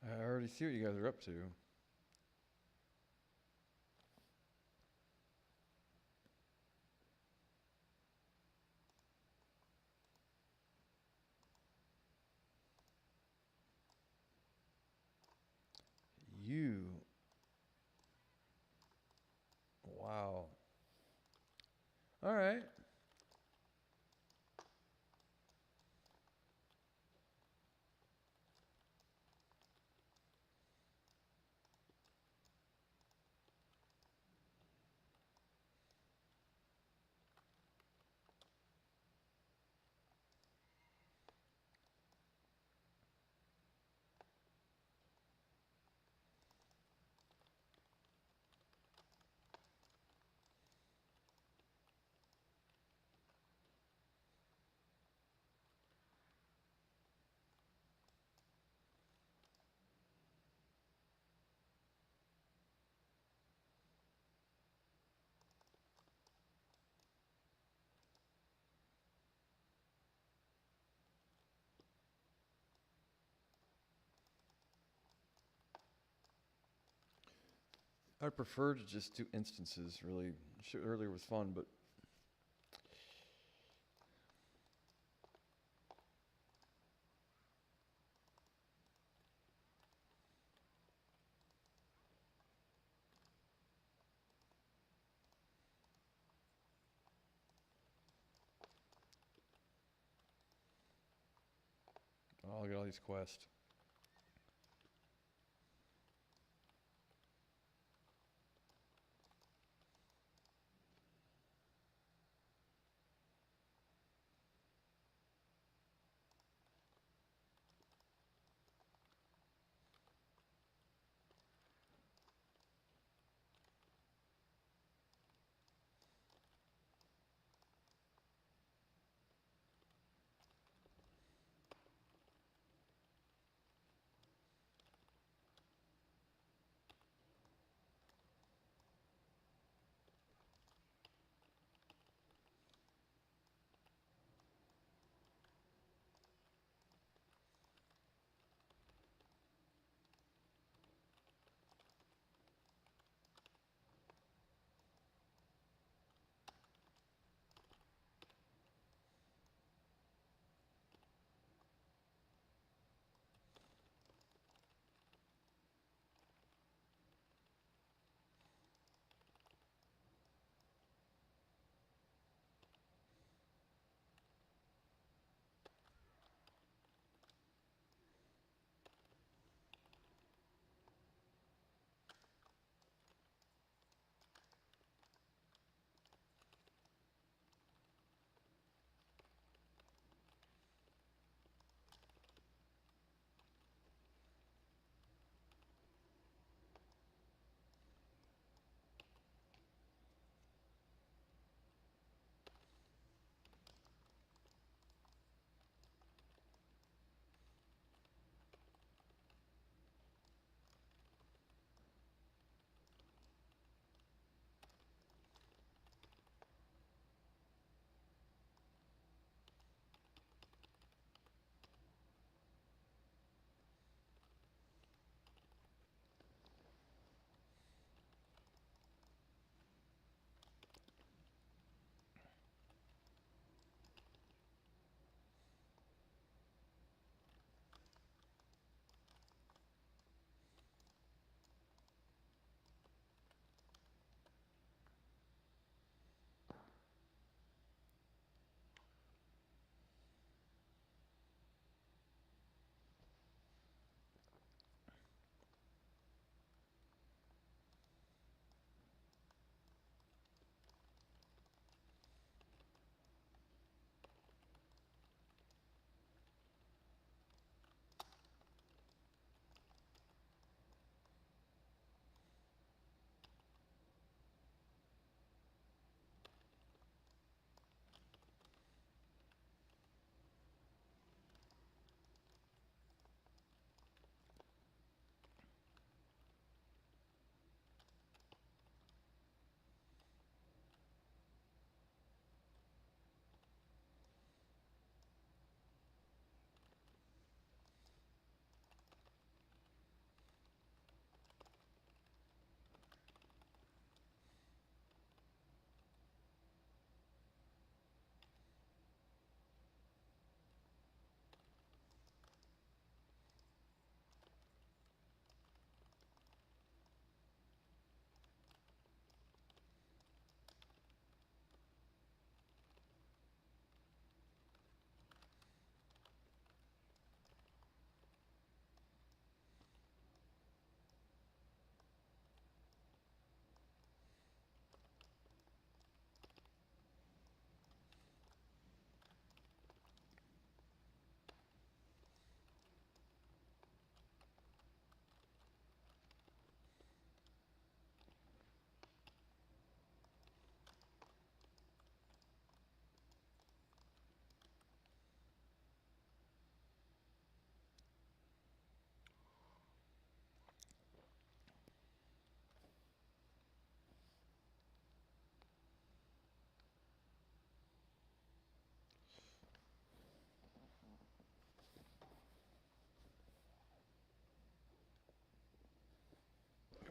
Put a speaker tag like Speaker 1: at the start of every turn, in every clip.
Speaker 1: I already see what you guys are up to. You. Wow. All right. I'd prefer to just do instances, really. Shoot earlier was fun, but oh, look at all these quests.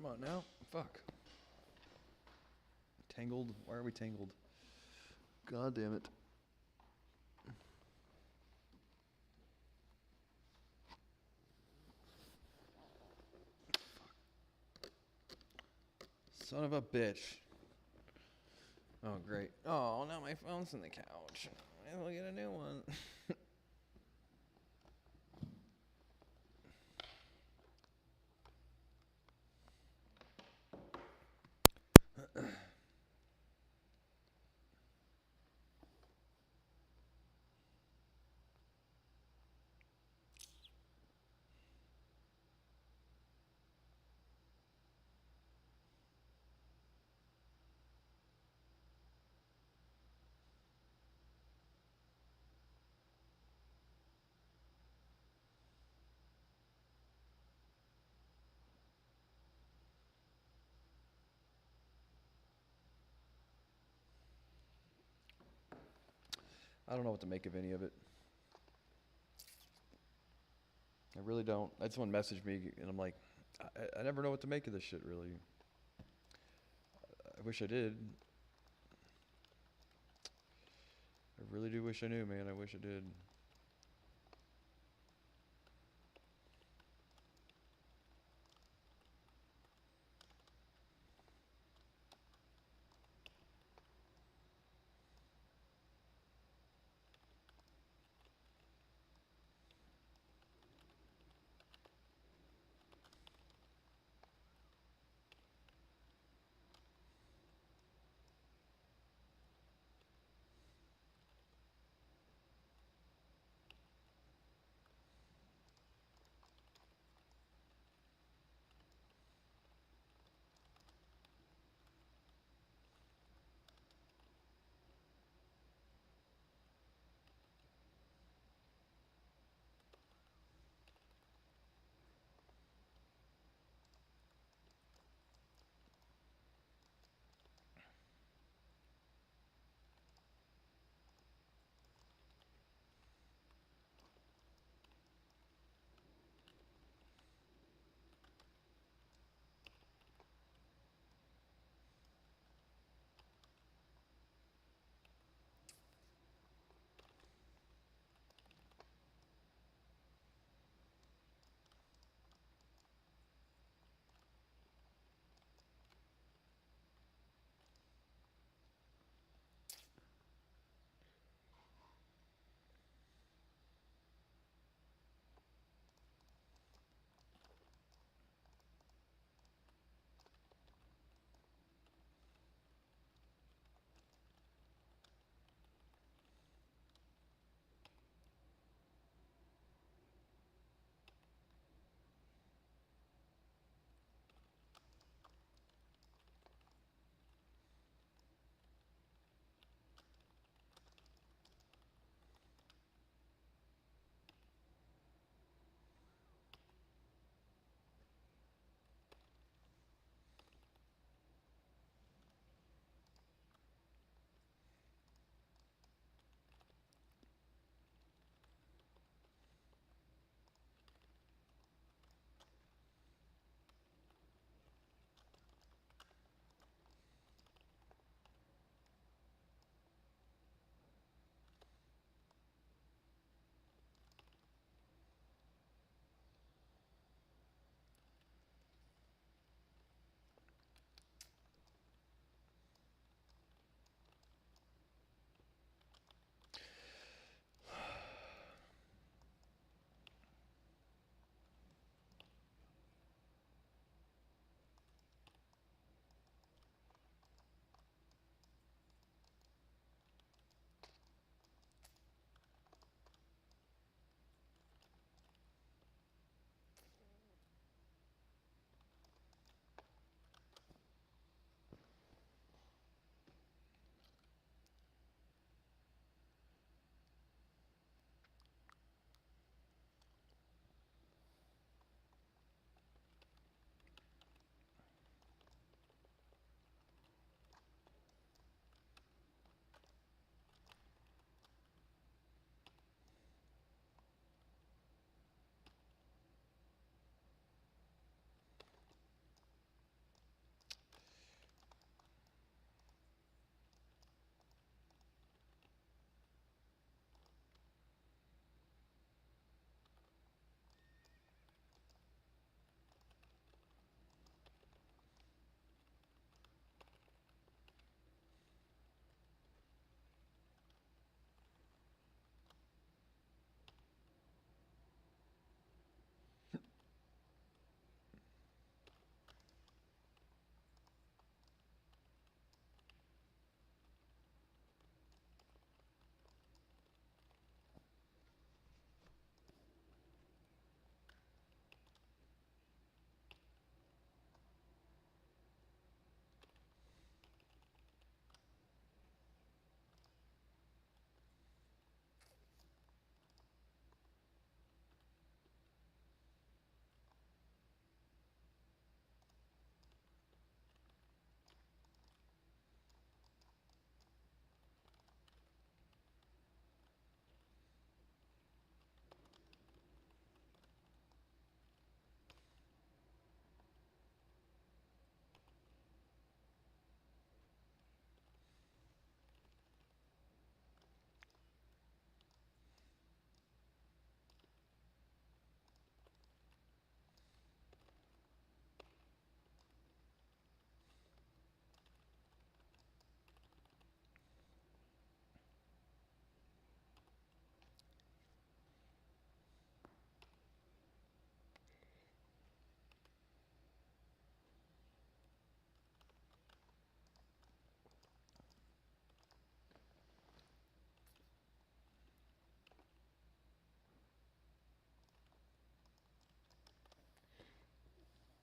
Speaker 1: Come on now. Fuck. Tangled? Why are we tangled? God damn it. Son of a bitch. Oh, great. Oh, now my phone's in the couch. Might as well get a new one. I don't know what to make of any of it. I really don't. Someone messaged me, and I'm like, I never know what to make of this shit, really. I wish I did. I really do wish I knew, man. I wish I did.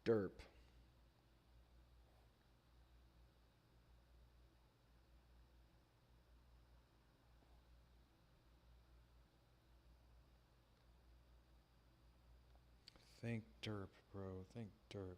Speaker 1: Derp. Think derp, bro. Think derp.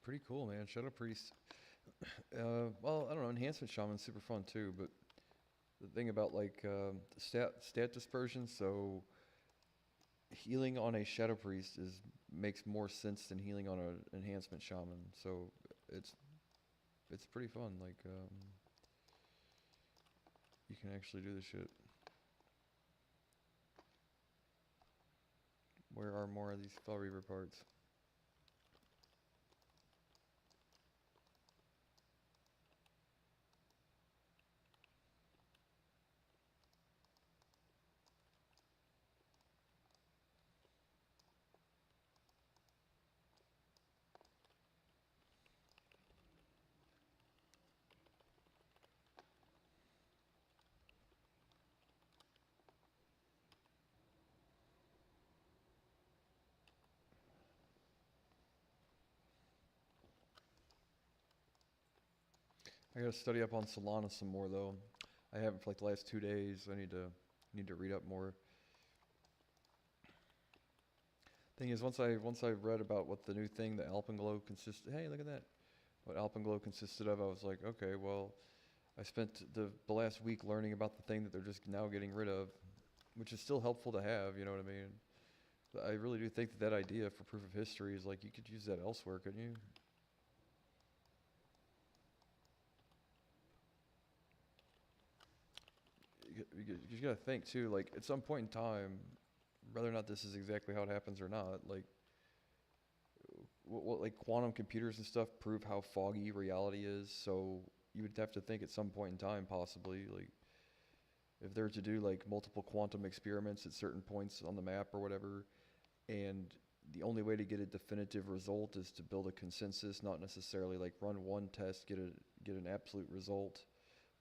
Speaker 1: Pretty cool, man. Shadow Priest. Well, I don't know. Enhancement Shaman's super fun too, but the thing about like stat dispersion, so healing on a Shadow Priest makes more sense than healing on an Enhancement Shaman. So it's it's pretty fun. Like you can actually do this shit. Where are more of these Fel Reaver parts? I gotta study up on Solana some more though. I haven't for like the last 2 days. I need to read up more. Thing is, once I read about what the new thing, the Alpenglow consisted. Hey, look at that! What Alpenglow consisted of, I was like, okay, well, I spent the last week learning about the thing that they're just now getting rid of, which is still helpful to have. You know what I mean? But I really do think that idea for proof of history is like you could use that elsewhere, couldn't you? You gotta think too. Like at some point in time, whether or not this is exactly how it happens or not, like what like quantum computers and stuff prove how foggy reality is. So you would have to think at some point in time, possibly, like if they're to do like multiple quantum experiments at certain points on the map or whatever, and the only way to get a definitive result is to build a consensus, not necessarily like run one test, get an absolute result,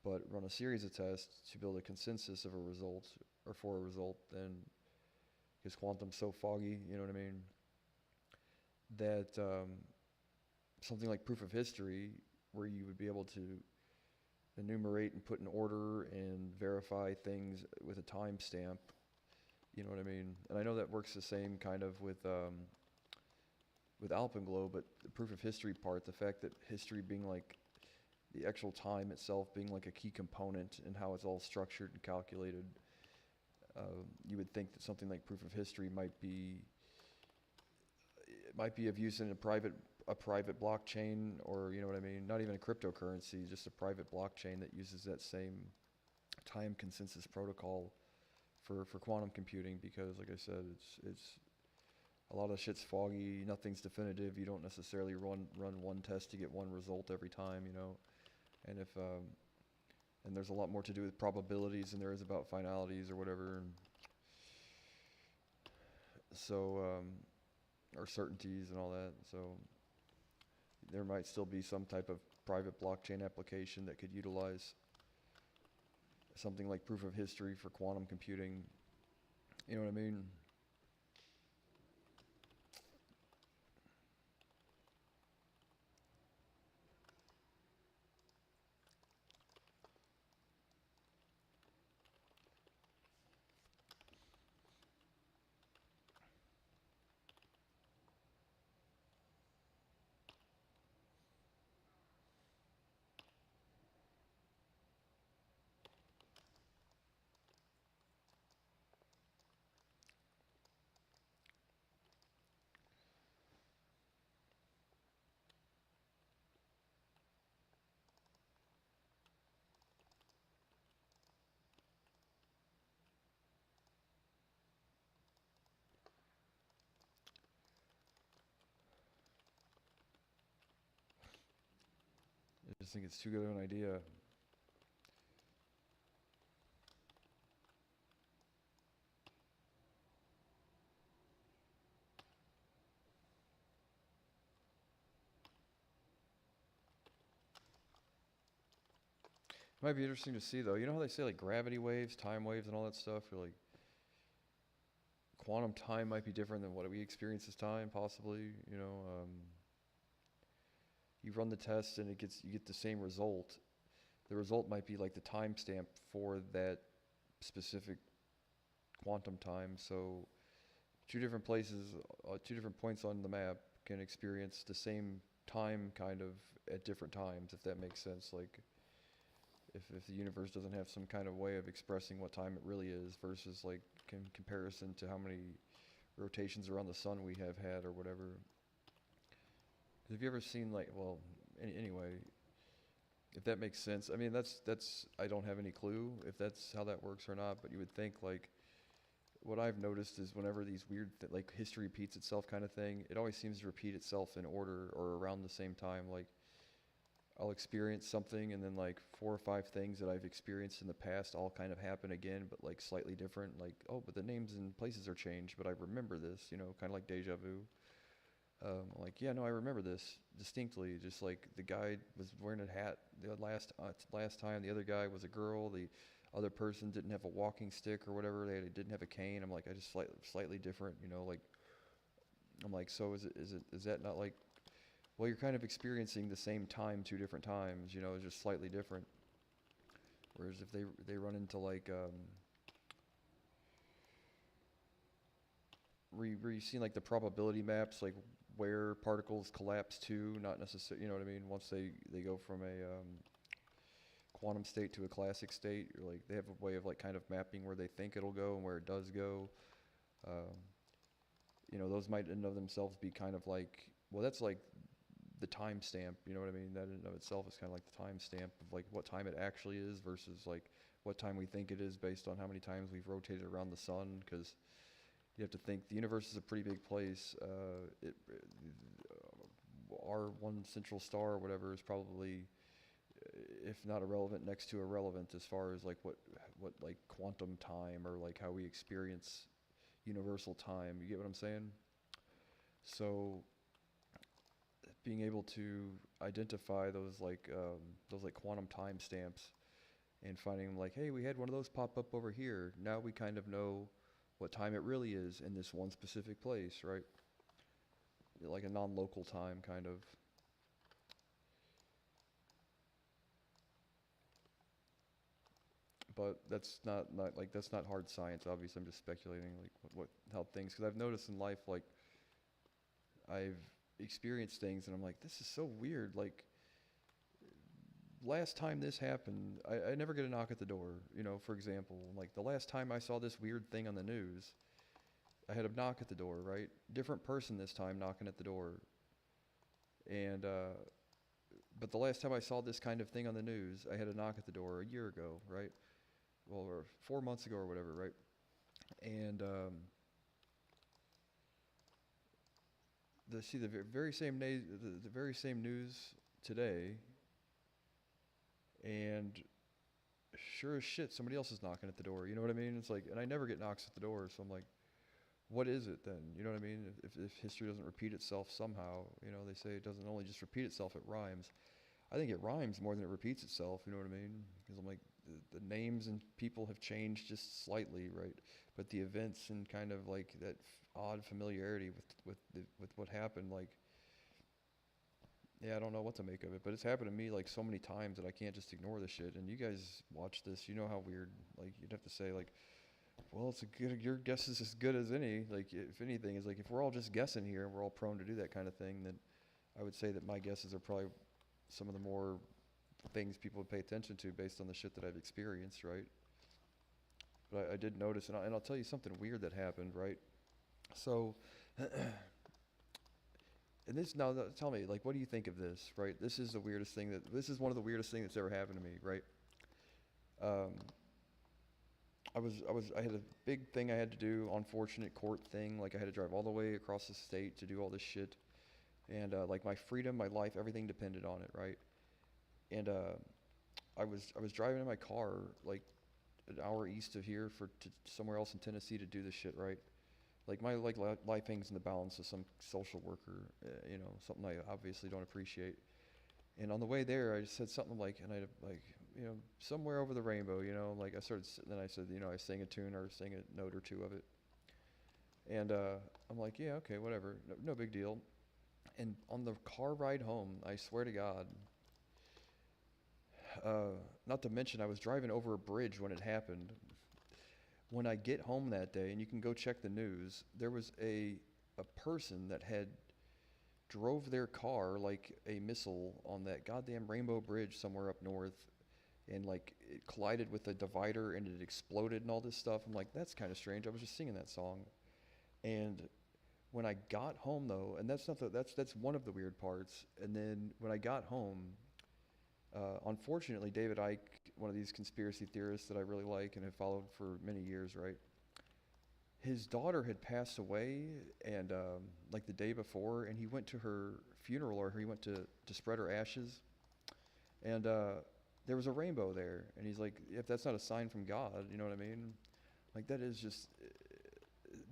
Speaker 1: but run a series of tests to build a consensus of a result or for a result. Then because quantum's so foggy, you know what I mean, that something like proof of history, where you would be able to enumerate and put in order and verify things with a timestamp, you know what I mean? And I know that works the same kind of with Alpenglow, but the proof of history part, the fact that history being like the actual time itself being like a key component in how it's all structured and calculated, you would think that something like proof of history might be of use in a private blockchain, or you know what I mean, not even a cryptocurrency, just a private blockchain that uses that same time consensus protocol for quantum computing, because like I said, it's a lot of shit's foggy, nothing's definitive, you don't necessarily run one test to get one result every time, you know. And if and there's a lot more to do with probabilities than there is about finalities or whatever, and so or certainties and all that. So there might still be some type of private blockchain application that could utilize something like proof of history for quantum computing. You know what I mean? just think it's too good of an idea. Might be interesting to see though. You know how they say like gravity waves, time waves, and all that stuff? Or like quantum time might be different than what we experience as time, possibly. You know, you run the test and you get the same result. The result might be like the timestamp for that specific quantum time. So two different places, two different points on the map can experience the same time kind of at different times, if that makes sense. Like if the universe doesn't have some kind of way of expressing what time it really is versus like in comparison to how many rotations around the sun we have had or whatever. Have you ever seen like, well, anyway, if that makes sense. I mean, that's I don't have any clue if that's how that works or not, but you would think like what I've noticed is whenever these weird like history repeats itself kind of thing, it always seems to repeat itself in order or around the same time. Like I'll experience something and then like 4 or 5 things that I've experienced in the past all kind of happen again, but like slightly different. Like, oh, but the names and places are changed, but I remember this, you know, kind of like deja vu. Like, yeah, no, I remember this distinctly. Just like the guy was wearing a hat the last time, the other guy was a girl, the other person didn't have a walking stick or whatever, they didn't have a cane. I'm like, I just slightly different, you know, like, I'm like, so is that not like, well, you're kind of experiencing the same time 2 different times, you know, it's just slightly different. Whereas if they run into like, where you've seen like the probability maps, like where particles collapse to, not necessarily, you know what I mean? Once they go from a quantum state to a classic state, or like they have a way of like kind of mapping where they think it'll go and where it does go. You know, those might in and of themselves be kind of like, well, that's like the timestamp, you know what I mean? That in and of itself is kind of like the timestamp of like what time it actually is versus like what time we think it is based on how many times we've rotated around the sun, because you have to think the universe is a pretty big place. Our one central star or whatever is probably, if not irrelevant, next to irrelevant as far as like what like quantum time or like how we experience universal time. You get what I'm saying? So being able to identify those like quantum time stamps and finding like, hey, we had one of those pop up over here. Now we kind of know what time it really is in this one specific place, right? Like a non-local time kind of. But that's not like that's not hard science. Obviously, I'm just speculating like what how things, because I've noticed in life like I've experienced things and I'm like, this is so weird. Like last time this happened, I never get a knock at the door, you know, for example. Like the last time I saw this weird thing on the news, I had a knock at the door, right? Different person this time knocking at the door. And, but the last time I saw this kind of thing on the news, I had a knock at the door a year ago, right? Well, or 4 months ago or whatever, right? And, the very same the very same news today, and sure as shit, somebody else is knocking at the door. You know what I mean? It's like, and I never get knocks at the door, so I'm like, what is it then? You know what I mean? If history doesn't repeat itself somehow, you know, they say it doesn't only just repeat itself, it rhymes. I think it rhymes more than it repeats itself, you know what I mean? Because I'm like, the names and people have changed just slightly, right? But the events and kind of like that odd familiarity with what happened, like, yeah, I don't know what to make of it, but it's happened to me like so many times that I can't just ignore the shit. And you guys watch this, you know how weird, like, you'd have to say like, well, it's your guess is as good as any. Like, if anything, is like, if we're all just guessing here and we're all prone to do that kind of thing, then I would say that my guesses are probably some of the more things people would pay attention to based on the shit that I've experienced, right? But I did notice, and I'll tell you something weird that happened, right? So, and this, now tell me, like, what do you think of this, right? This is one of the weirdest things that's ever happened to me, right? I had a big thing I had to do, unfortunate court thing. Like I had to drive all the way across the state to do all this shit. And like my freedom, my life, everything depended on it, right? and I was driving in my car like an hour east of here to somewhere else in Tennessee to do this shit, right? Like my life hangs in the balance of some social worker, something I obviously don't appreciate. And on the way there, I said something like, and I like, somewhere over the rainbow, like then I said, I sang a tune or sang a note or two of it. And I'm like, yeah, okay, whatever, no big deal. And on the car ride home, I swear to God, not to mention I was driving over a bridge when it happened. When I get home that day, and you can go check the news, there was a person that had drove their car like a missile on that goddamn Rainbow Bridge somewhere up north, and like it collided with a divider and it exploded and all this stuff. I'm like, that's kind of strange. I was just singing that song, and when I got home though, and that's one of the weird parts. And then when I got home, unfortunately, David Icke, one of these conspiracy theorists that I really like and have followed for many years, right? His daughter had passed away, and like the day before, and he went to her funeral, or he went to spread her ashes, and there was a rainbow there, and he's like, if that's not a sign from God, you know what I mean? Like that is just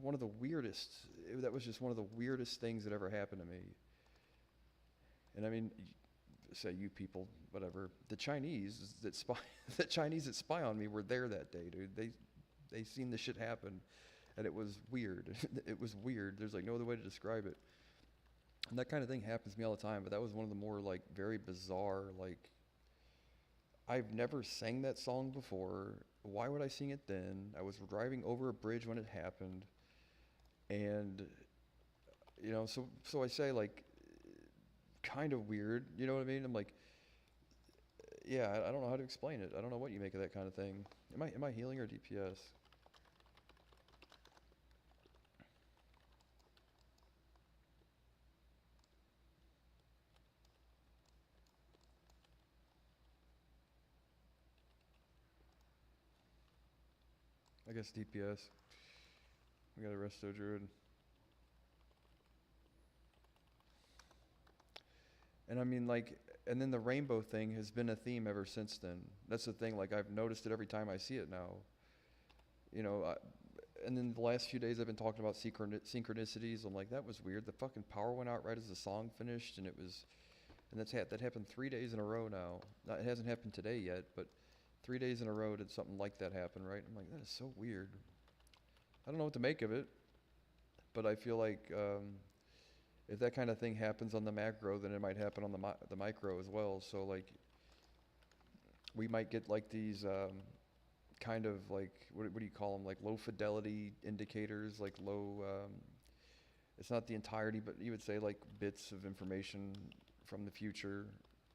Speaker 1: one of the weirdest. That was just one of the weirdest things that ever happened to me. And I mean, say you people, whatever. The Chinese that spy, the Chinese that spy on me were there that day, dude. They seen this shit happen, and it was weird. It was weird. There's like no other way to describe it. And that kind of thing happens to me all the time. But that was one of the more like very bizarre. Like I've never sang that song before. Why would I sing it then? I was driving over a bridge when it happened, and so I say like kind of weird, you know what I mean? I'm like, yeah, I don't know how to explain it. I don't know what you make of that kind of thing. Am I healing or DPS? I guess DPS. We got a resto druid. And I mean, like, and then the rainbow thing has been a theme ever since then. That's the thing. Like, I've noticed it every time I see it now. You know, I, and then the last few days I've been talking about synchronicities. I'm like, that was weird. The fucking power went out right as the song finished, and that happened 3 days in a row now. It hasn't happened today yet, but 3 days in a row did something like that happen, right? I'm like, that is so weird. I don't know what to make of it, but I feel like if that kind of thing happens on the macro, then it might happen on the micro as well. So like, we might get like these kind of like what do you call them? Like low fidelity indicators, like low. It's not the entirety, but you would say like bits of information from the future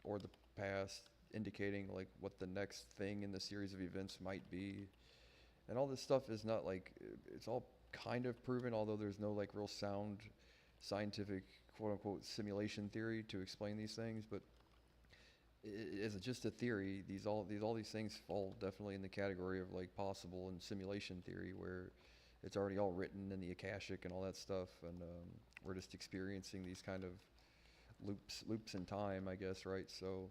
Speaker 1: or the past, indicating like what the next thing in the series of events might be. And all this stuff is not like, it's all kind of proven, although there's no like real sound scientific quote unquote simulation theory to explain these things. But as just a theory, all these things fall definitely in the category of like possible and simulation theory, where it's already all written in the Akashic and all that stuff, and we're just experiencing these kind of loops in time, I guess, right? So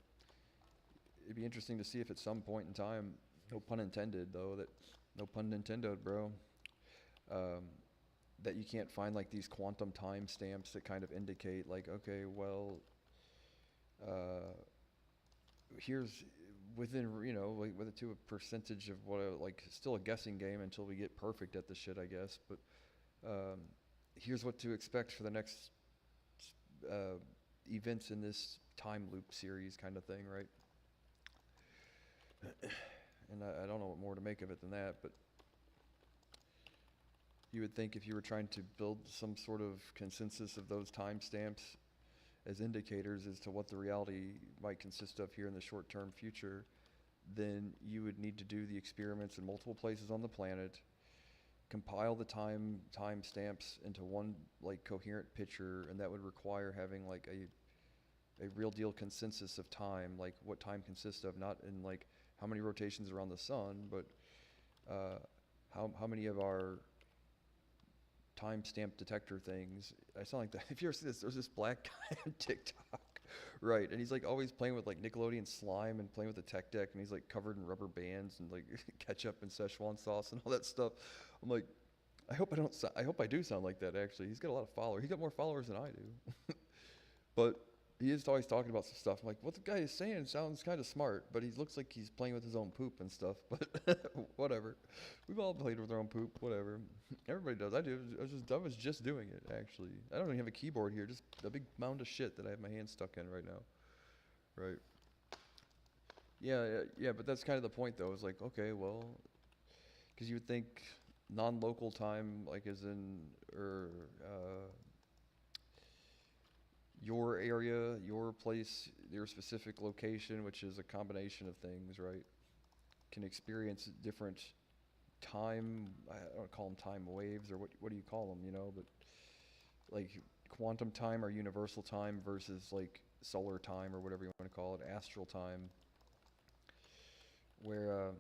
Speaker 1: it'd be interesting to see if at some point in time, no pun intended though, no pun intended, bro, that you can't find like these quantum time stamps that kind of indicate like, okay, well, here's within, like with it to a percentage of what, like still a guessing game until we get perfect at the shit, I guess. But here's what to expect for the next events in this time loop series kind of thing, right? And I don't know what more to make of it than that, but you would think if you were trying to build some sort of consensus of those timestamps as indicators as to what the reality might consist of here in the short-term future, then you would need to do the experiments in multiple places on the planet, compile the timestamps into one like coherent picture, and that would require having like a real deal consensus of time, like what time consists of, not in like how many rotations around the sun, but how many of our timestamp detector things. I sound like that. If you ever see this, there's this black guy on TikTok Right, and he's like always playing with like Nickelodeon slime and playing with the tech deck, and he's like covered in rubber bands and like ketchup and Szechuan sauce and all that stuff. I'm like, I hope I don't. I hope I do sound like that. Actually, he's got a lot of followers. He's got more followers than I do. But he is always talking about some stuff. I'm like, what the guy is saying sounds kind of smart, but he looks like he's playing with his own poop and stuff. But whatever. We've all played with our own poop. Whatever. Everybody does. I do. I was just doing it actually. I don't even have a keyboard here. Just a big mound of shit that I have my hand stuck in right now. Right. Yeah, yeah, yeah. But that's kind of the point, though. It's like, okay, well, because you would think non-local time, like as in, or your area, your place, your specific location, which is a combination of things, right? Can experience different time. I don't call them time waves, or what do you call them? You know, but like quantum time or universal time versus like solar time or whatever you want to call it, astral time, where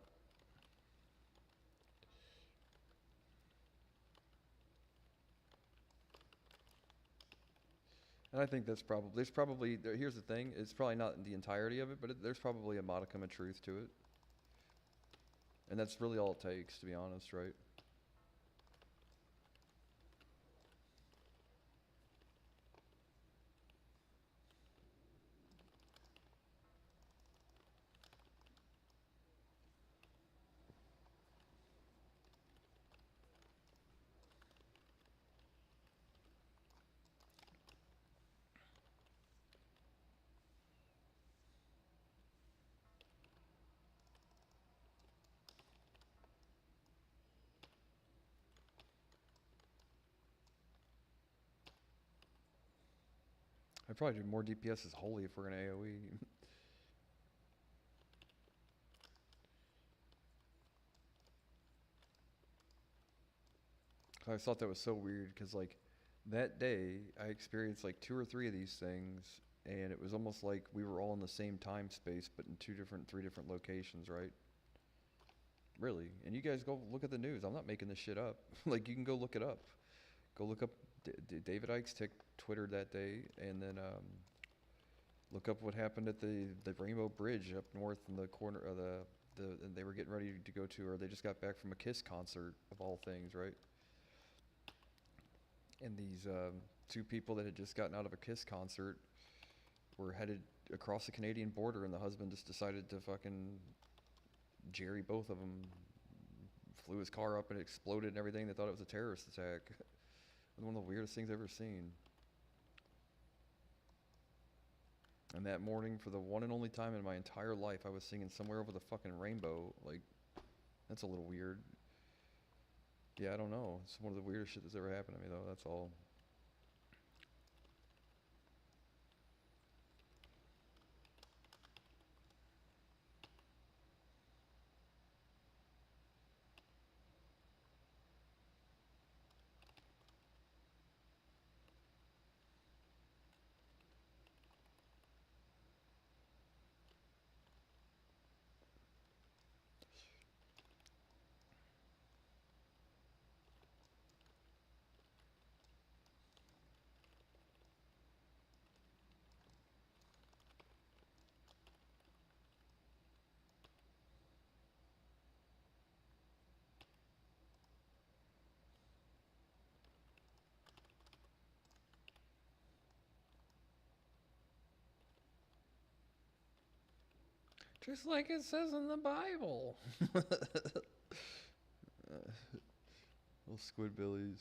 Speaker 1: and I think that's probably here's the thing, it's probably not the entirety of it, but there's probably a modicum of truth to it, and that's really all it takes, to be honest, right? I'd probably do more DPS as holy if we're gonna AoE. I thought that was so weird because like that day I experienced like two or three of these things, and it was almost like we were all in the same time space, but in three different locations, right? Really. And you guys go look at the news. I'm not making this shit up. Like you can go look it up. Go look up David Icke's Twitter that day, and then look up what happened at the Rainbow Bridge up north in the corner of and they were getting ready to go to, or they just got back from a Kiss concert of all things, right? And these two people that had just gotten out of a Kiss concert were headed across the Canadian border, and the husband just decided to fucking jerry both of them. Flew his car up and it exploded and everything. They thought it was a terrorist attack. One of the weirdest things I've ever seen. And that morning, for the one and only time in my entire life, I was singing Somewhere Over the Fucking Rainbow. Like, that's a little weird. Yeah, I don't know. It's one of the weirdest shit that's ever happened to me, though. That's all. Just like it says in the Bible. Little squidbillies.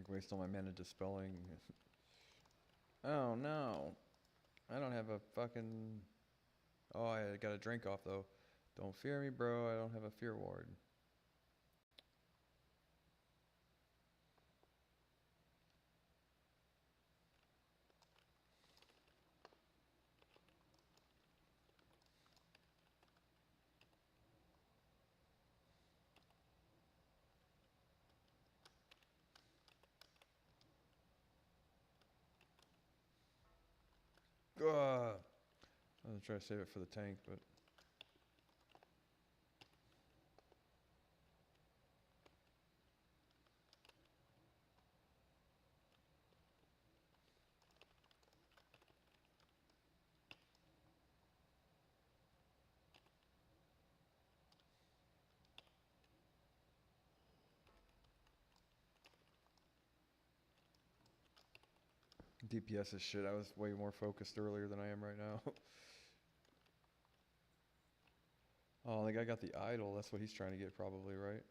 Speaker 1: Like waste all my mana dispelling. Oh no. I don't have a fucking... Oh, I got a drink off though. Don't fear me, bro. I don't have a fear ward. Ugh. I'm gonna try to save it for the tank, but... DPS is shit. I was way more focused earlier than I am right now. Oh, the guy got the idol. That's what he's trying to get probably, right?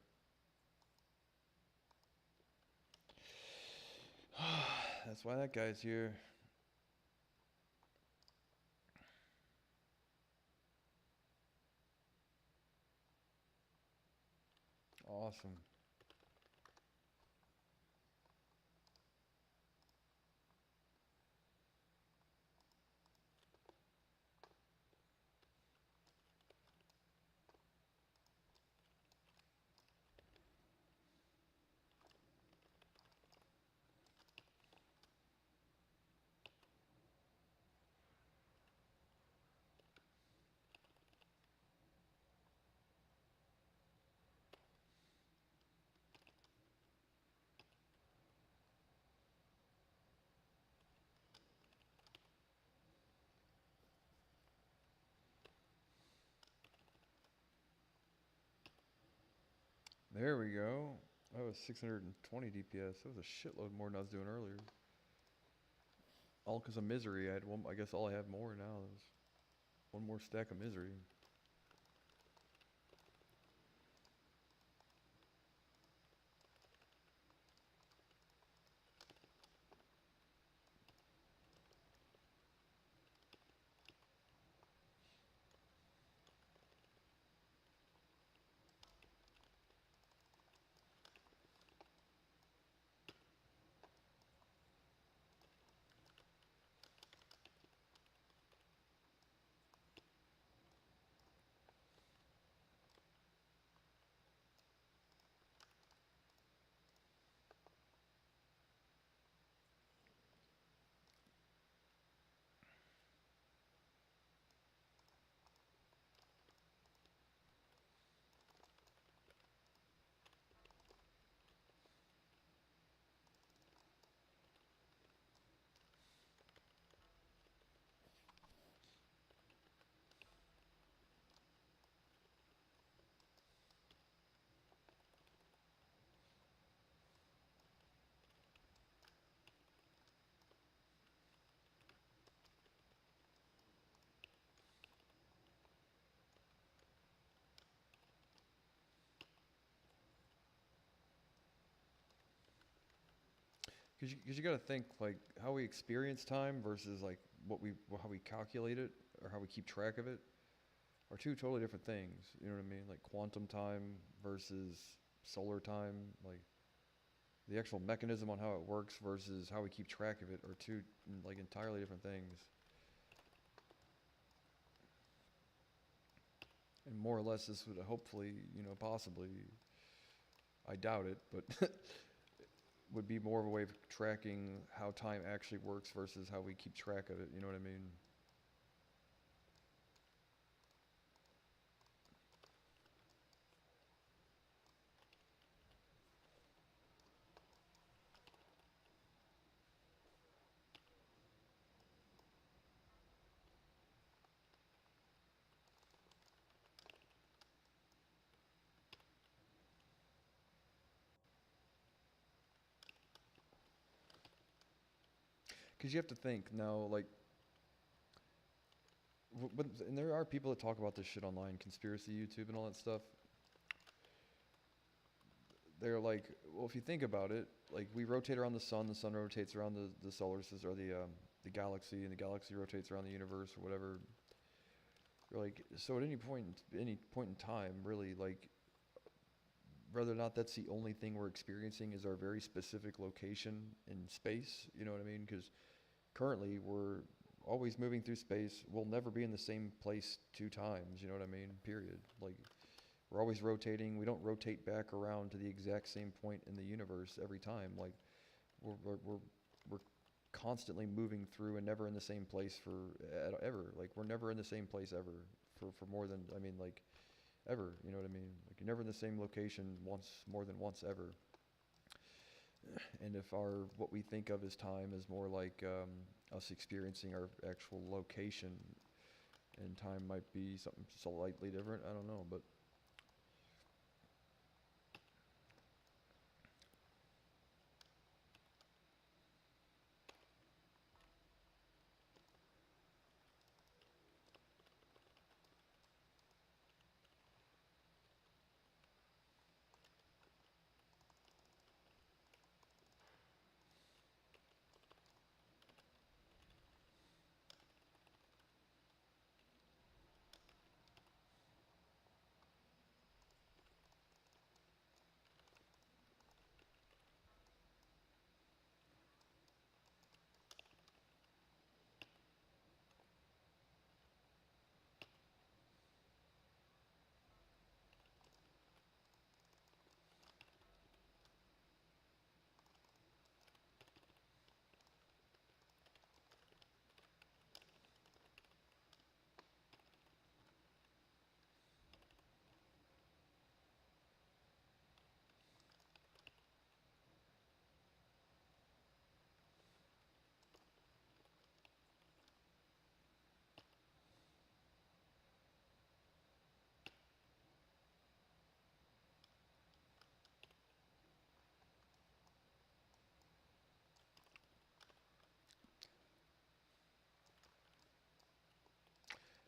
Speaker 1: That's why that guy's here. Awesome. There we go. That was 620 DPS. That was a shitload more than I was doing earlier. All because of misery. I had one. I guess all I have more now is one more stack of misery. Because you got to think like how we experience time versus like how we calculate it or how we keep track of it are two totally different things. You know what I mean? Like quantum time versus solar time. Like the actual mechanism on how it works versus how we keep track of it are two like entirely different things. And more or less this would hopefully, possibly, I doubt it, but would be more of a way of tracking how time actually works versus how we keep track of it. You know what I mean? Because you have to think now, like, and there are people that talk about this shit online, conspiracy YouTube and all that stuff. they're like, well, if you think about it, like we rotate around the sun rotates around the solar system or the galaxy, and the galaxy rotates around the universe or whatever. You're like, so at any point in time, really, like, whether or not that's the only thing we're experiencing is our very specific location in space. You know what I mean? Because currently we're always moving through space. We'll never be in the same place two times. You know what I mean? Period. Like, we're always rotating. We don't rotate back around to the exact same point in the universe every time. Like, we're constantly moving through and never in the same place ever. Like, we're never in the same place ever for more than, I mean, like, ever. You know what I mean? Like, you're never in the same location more than once ever. And if what we think of as time is more like us experiencing our actual location, and time might be something slightly different. I don't know, but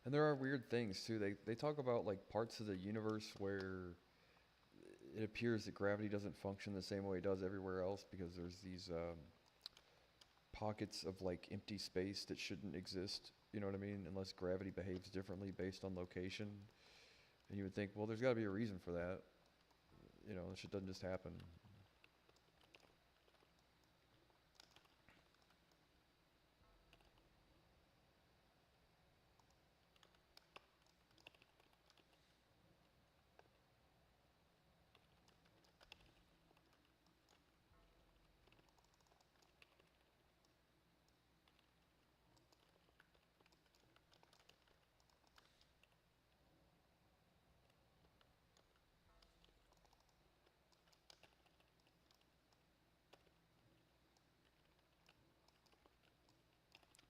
Speaker 1: and there are weird things too. They talk about like parts of the universe where it appears that gravity doesn't function the same way it does everywhere else because there's these pockets of like empty space that shouldn't exist. You know what I mean? Unless gravity behaves differently based on location. And you would think, well, there's got to be a reason for that. You know, this shit doesn't just happen.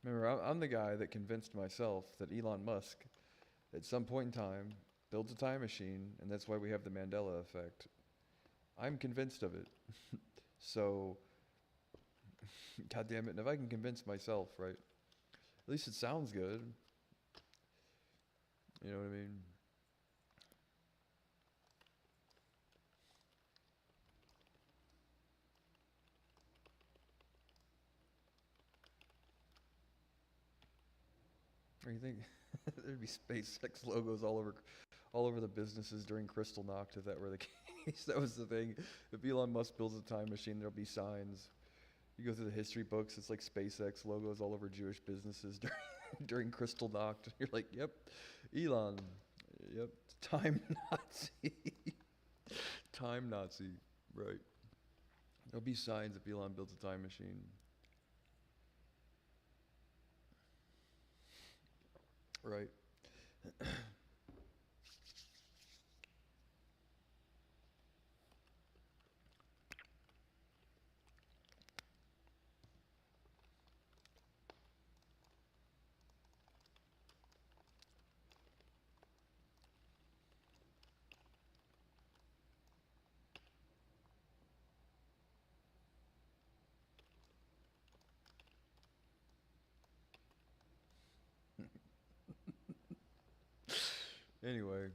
Speaker 1: Remember, I'm the guy that convinced myself that Elon Musk, at some point in time, builds a time machine, and that's why we have the Mandela effect. I'm convinced of it. So, God damn it, and if I can convince myself, right, at least it sounds good. You know what I mean? Or you think there'd be SpaceX logos all over the businesses during Crystal Knocked if that were the case. That was the thing. If Elon Musk builds a time machine, there'll be signs. You go through the history books, it's like SpaceX logos all over Jewish businesses during Crystal Knocked. You're like, yep, Elon, yep, time Nazi, time Nazi, right? There'll be signs if Elon builds a time machine. Right. Anyway,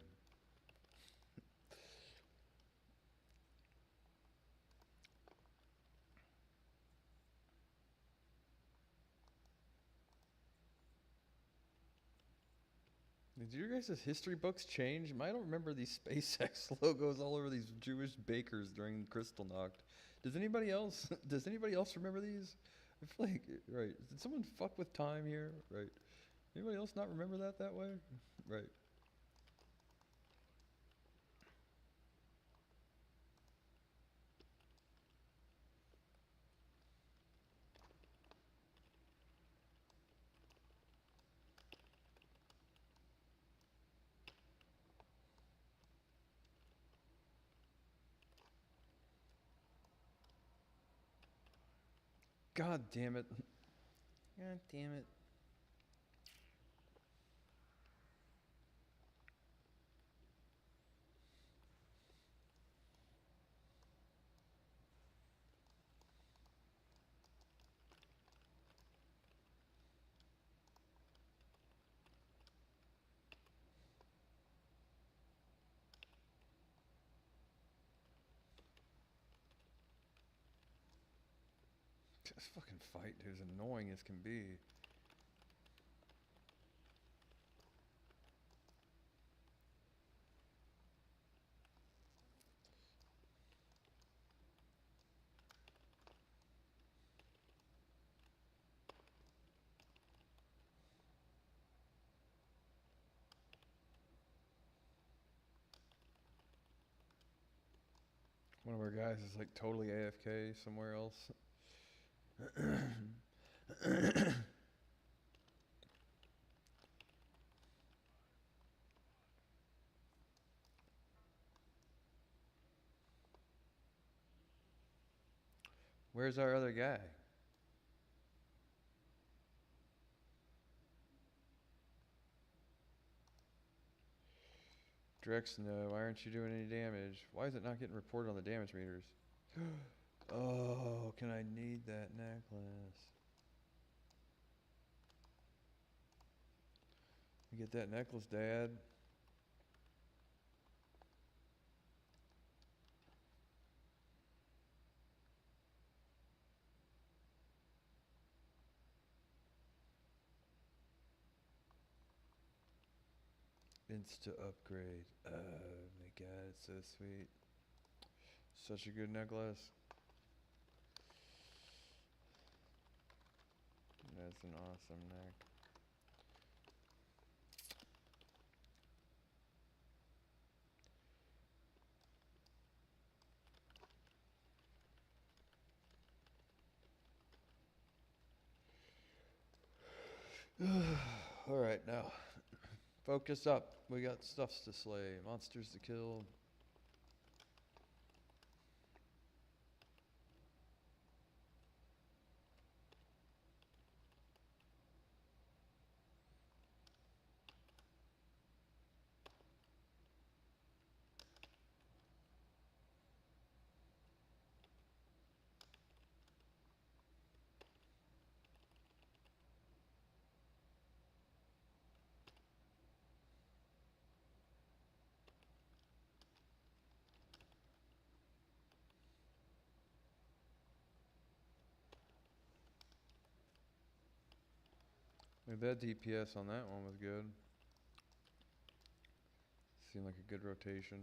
Speaker 1: Did your guys' history books change? I don't remember these SpaceX logos all over these Jewish bakers during Kristallnacht. Does anybody else? Does anybody else remember these? I feel like right. Did someone fuck with time here? Right. Anybody else not remember that way? Right. God damn it. God damn it. This fucking fight is annoying as can be. One of our guys is like totally AFK somewhere else. Where's our other guy? Drex, no. Why aren't you doing any damage? Why is it not getting reported on the damage meters? Oh, can I need that necklace? Get that necklace, Dad. Insta upgrade. Oh my god, it's so sweet. Such a good necklace. That's an awesome neck. Alright, now. Focus up. We got stuffs to slay, monsters to kill. That DPS on that one was good. Seemed like a good rotation.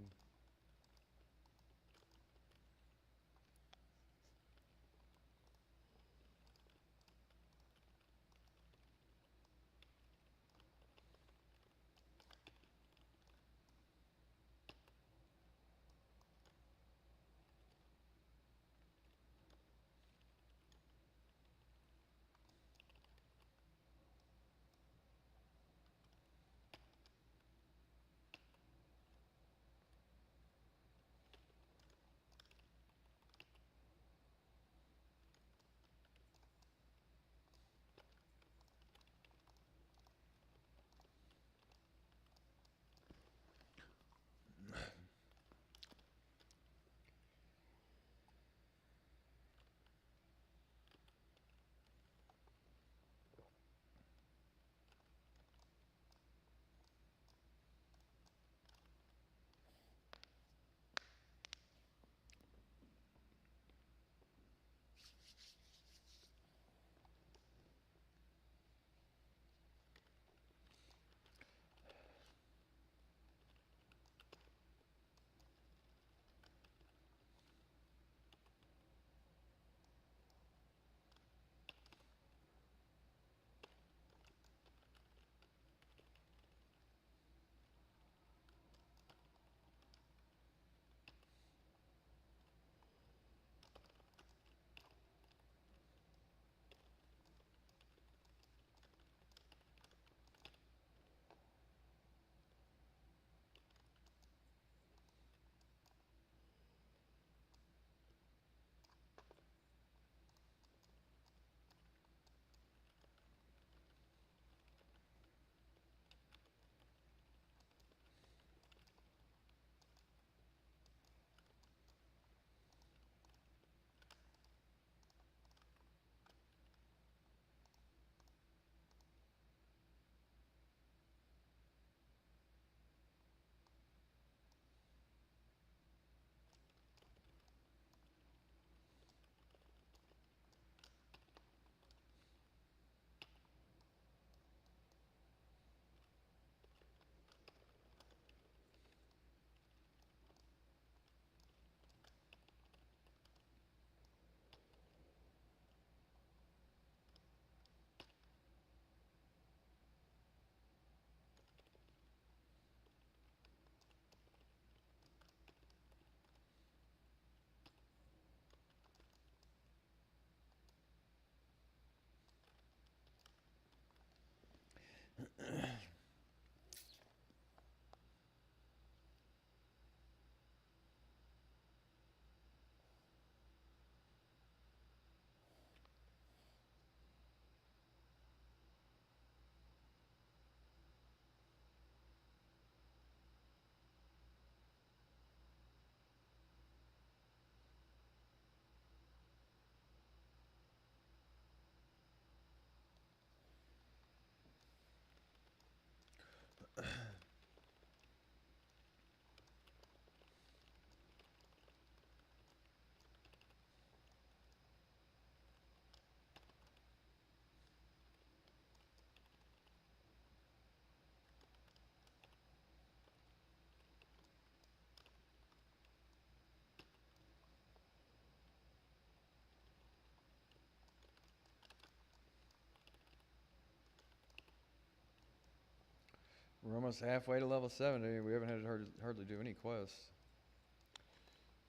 Speaker 1: We're almost halfway to level 70. We haven't had to hardly do any quests.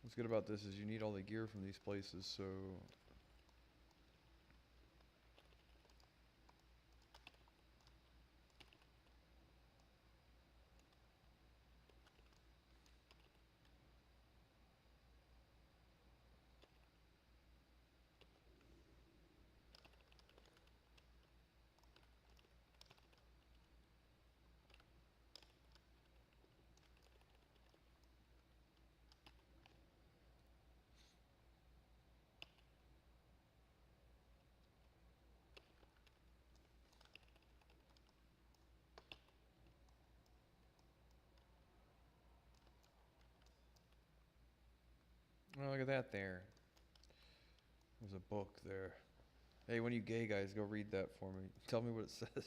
Speaker 1: What's good about this is you need all the gear from these places, so... Oh, look at that there. There's a book there. Hey, when you gay guys, go read that for me. Tell me what it says.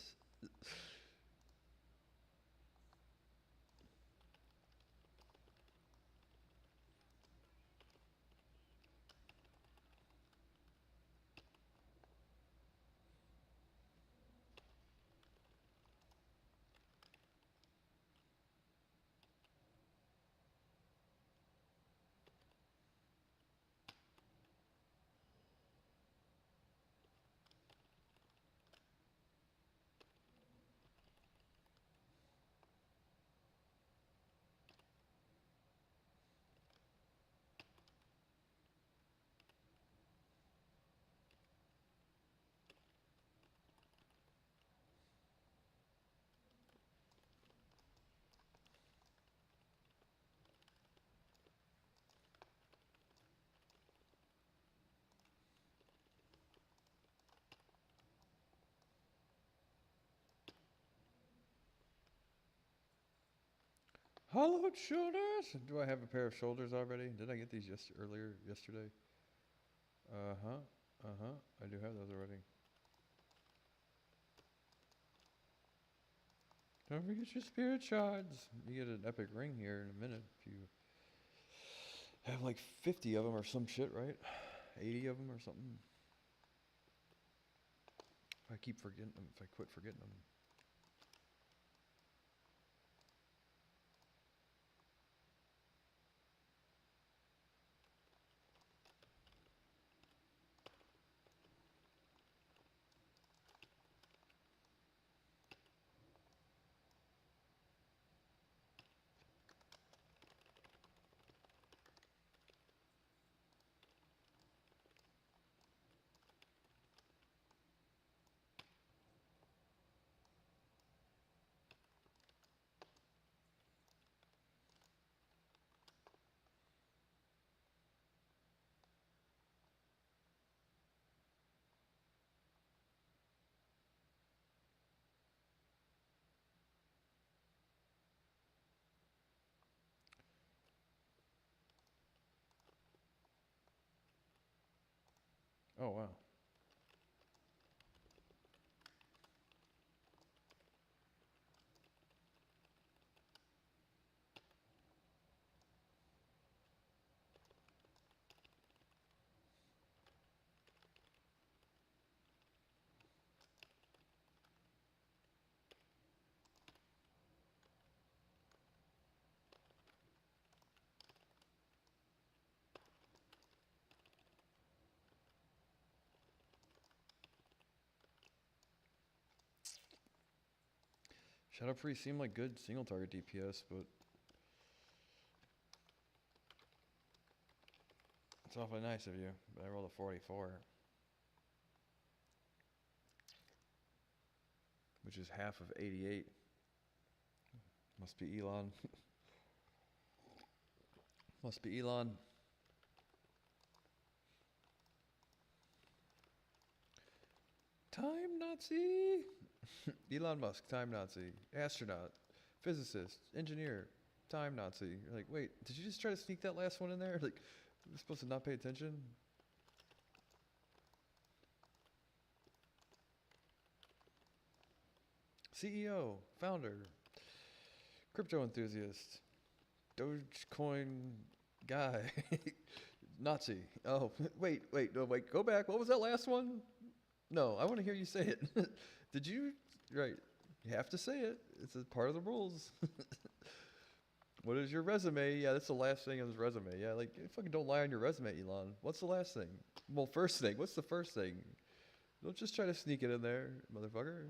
Speaker 1: Hollowed shoulders? Do I have a pair of shoulders already? Did I get these earlier yesterday? I do have those already. Don't forget your spirit shards. You get an epic ring here in a minute if you have like 50 of them or some shit, right? 80 of them or something. If I keep forgetting them, if I quit forgetting them. Oh, wow. Shadow Priest seemed like good single target DPS, but it's awfully nice of you. But I rolled a 44, which is half of 88. Must be Elon. Must be Elon. Time Nazi! Elon Musk, time Nazi. Astronaut, physicist, engineer, time Nazi. You're like, wait, did you just try to sneak that last one in there? Like, we're supposed to not pay attention? CEO, founder, crypto enthusiast, Dogecoin guy, Nazi. Oh, wait, no, wait, go back. What was that last one? No, I want to hear you say it. Did you? Right. You have to say it. It's a part of the rules. What is your resume? Yeah, that's the last thing on his resume. Yeah, like, fucking don't lie on your resume, Elon. What's the last thing? Well, first thing. What's the first thing? Don't just try to sneak it in there, motherfucker.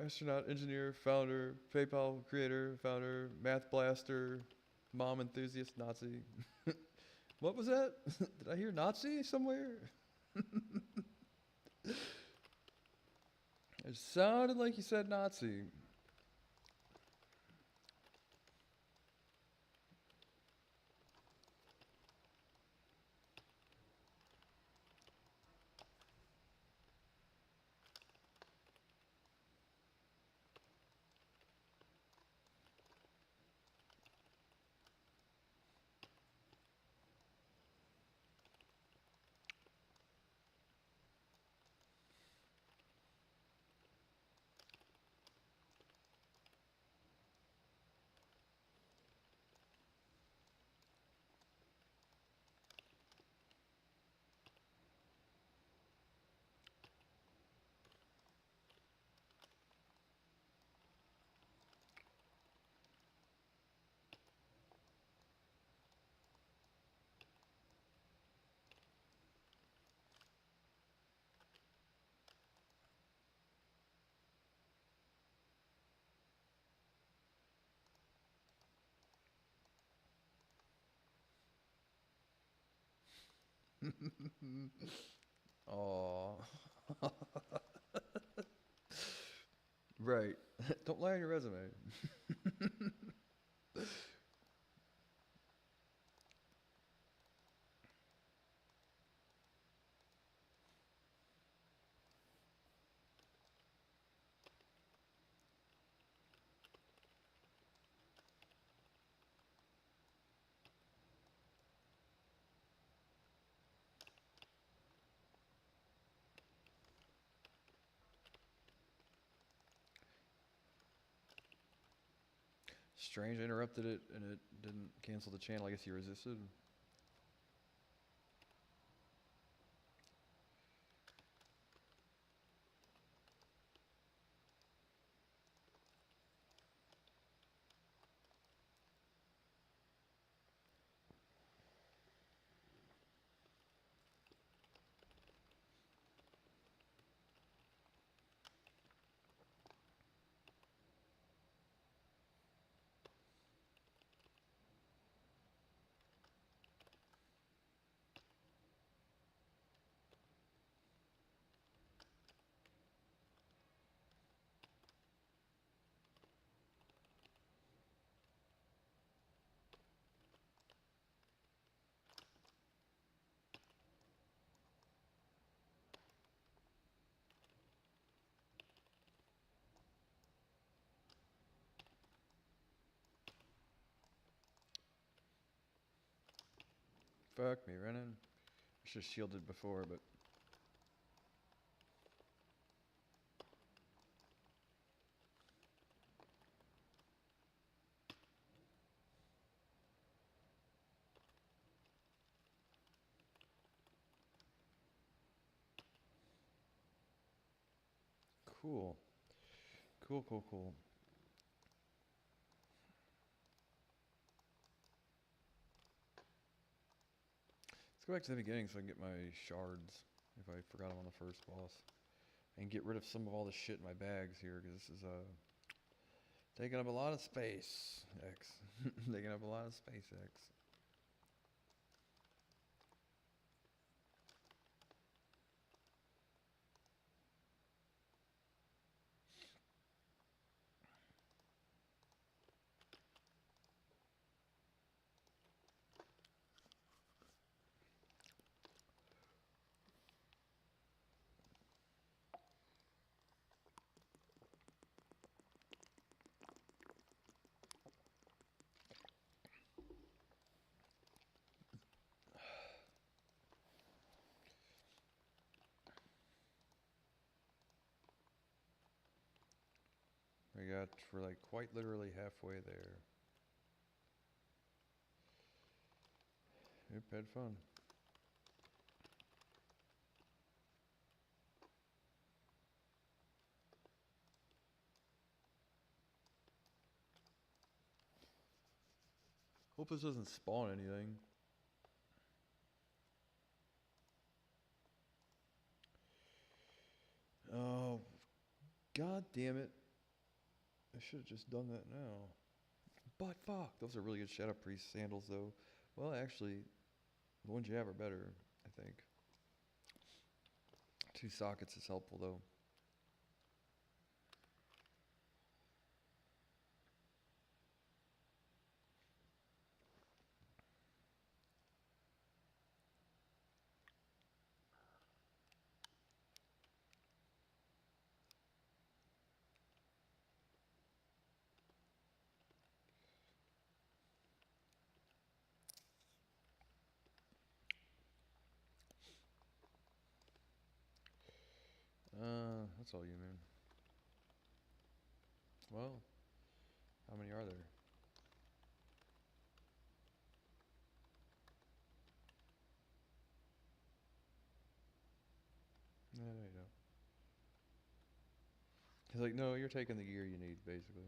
Speaker 1: Astronaut, engineer, founder, PayPal creator, founder, math blaster, mom enthusiast, Nazi. What was that? Did I hear Nazi somewhere? It sounded like you said Nazi. Oh. Right. Don't lie on your resume. Strange, I interrupted it and it didn't cancel the channel. I guess you resisted. Fuck me, Renan. I should have shielded before, but cool. Cool, cool, cool. Let's go back to the beginning so I can get my shards if I forgot them on the first boss. And get rid of some of all the shit in my bags here because this is taking up a lot of space, X. Taking up a lot of space, X. We're like quite literally halfway there. Yep, had fun. Hope this doesn't spawn anything. Oh, god damn it. I should have just done that now. But fuck, those are really good Shadow Priest sandals though. Well, actually, the ones you have are better, I think. 2 sockets is helpful though. That's all you, man. Well, how many are there? No, you don't. He's like, no, you're taking the gear you need, basically.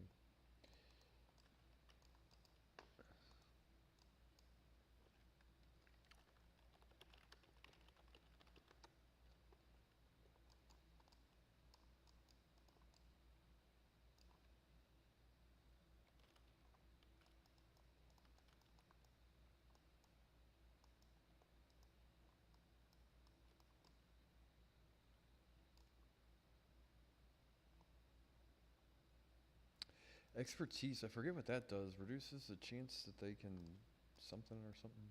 Speaker 1: Expertise, I forget what that does. Reduces the chance that they can something or something.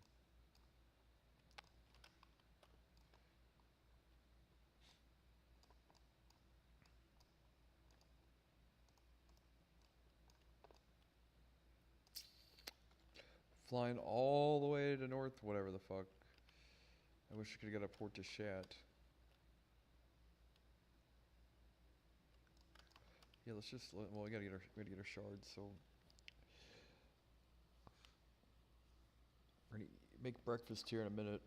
Speaker 1: Flying all the way to north, whatever the fuck. I wish I could get a port to Shat. Yeah, let's just, well, we gotta get our shards, so. We're gonna make breakfast here in a minute.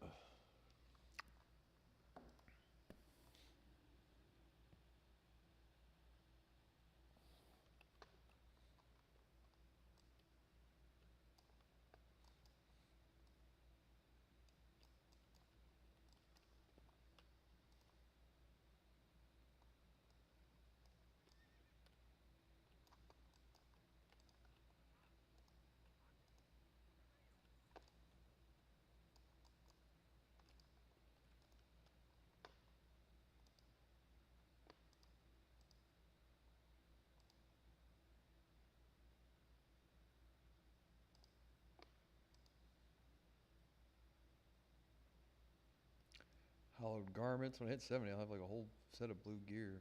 Speaker 1: Hallowed garments. When I hit 70, I'll have like a whole set of blue gear.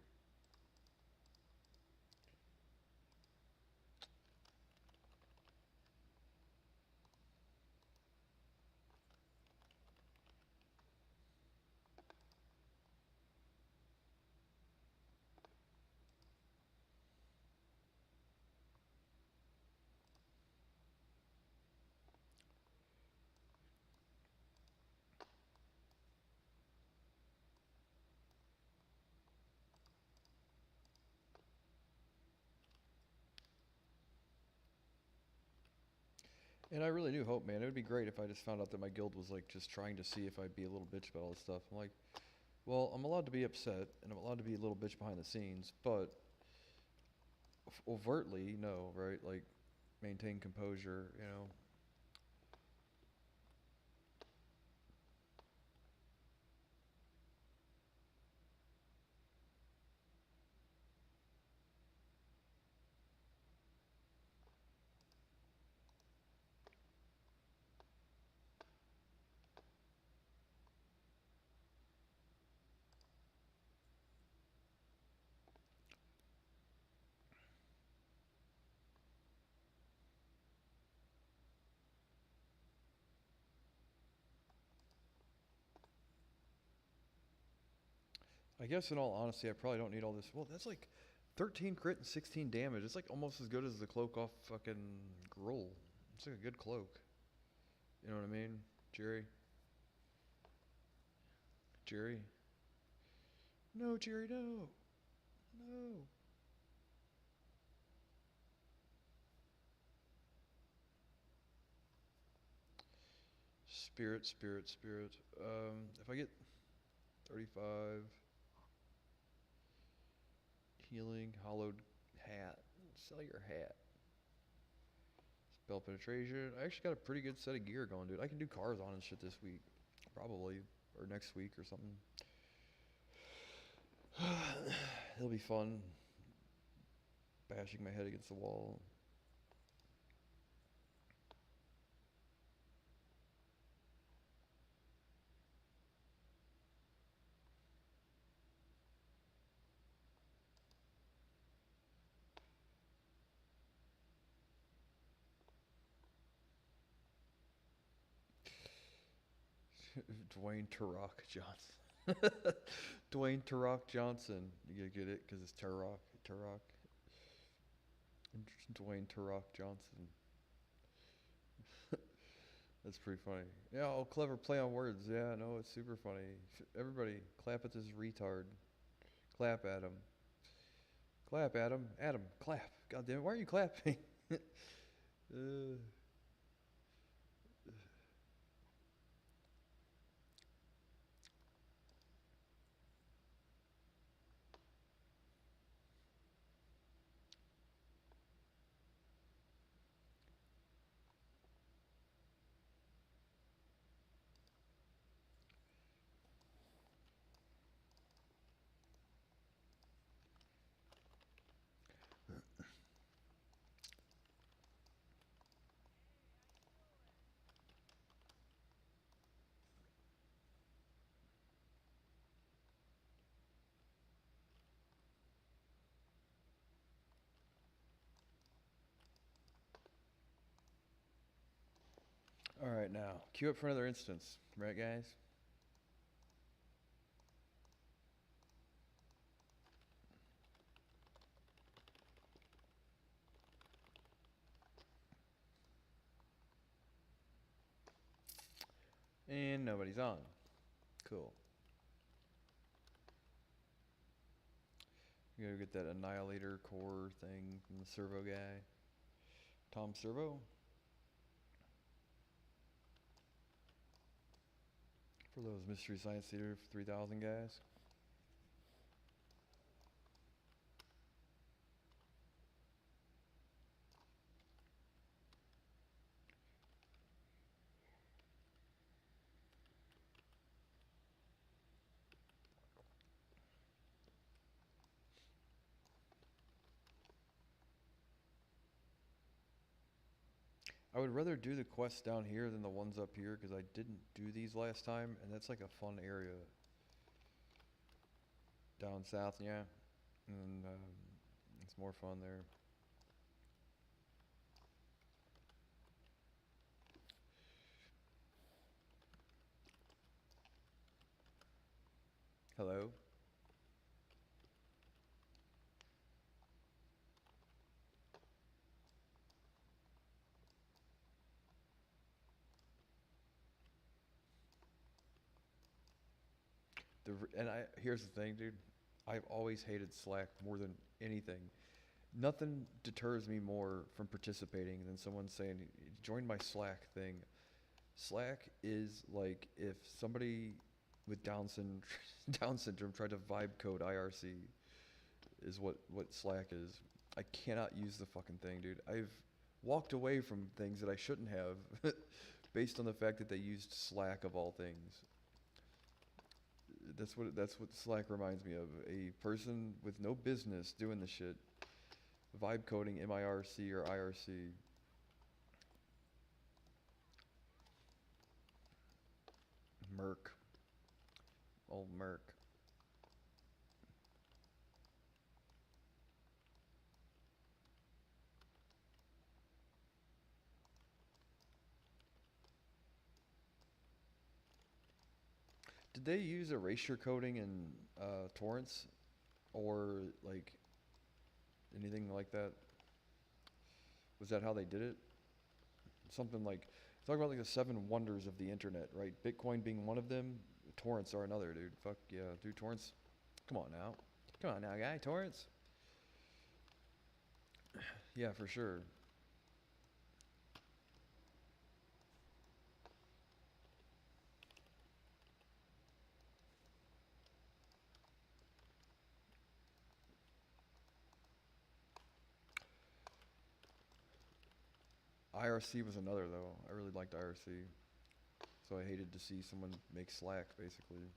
Speaker 1: And I really do hope, man. It would be great if I just found out that my guild was like just trying to see if I'd be a little bitch about all this stuff. I'm like, well, I'm allowed to be upset and I'm allowed to be a little bitch behind the scenes, but overtly, no, right? Like, maintain composure, you know. I guess in all honesty, I probably don't need all this. Well, that's like 13 crit and 16 damage. It's like almost as good as the cloak off fucking Gruul. It's like a good cloak. You know what I mean? Jerry? Jerry? No, Jerry, no. No. Spirit, spirit, spirit. If I get 35 healing, hollowed hat, sell your hat. Spell penetration. I actually got a pretty good set of gear going, dude. I can do cars on and shit this week, probably, or next week or something. It'll be fun. Bashing my head against the wall. Dwayne Turok Johnson. Dwayne Turok Johnson. You gotta get it because it's Turok. Turok. Dwayne Turok Johnson. That's pretty funny. Yeah, oh, clever play on words. Yeah, no, it's super funny. Everybody, clap at this retard. Clap at him. Clap at him. Adam, clap. God damn it, why are you clapping? uh, Alright, now, queue up for another instance. Right, guys? And nobody's on. Cool. You gotta get that Annihilator core thing from the servo guy. Tom Servo? For those Mystery Science Theater 3000 guys. I would rather do the quests down here than the ones up here because I didn't do these last time, and that's like a fun area. Down south, yeah. And it's more fun there. Hello? Here's the thing, dude. I've always hated Slack more than anything. Nothing deters me more from participating than someone saying, "Join my Slack thing." Slack is like if somebody with Down syndrome tried to vibe code IRC is what Slack is. I cannot use the fucking thing, dude. I've walked away from things that I shouldn't have based on the fact that they used Slack of all things. That's what Slack reminds me of. A person with no business doing the shit. Vibe coding MIRC or IRC. Merc. Old Merc. Did they use erasure coding in torrents or like anything like that? Was that how they did it? Something like talk about like the seven wonders of the internet, right? Bitcoin being one of them. Torrents are another, dude. Fuck yeah, dude. Torrents. Come on now. Come on now, guy. Torrents. Yeah, for sure. IRC was another though. I really liked IRC, so I hated to see someone make Slack basically.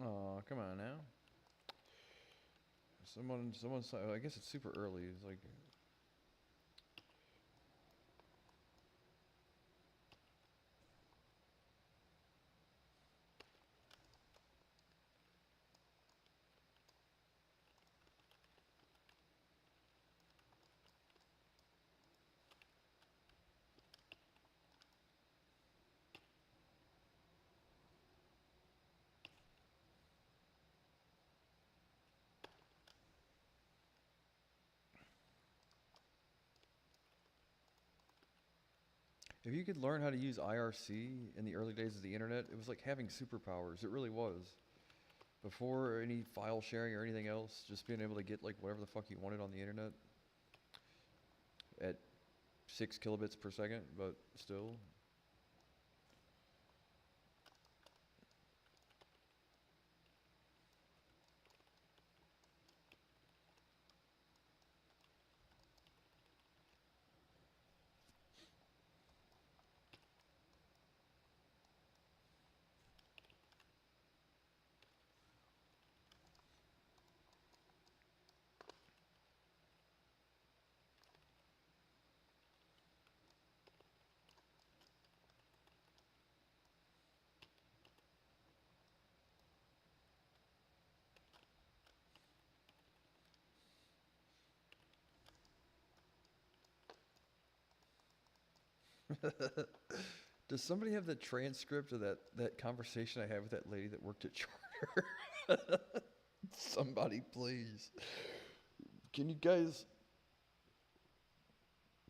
Speaker 1: Oh, come on now. Someone's. I guess it's super early. It's like. If you could learn how to use IRC in the early days of the internet, it was like having superpowers. It really was. Before any file sharing or anything else, just being able to get like whatever the fuck you wanted on the internet at 6 kilobits per second, but still. Does somebody have the transcript of that conversation I had with that lady that worked at Charter? Somebody, please. Can you guys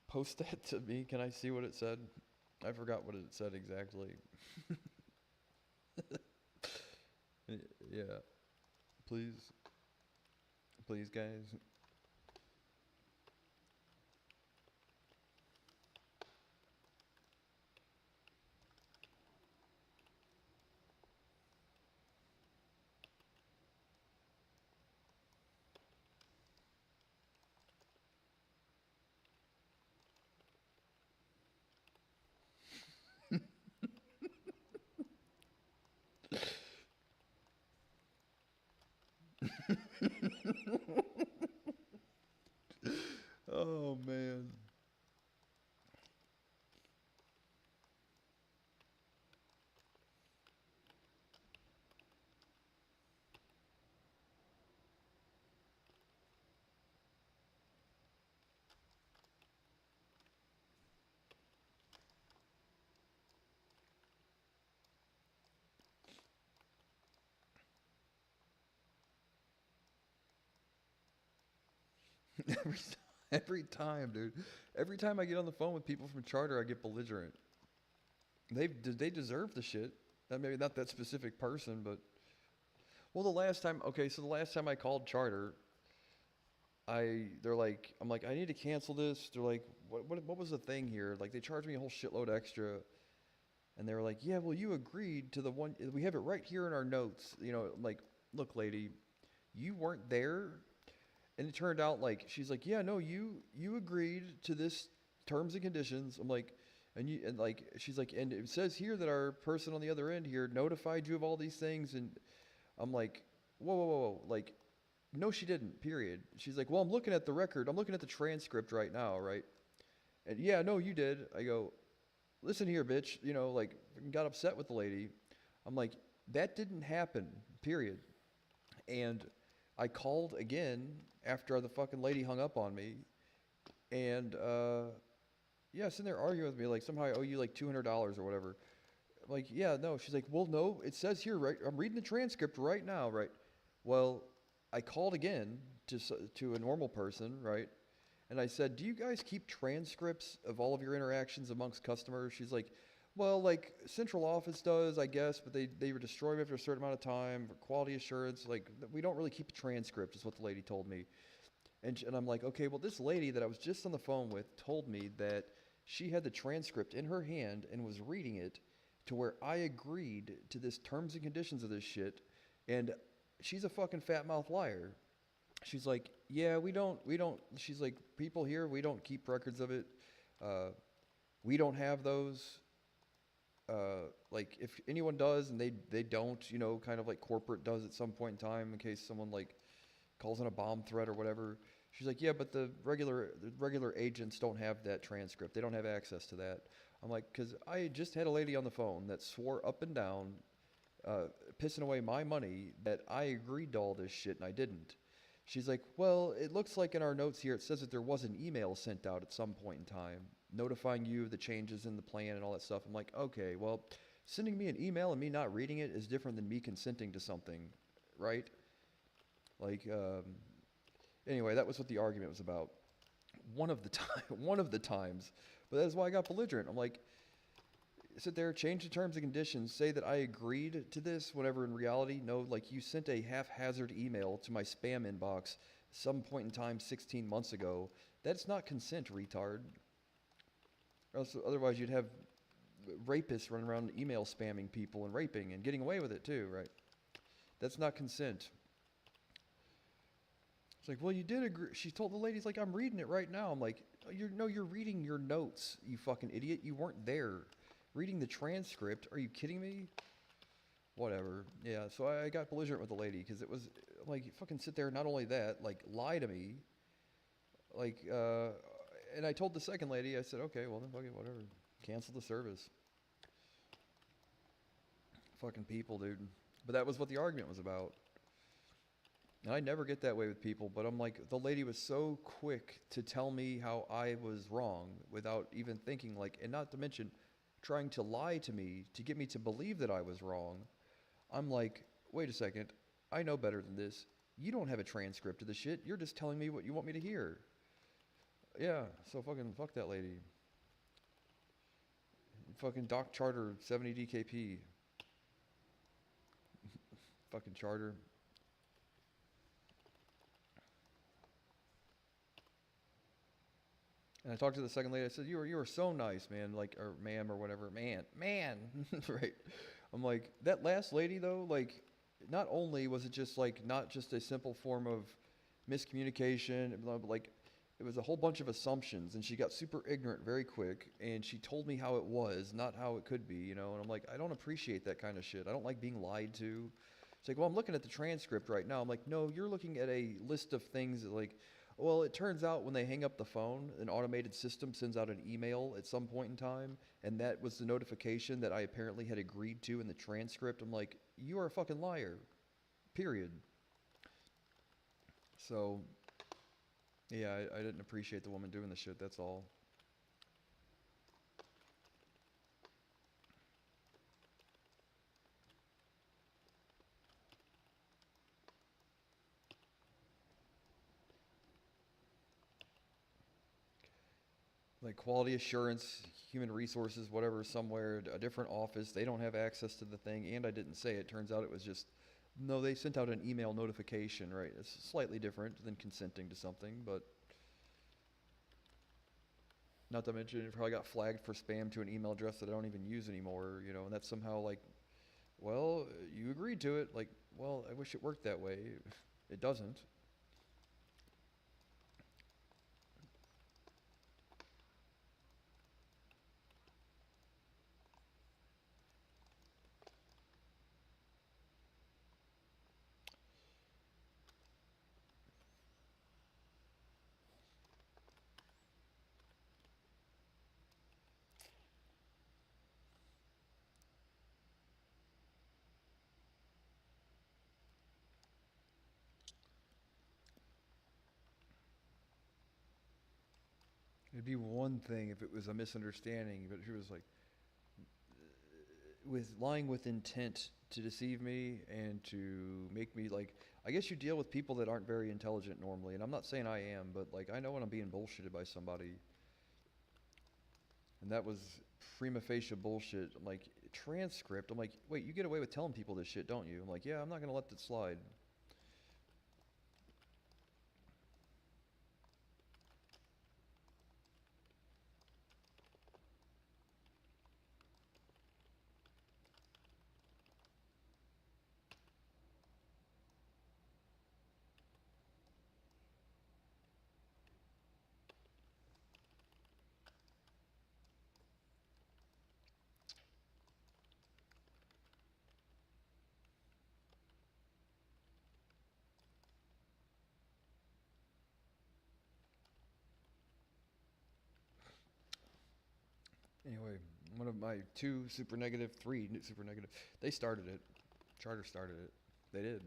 Speaker 1: post that to me? Can I see what it said? I forgot what it said exactly. Yeah, please. Please, guys. every, every time, dude. Every time I get on the phone with people from Charter, I get belligerent. They deserve the shit. Maybe not that specific person, but well, the last time I called Charter, they're like, I'm like, I need to cancel this. They're like, what was the thing here? Like, they charged me a whole shitload extra, and they were like, yeah, well, you agreed to the one. We have it right here in our notes. You know, I'm like, look, lady, you weren't there, and it turned out like she's like, yeah, no, you agreed to this terms and conditions. I'm like, and like she's like, and it says here that our person on the other end here notified you of all these things, and I'm like, whoa, like, no, she didn't. Period. She's like, well, I'm looking at the record. I'm looking at the transcript right now, right? And yeah, no, you did. I go, listen here, bitch. You know, like, got upset with the lady. I'm like, that didn't happen. Period. And I called again after the fucking lady hung up on me, and yeah, sitting there arguing with me like somehow I owe you like $200 or whatever. I'm like, yeah, no. She's like, well, no, it says here, right? I'm reading the transcript right now, right? Well, I called again to a normal person, right? And I said, do you guys keep transcripts of all of your interactions amongst customers? She's like, well, like central office does, I guess, but they would destroy them after a certain amount of time for quality assurance. Like, we don't really keep a transcript, is what the lady told me. And I'm like, okay, well, this lady that I was just on the phone with told me that she had the transcript in her hand and was reading it to where I agreed to this terms and conditions of this shit, and she's a fucking fat mouth liar. She's like, yeah, we don't, she's like, people here, we don't keep records of it. We don't have those. Like, if anyone does and they don't, you know, kind of like corporate does at some point in time in case someone like calls in a bomb threat or whatever. She's like, yeah, but the regular agents don't have that transcript. They don't have access to that. I'm like, because I just had a lady on the phone that swore up and down, pissing away my money, that I agreed to all this shit and I didn't. She's like, well, it looks like in our notes here it says that there was an email sent out at some point in time notifying you of the changes in the plan and all that stuff. I'm like, okay, well, sending me an email and me not reading it is different than me consenting to something, right? Like, anyway, that was what the argument was about. One of the times, but that's why I got belligerent. I'm like, sit there, change the terms and conditions, say that I agreed to this, whenever in reality, no, like you sent a haphazard email to my spam inbox some point in time 16 months ago. That's not consent, retard. Or else, otherwise, you'd have rapists running around email spamming people and raping and getting away with it too, right? That's not consent. It's like, well, you did agree. She told the ladies, like, I'm reading it right now. I'm like, you're reading your notes, you fucking idiot. You weren't there. Reading the transcript. Are you kidding me? Whatever. Yeah, so I got belligerent with the lady because it was, like, fucking sit there. Not only that, like, lie to me. Like, and I told the second lady, I said, okay, well, then fuck it, whatever. Cancel the service. Fucking people, dude. But that was what the argument was about. And I never get that way with people, but I'm like, the lady was so quick to tell me how I was wrong without even thinking, like, and not to mention trying to lie to me to get me to believe that I was wrong. I'm like, wait a second, I know better than this. You don't have a transcript of the shit. You're just telling me what you want me to hear. Yeah, so fucking fuck that lady. Fucking Doc Charter 70 DKP. Fucking Charter. And I talked to the second lady. I said, you were so nice, man. Like, or ma'am or whatever. Man. Right. I'm like, that last lady, though, like, not only was it just, like, not just a simple form of miscommunication, but, like, it was a whole bunch of assumptions. And she got super ignorant very quick. And she told me how it was, not how it could be, you know. And I'm like, I don't appreciate that kind of shit. I don't like being lied to. It's like, well, I'm looking at the transcript right now. I'm like, no, you're looking at a list of things that, like, well, it turns out when they hang up the phone, an automated system sends out an email at some point in time, and that was the notification that I apparently had agreed to in the transcript. I'm like, you are a fucking liar. Period. So, yeah, I didn't appreciate the woman doing the shit, that's all. like quality assurance, human resources, whatever, somewhere, a different office. They don't have access to the thing, and I didn't say it. Turns out it was just, no, they sent out an email notification, right? It's slightly different than consenting to something, but not to mention it probably got flagged for spam to an email address that I don't even use anymore, you know, and that's somehow like, well, you agreed to it. Like, well, I wish it worked that way. It doesn't. It'd be one thing if it was a misunderstanding, but she was like, with lying with intent to deceive me and to make me like, I guess you deal with people that aren't very intelligent normally, and I'm not saying I am, but like I know when I'm being bullshitted by somebody, and that was prima facie bullshit. I'm like, transcript. I'm like, wait, you get away with telling people this shit, don't you? I'm like, yeah, I'm not gonna let that slide. Anyway, one of my two super negative, three super negative, they started it. Charter started it. They did.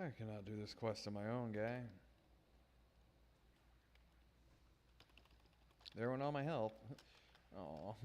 Speaker 1: I cannot do this quest on my own, guy. There went all my help. Oh.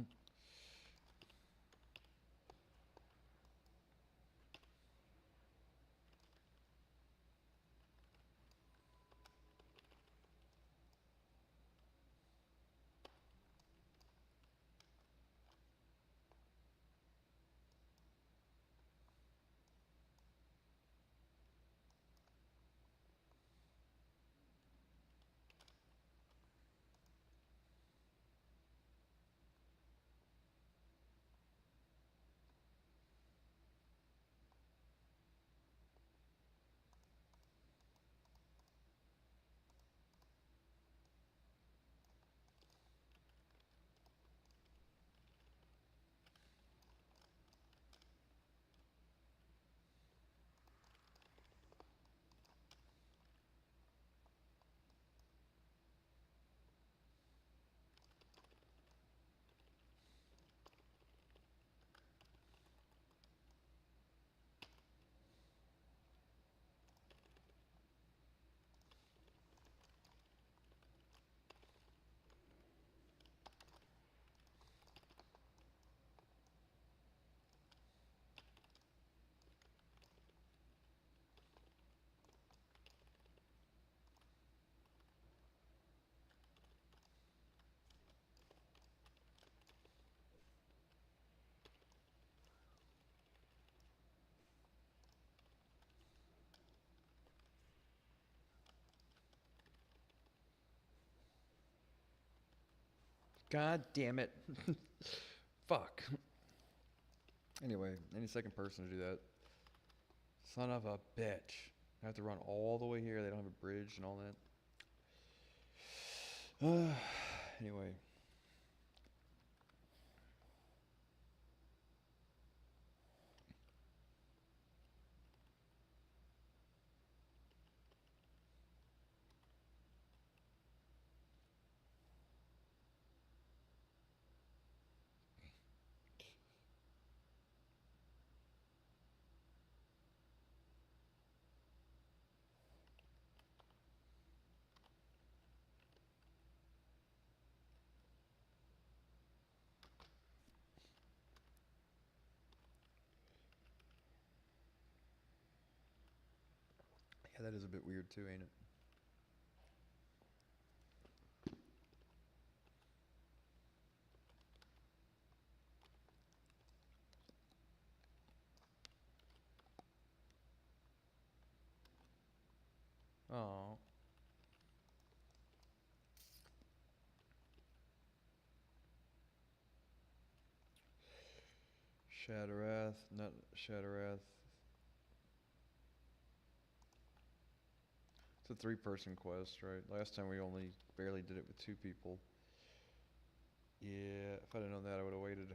Speaker 1: God damn it. Fuck. Anyway, any second person to do that. Son of a bitch. I have to run all the way here. They don't have a bridge and all that. Anyway. Yeah, that is a bit weird too, ain't it? Oh. Shadowrath, not Shadowrath. It's a three-person quest, right? Last time we only barely did it with two people. Yeah, if I'd have known that, I would have waited.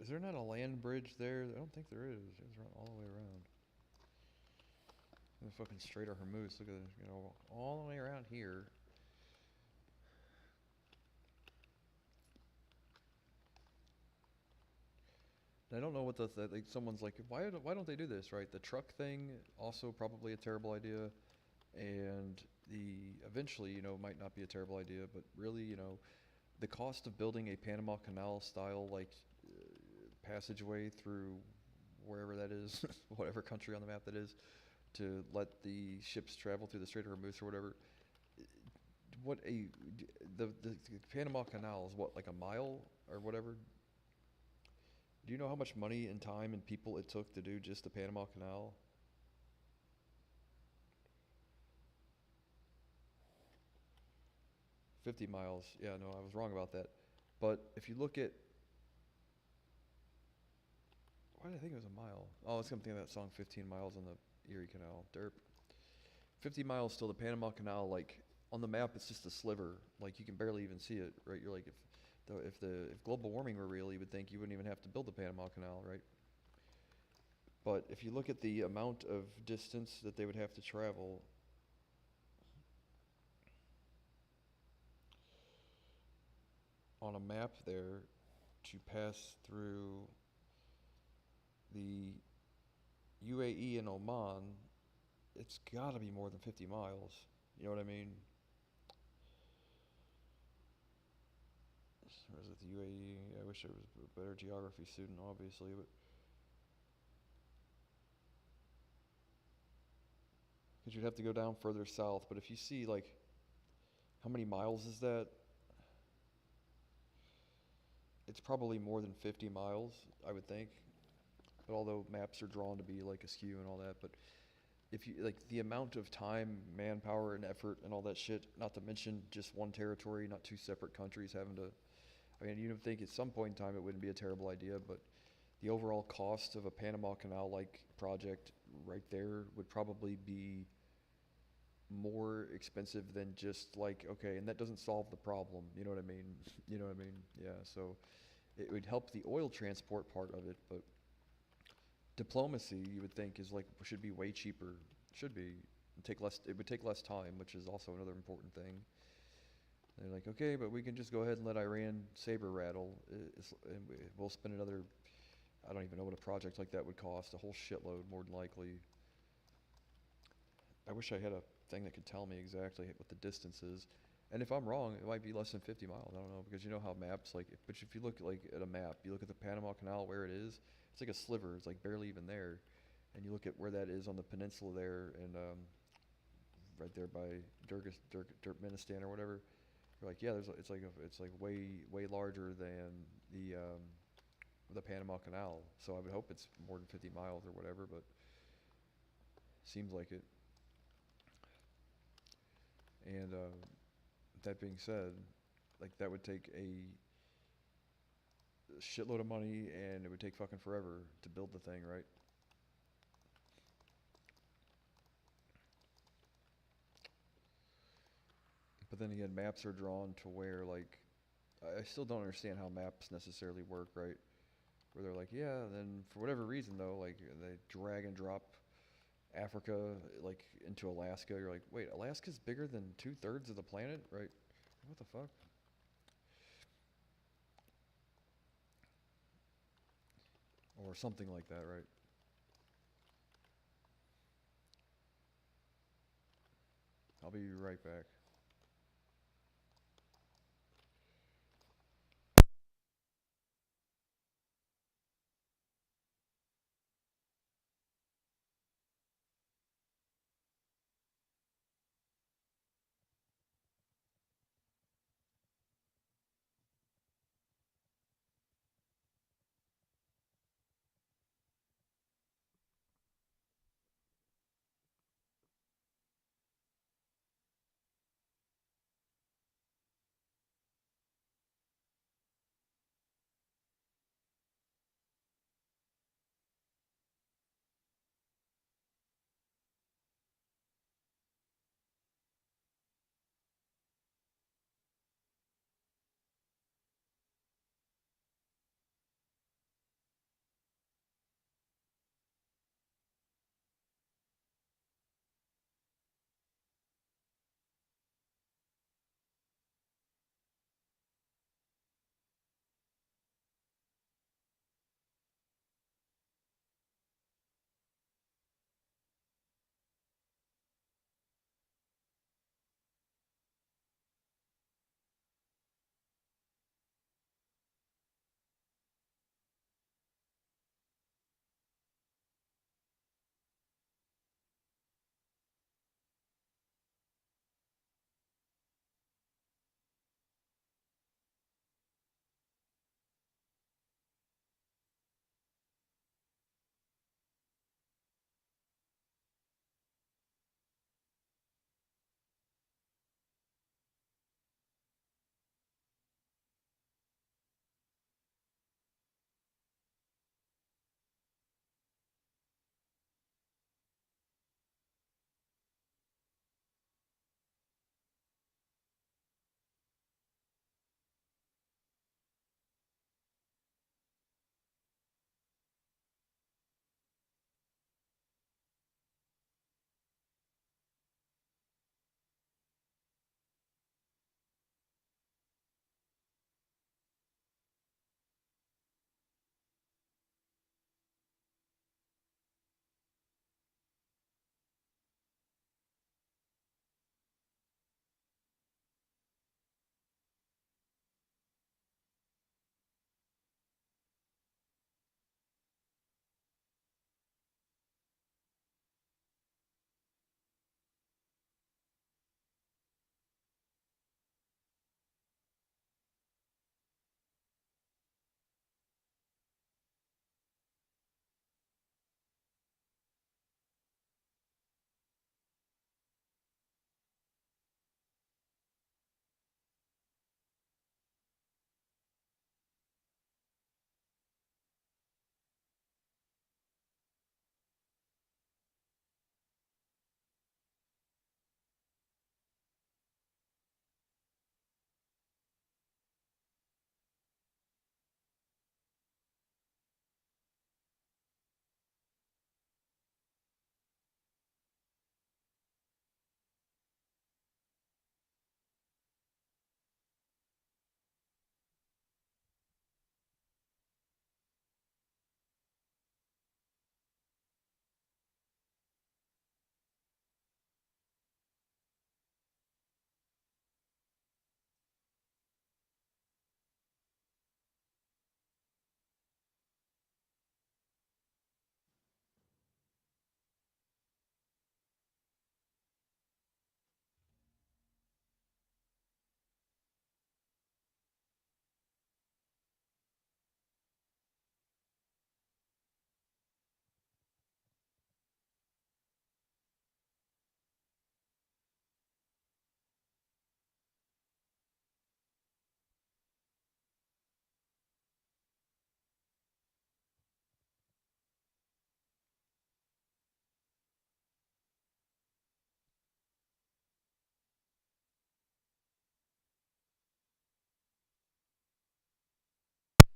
Speaker 1: Is there not a land bridge there? I don't think there is. It's run all the way around. The fucking Strait of Hormuz. Look at this, you know, all the way around here. I don't know what like someone's like, why don't they do this, right? The truck thing also probably a terrible idea, and the eventually, you know, might not be a terrible idea, but really, you know, the cost of building a Panama Canal style like passageway through wherever that is, whatever country on the map that is, to let the ships travel through the Strait of Hormuz or whatever. What a the Panama Canal is what, like a mile or whatever. Do you know how much money and time and people it took to do just the Panama Canal? 50 miles. Yeah, no, I was wrong about that. But if you look at, why did I think it was a mile? Oh, it's something of that song 15 miles on the Erie Canal. Derp. 50 miles till the Panama Canal, like on the map, it's just a sliver. Like you can barely even see it, right? You're like, if global warming were real, you would think you wouldn't even have to build the Panama Canal, right? But if you look at the amount of distance that they would have to travel, on a map there to pass through the UAE and Oman, it's got to be more than 50 miles. You know what I mean? Or is it the UAE? I wish I was a better geography student, obviously, but because you'd have to go down further south. But if you see, like, how many miles is that? It's probably more than 50 miles, I would think. But although maps are drawn to be like askew and all that, but if you like the amount of time, manpower, and effort and all that shit, not to mention just one territory, not two separate countries having to. I mean, you'd think at some point in time it wouldn't be a terrible idea, but the overall cost of a Panama Canal like project right there would probably be more expensive than just like, okay, and that doesn't solve the problem. You know what I mean? You know what I mean? Yeah, so it would help the oil transport part of it, but diplomacy you would think is like should be way cheaper. Should be take less. It would take less time, which is also another important thing. They're like, okay, but we can just go ahead and let Iran saber rattle. And we'll spend another. I don't even know what a project like that would cost. A whole shitload, more than likely. I wish I had a thing that could tell me exactly what the distance is. And if I'm wrong, it might be less than 50 miles. I don't know, because you know how maps like. But if you look like at a map, you look at the Panama Canal where it is. It's like a sliver. It's like barely even there. And you look at where that is on the peninsula there, and right there by Turkmenistan or whatever. You're like, yeah, it's like way larger than the Panama Canal. So I would hope it's more than 50 miles or whatever, but seems like it. And that being said, like that would take a shitload of money, and it would take fucking forever to build the thing, right? But then again, maps are drawn to where like I still don't understand how maps necessarily work, right? Where they're like, yeah, then for whatever reason though, like they drag and drop Africa like into Alaska. You're like, wait, Alaska's bigger than 2/3 of the planet, right? What the fuck? or something like that, right? I'll be right back.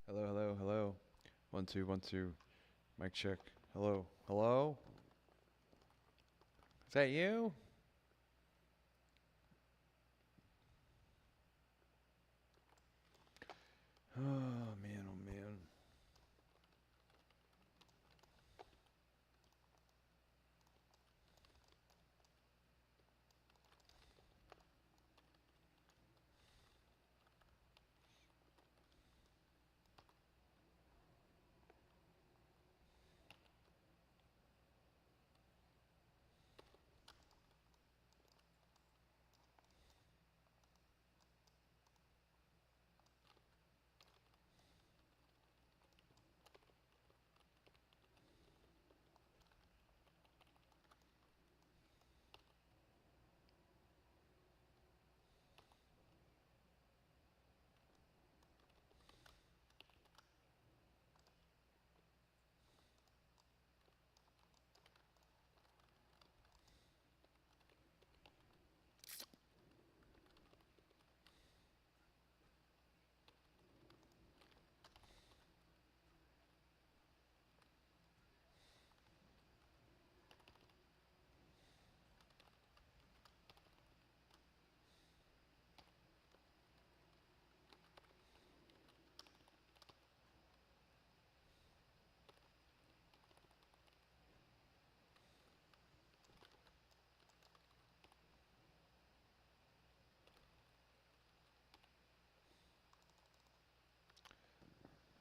Speaker 1: Hello, hello, hello. 1 2 1 2. Mic check. Hello, hello. Is that you? Oh man, oh man.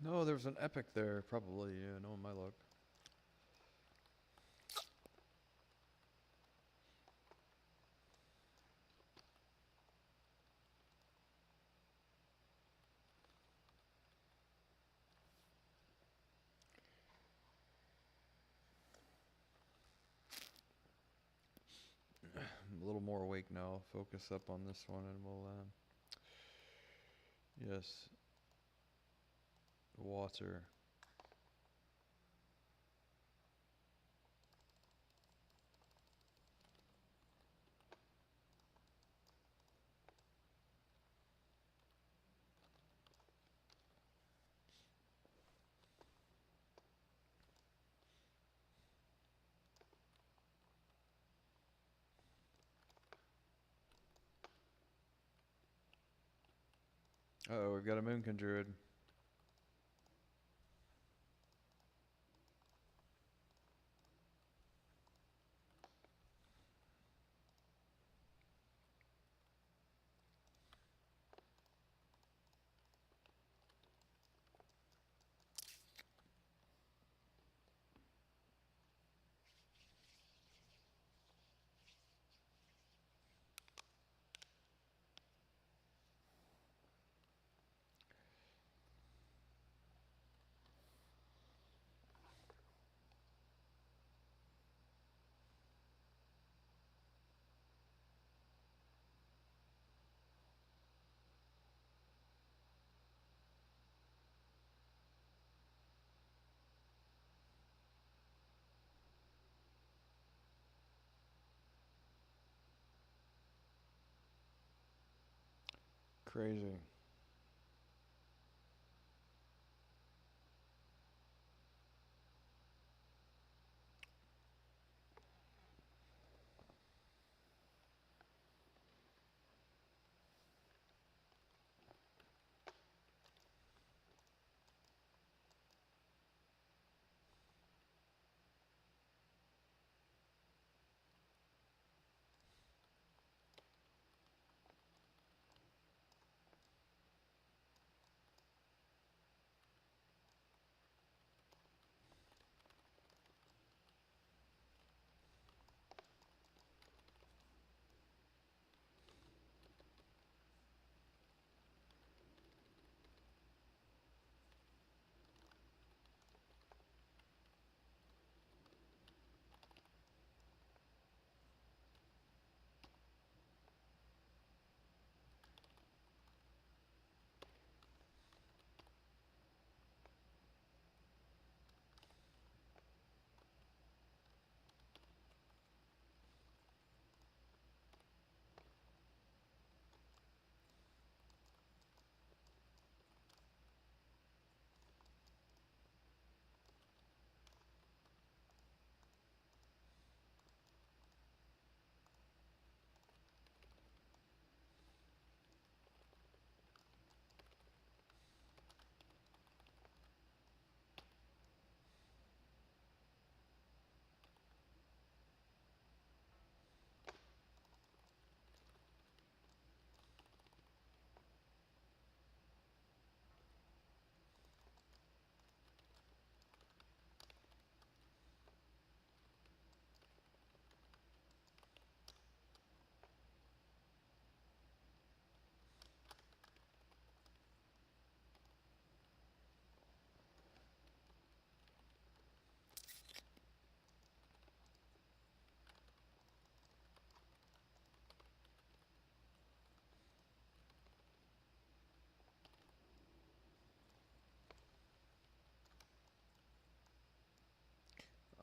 Speaker 1: No, there was an epic there, probably. Yeah, no, my luck. I'm a little more awake now. Focus up on this one and we'll, yes. Water. Uh-oh, we've got a Moonkin Druid. Crazy.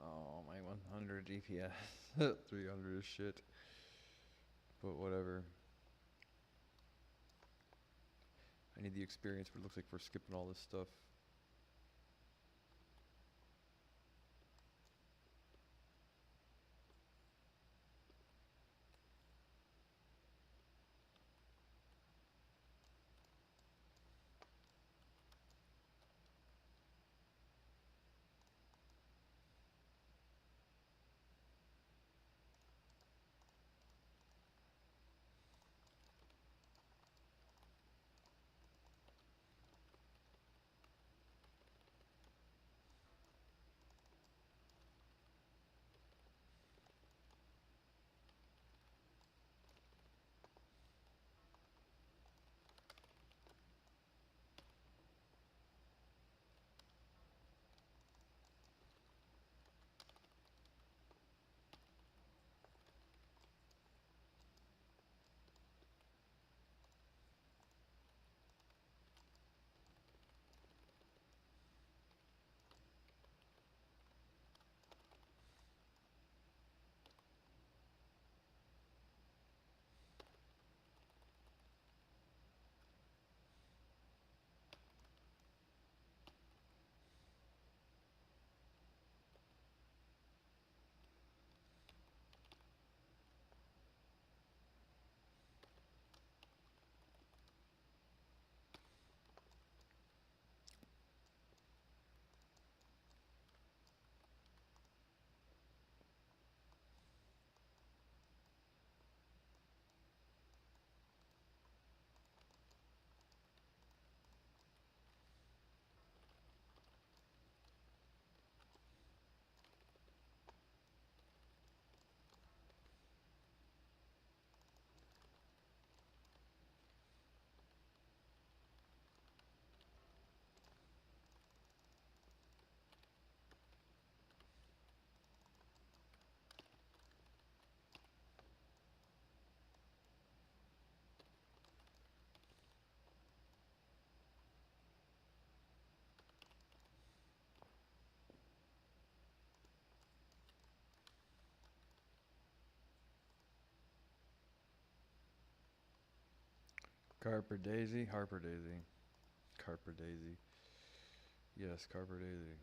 Speaker 1: Oh, my 100 DPS. 300 is shit. But whatever. I need the experience, but it looks like we're skipping all this stuff. Carper Daisy, Harper Daisy. Carper Daisy. Yes, Carper Daisy.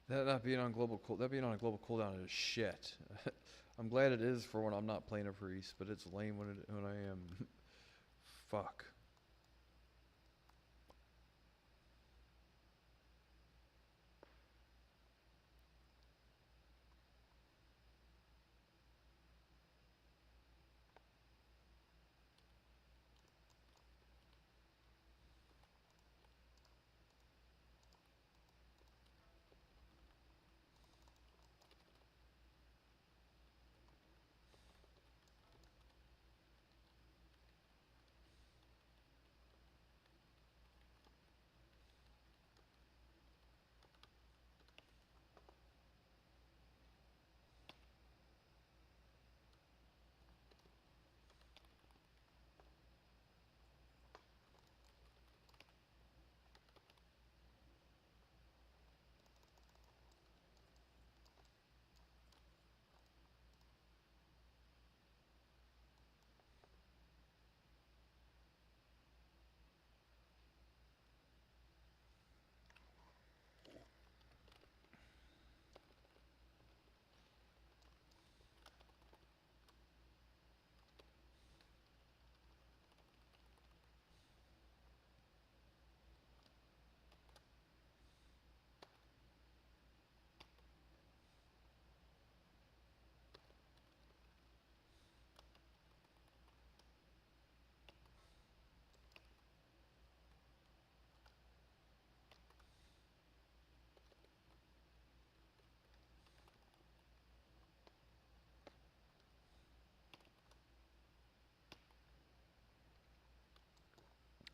Speaker 1: That being on a global cooldown is shit. I'm glad it is for when I'm not playing a priest, but it's lame when I am. Fuck.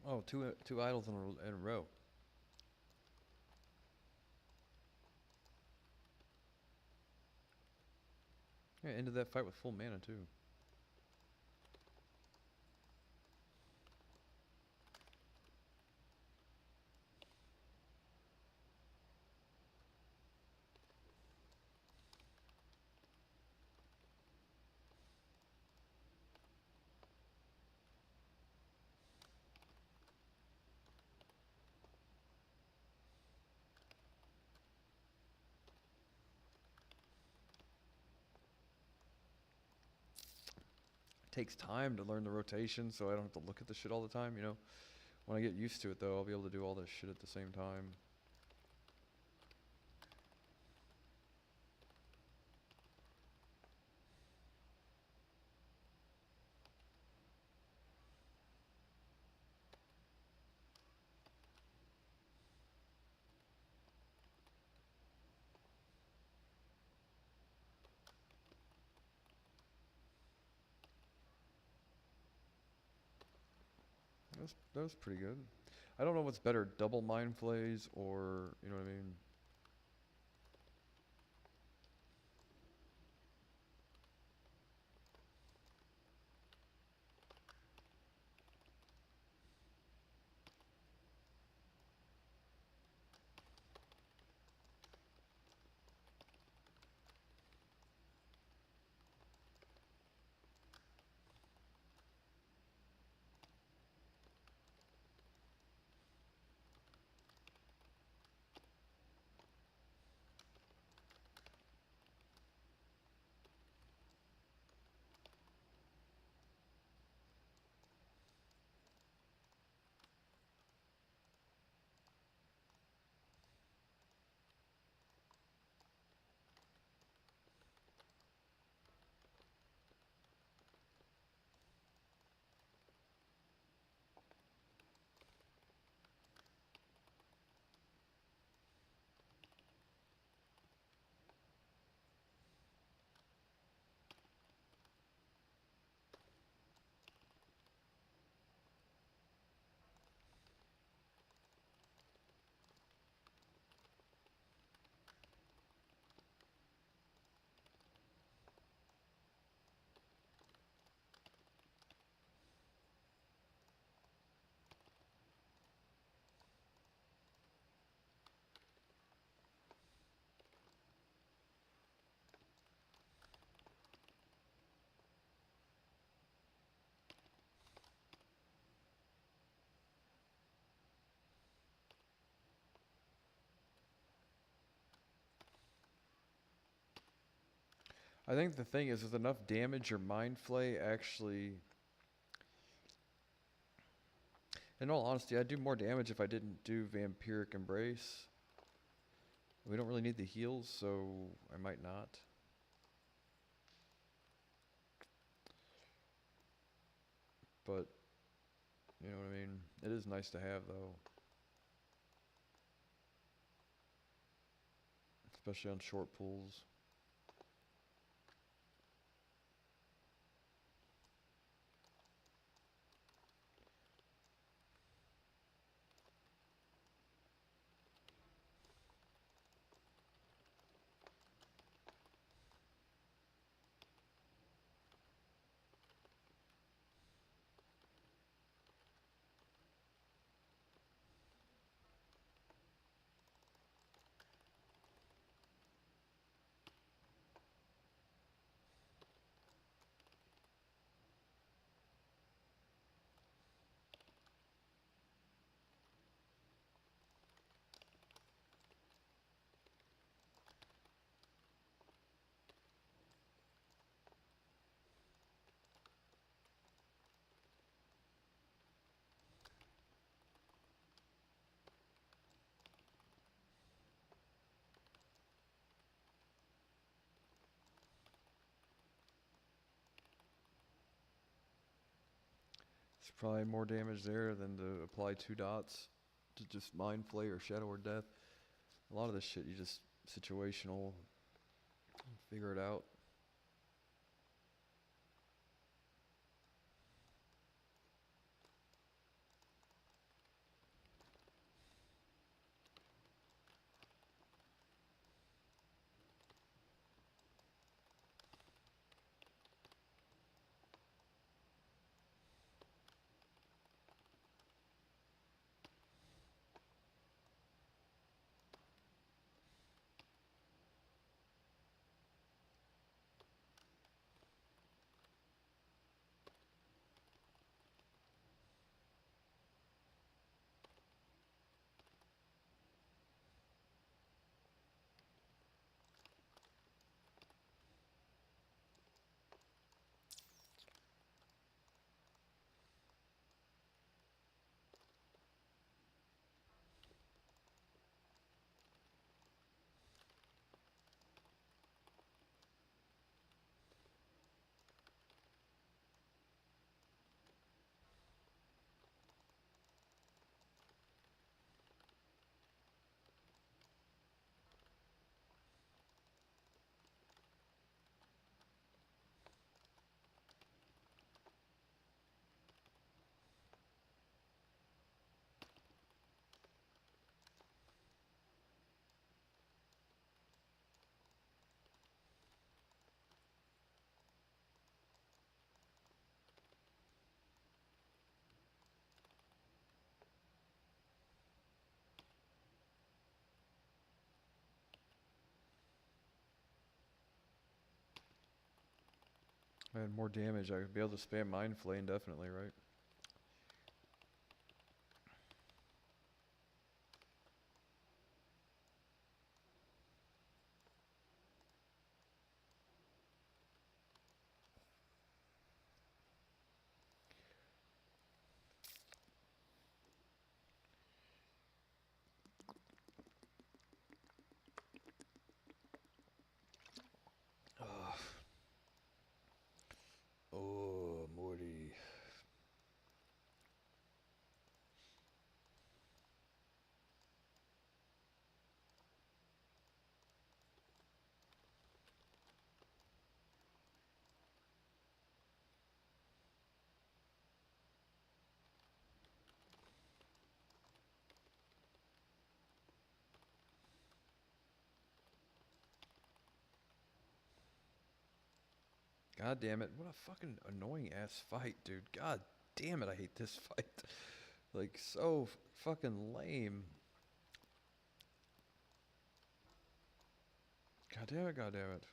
Speaker 1: Oh, two idols in a row. Yeah, ended that fight with full mana too. It takes time to learn the rotation, so I don't have to look at the shit all the time. You know, when I get used to it, though, I'll be able to do all this shit at the same time. That was pretty good. I don't know what's better, double mind flays or, you know what I mean? I think the thing is, with enough damage, your mind flay actually. In all honesty, I'd do more damage if I didn't do Vampiric Embrace. We don't really need the heals, so I might not. But, you know what I mean? It is nice to have, though. Especially on short pulls. It's probably more damage there than to apply 2 dots to just Mind Flay or Shadow or Death. A lot of this shit, you just situational, figure it out. I had more damage. I would be able to spam Mind Flay indefinitely, right? Ugh. Oh, Morty. God damn it. What a fucking annoying ass fight, dude. God damn it, I hate this fight. Like, so fucking lame. God damn it, god damn it.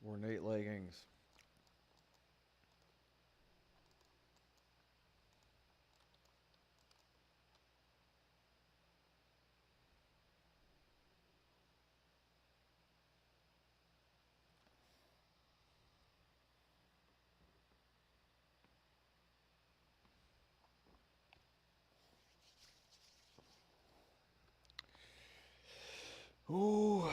Speaker 1: Ornate leggings. Ooh.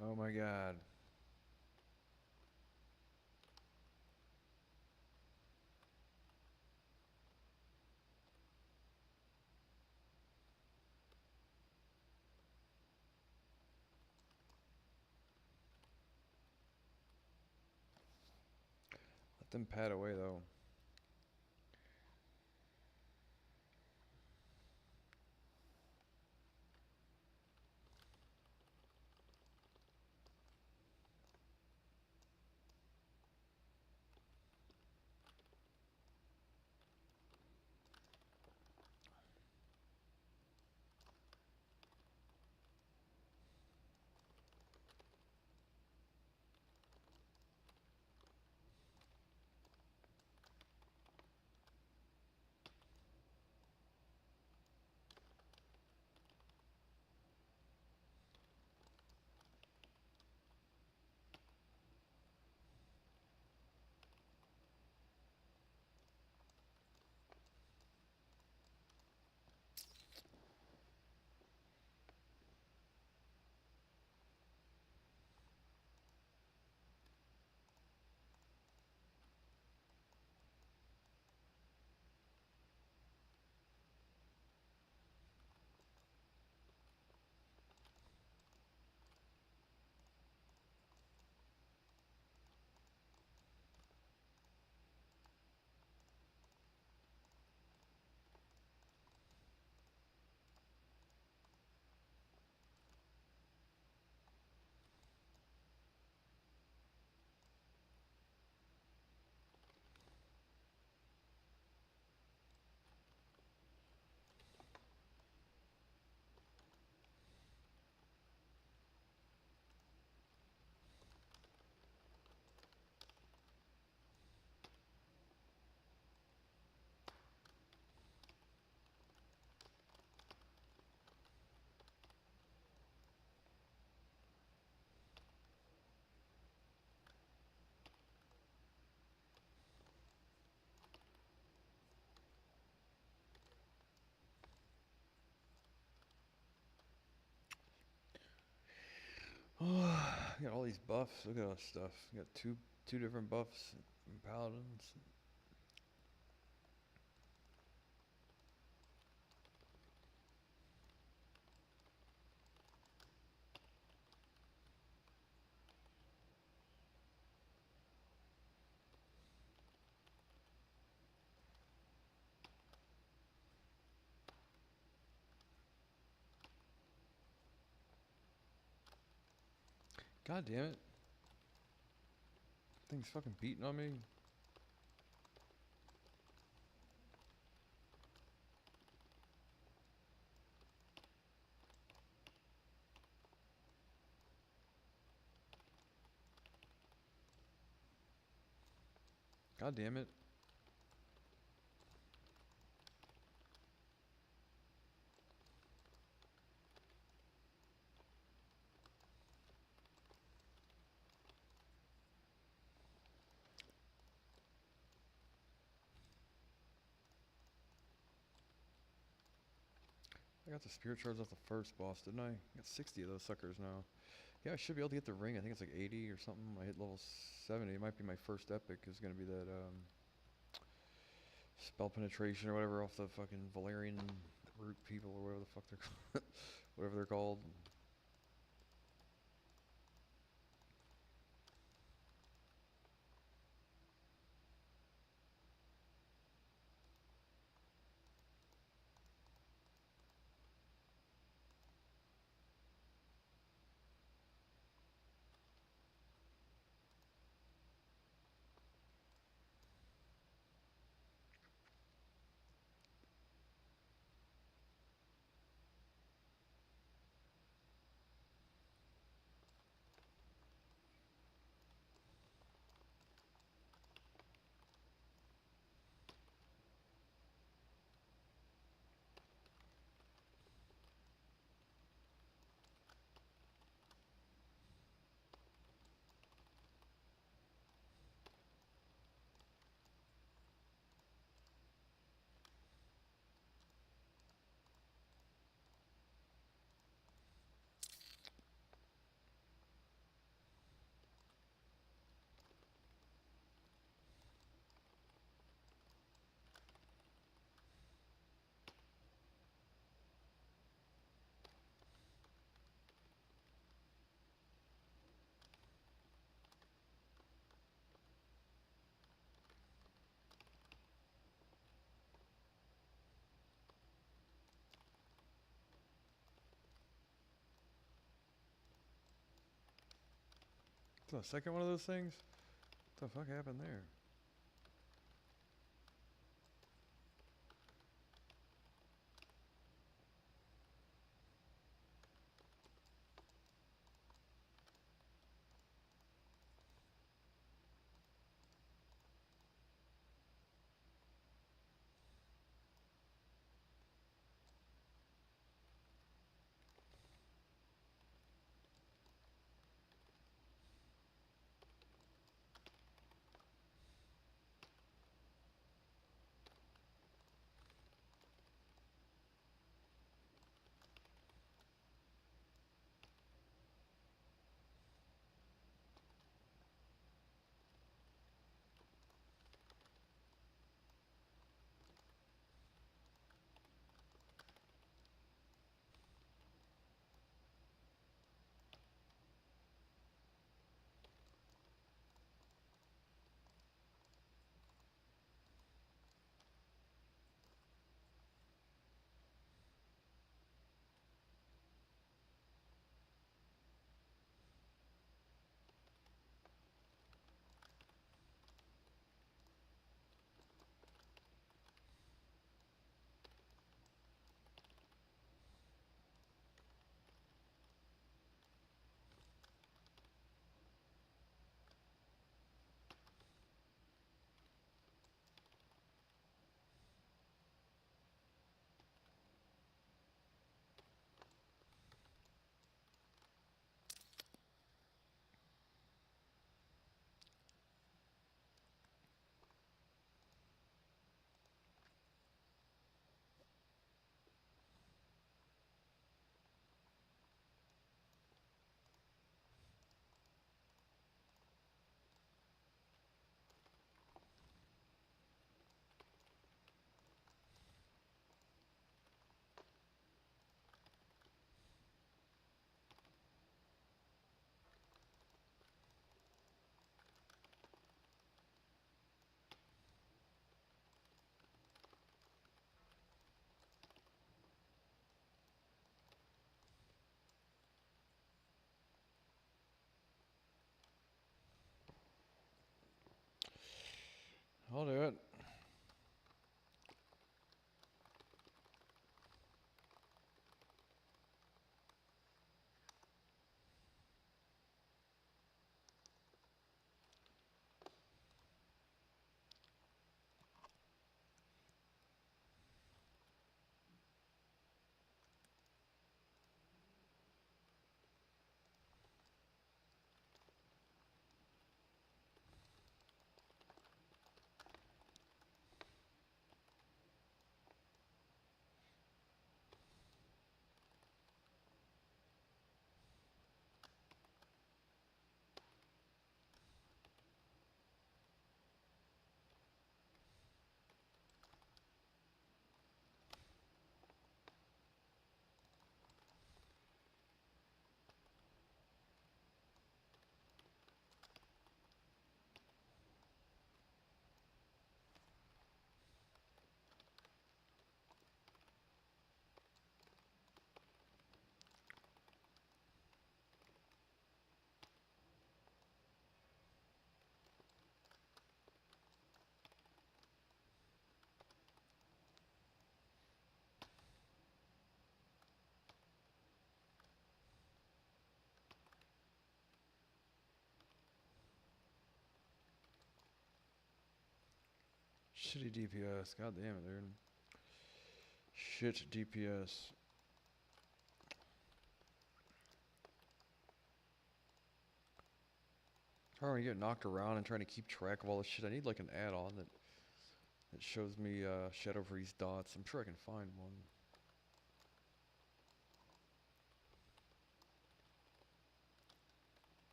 Speaker 1: Oh my god. Let them pad away though. Oh, I got all these buffs. Look at all this stuff. I got two different buffs from paladins. God damn it. Thing's fucking beating on me. God damn it. I got the spirit shards off the first boss, didn't I? I got 60 of those suckers now. Yeah, I should be able to get the ring. I think it's like 80 or something. I hit level 70. It might be my first epic. Is going to be that spell penetration or whatever off the fucking Valerian root people or whatever the fuck they're called. Whatever they're called. The second one of those things? What the fuck happened there? I'll do it. Shitty DPS. God damn it, dude. Shit DPS. Trying to get knocked around and trying to keep track of all this shit. I need like an add-on that shows me Shadow Freeze dots. I'm sure I can find one.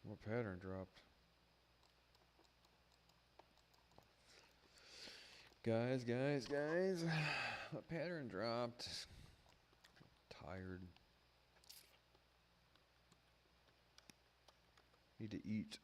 Speaker 1: What pattern dropped? Guys. What pattern dropped? Tired. Need to eat.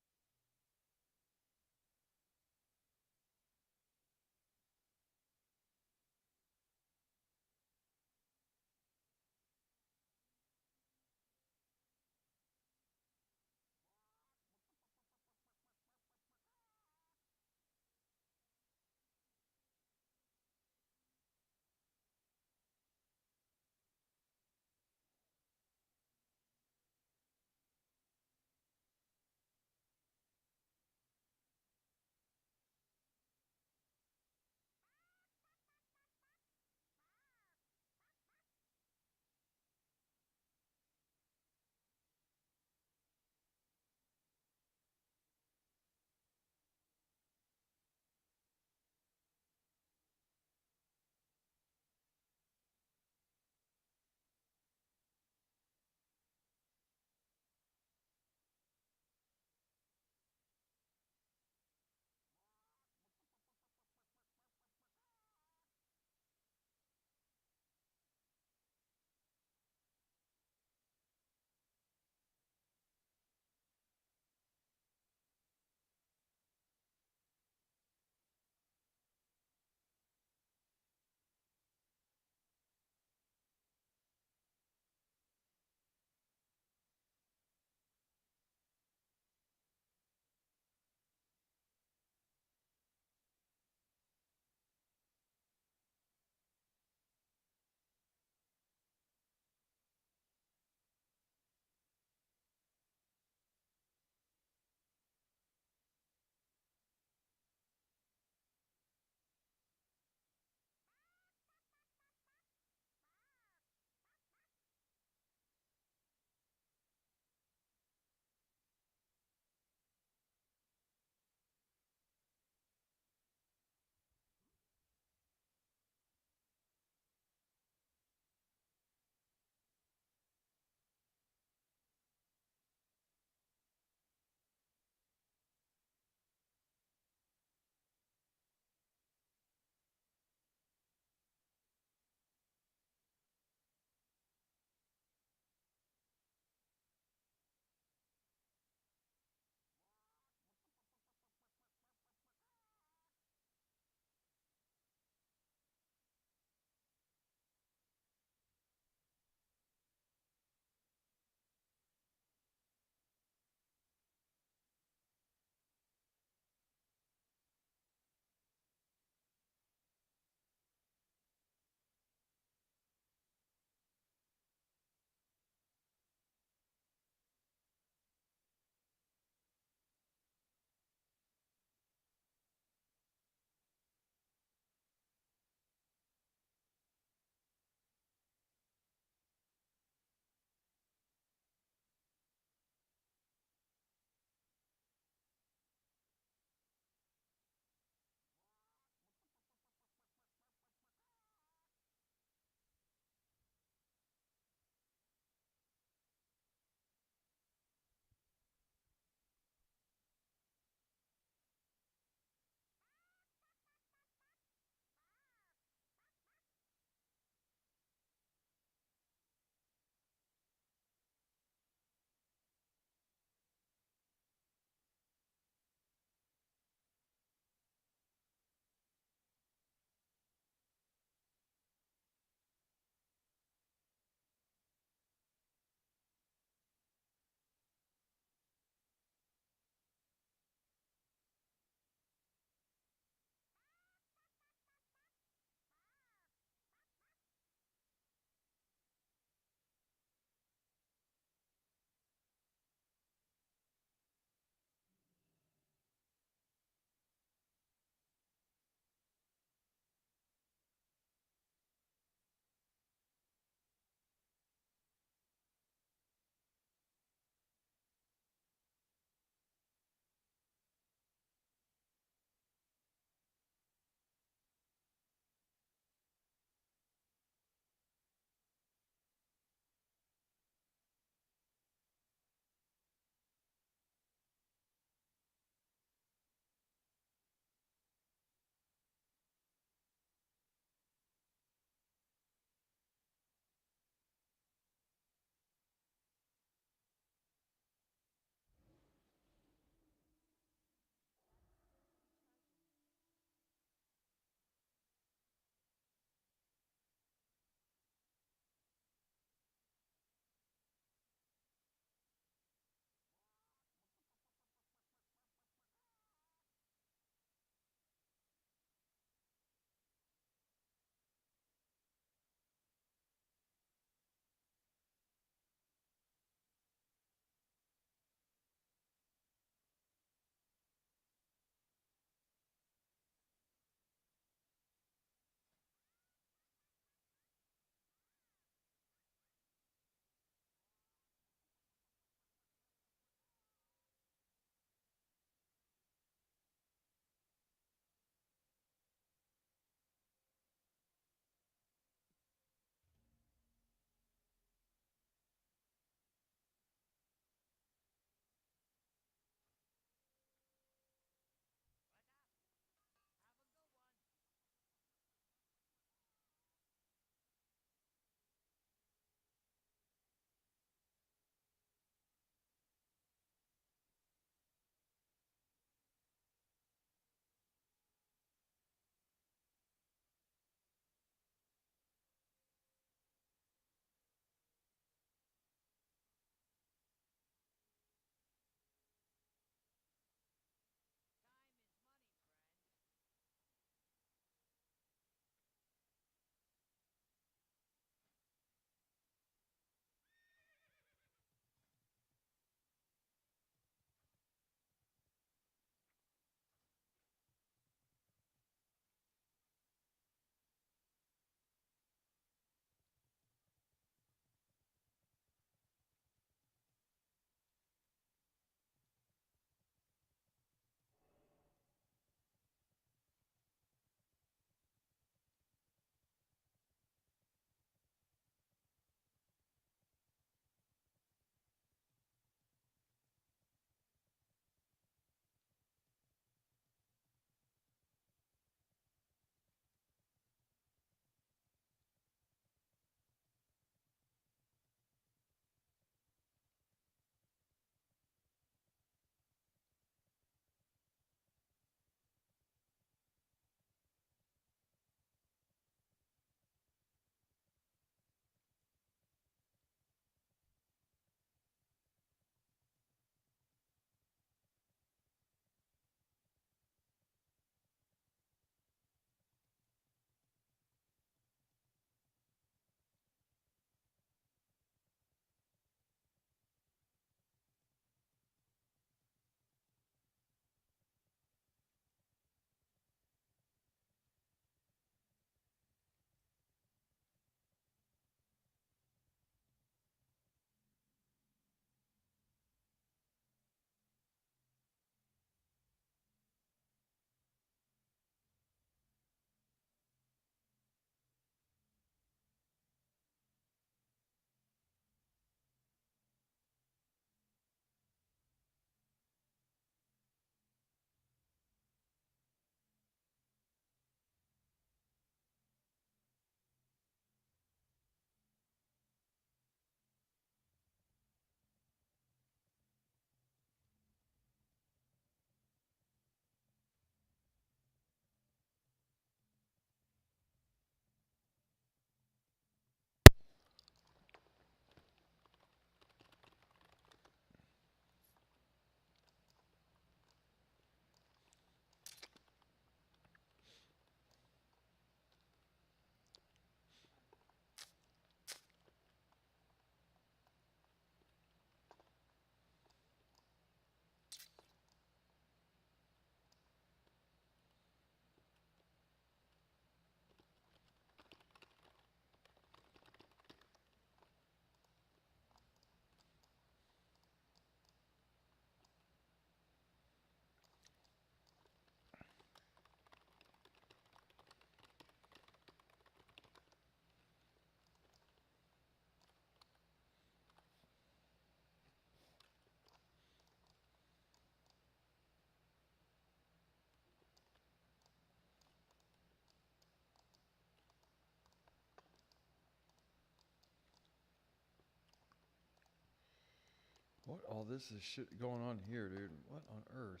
Speaker 1: What all this is shit going on here, dude? What on earth?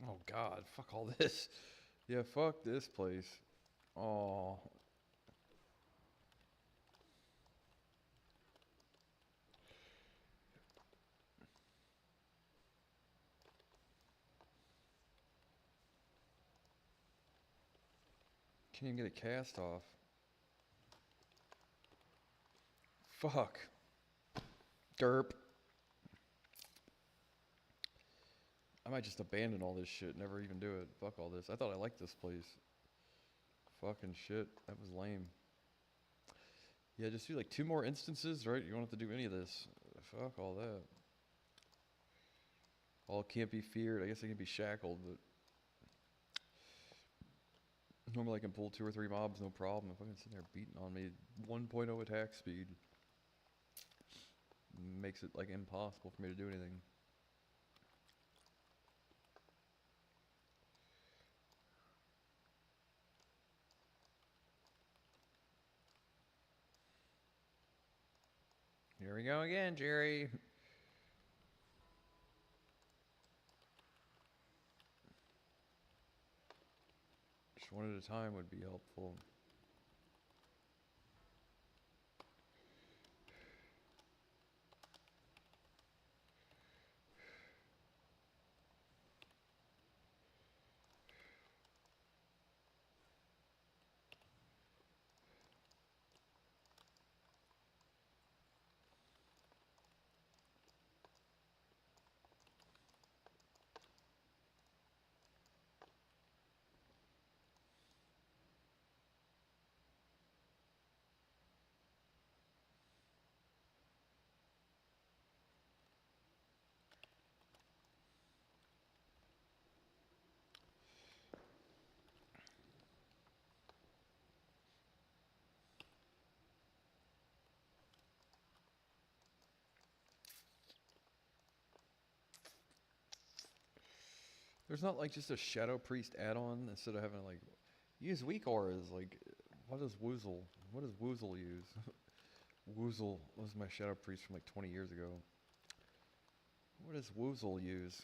Speaker 1: Oh God, fuck all this. Yeah, fuck this place. Oh, can't even get a cast off. Fuck. Derp. I might just abandon all this shit, never even do it. Fuck all this. I thought I liked this place. Fucking shit. That was lame. Yeah, just do like 2 more instances, right? You don't have to do any of this. Fuck all that. All can't be feared. I guess they can be shackled, but normally I can pull 2 or 3 mobs, no problem. If I'm sitting there beating on me, 1.0 attack speed makes it like impossible for me to do anything. Here we go again, Jerry. Just one at a time would be helpful. There's not like just a Shadow Priest add-on instead of having like use weak auras. Like, what does Woozle? What does Woozle use? Woozle was my Shadow Priest from like 20 years ago. What does Woozle use?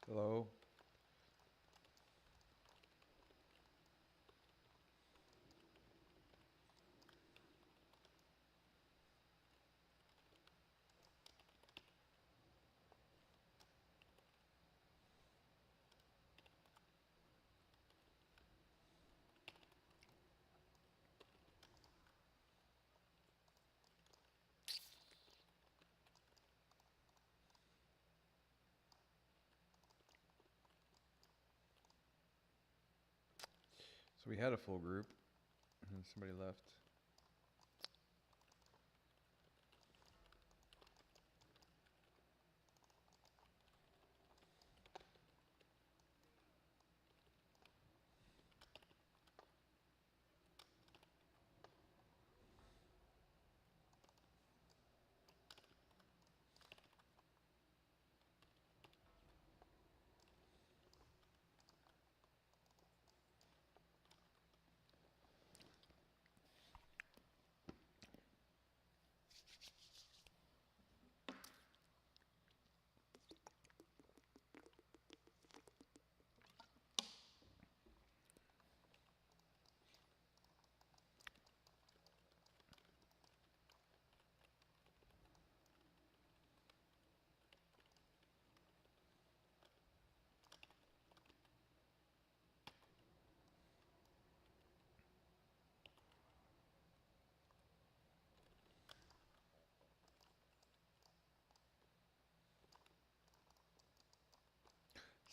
Speaker 1: Hello? So we had a full group, and somebody left.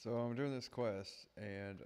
Speaker 1: So I'm doing this quest, and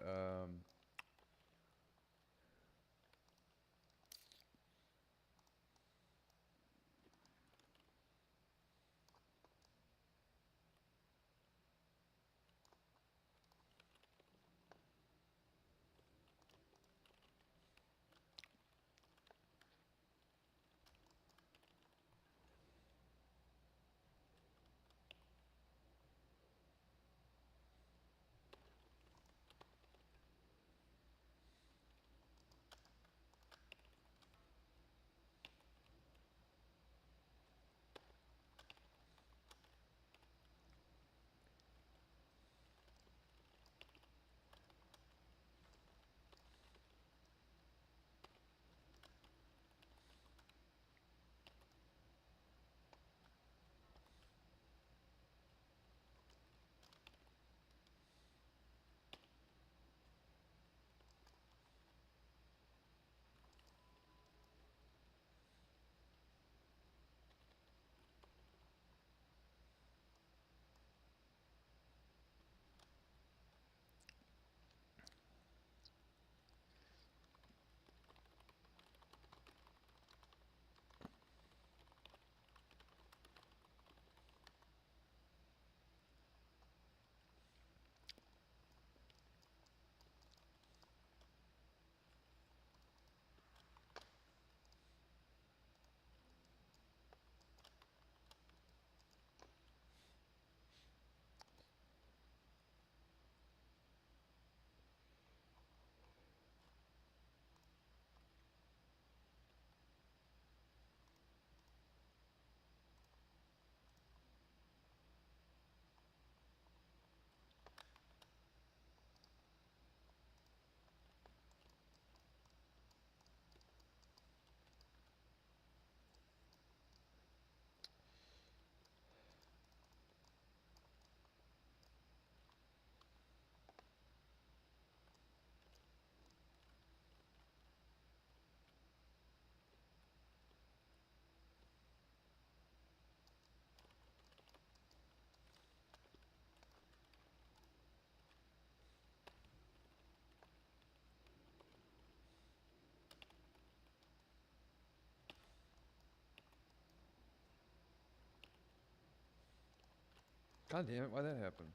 Speaker 1: God damn it, why'd that happen?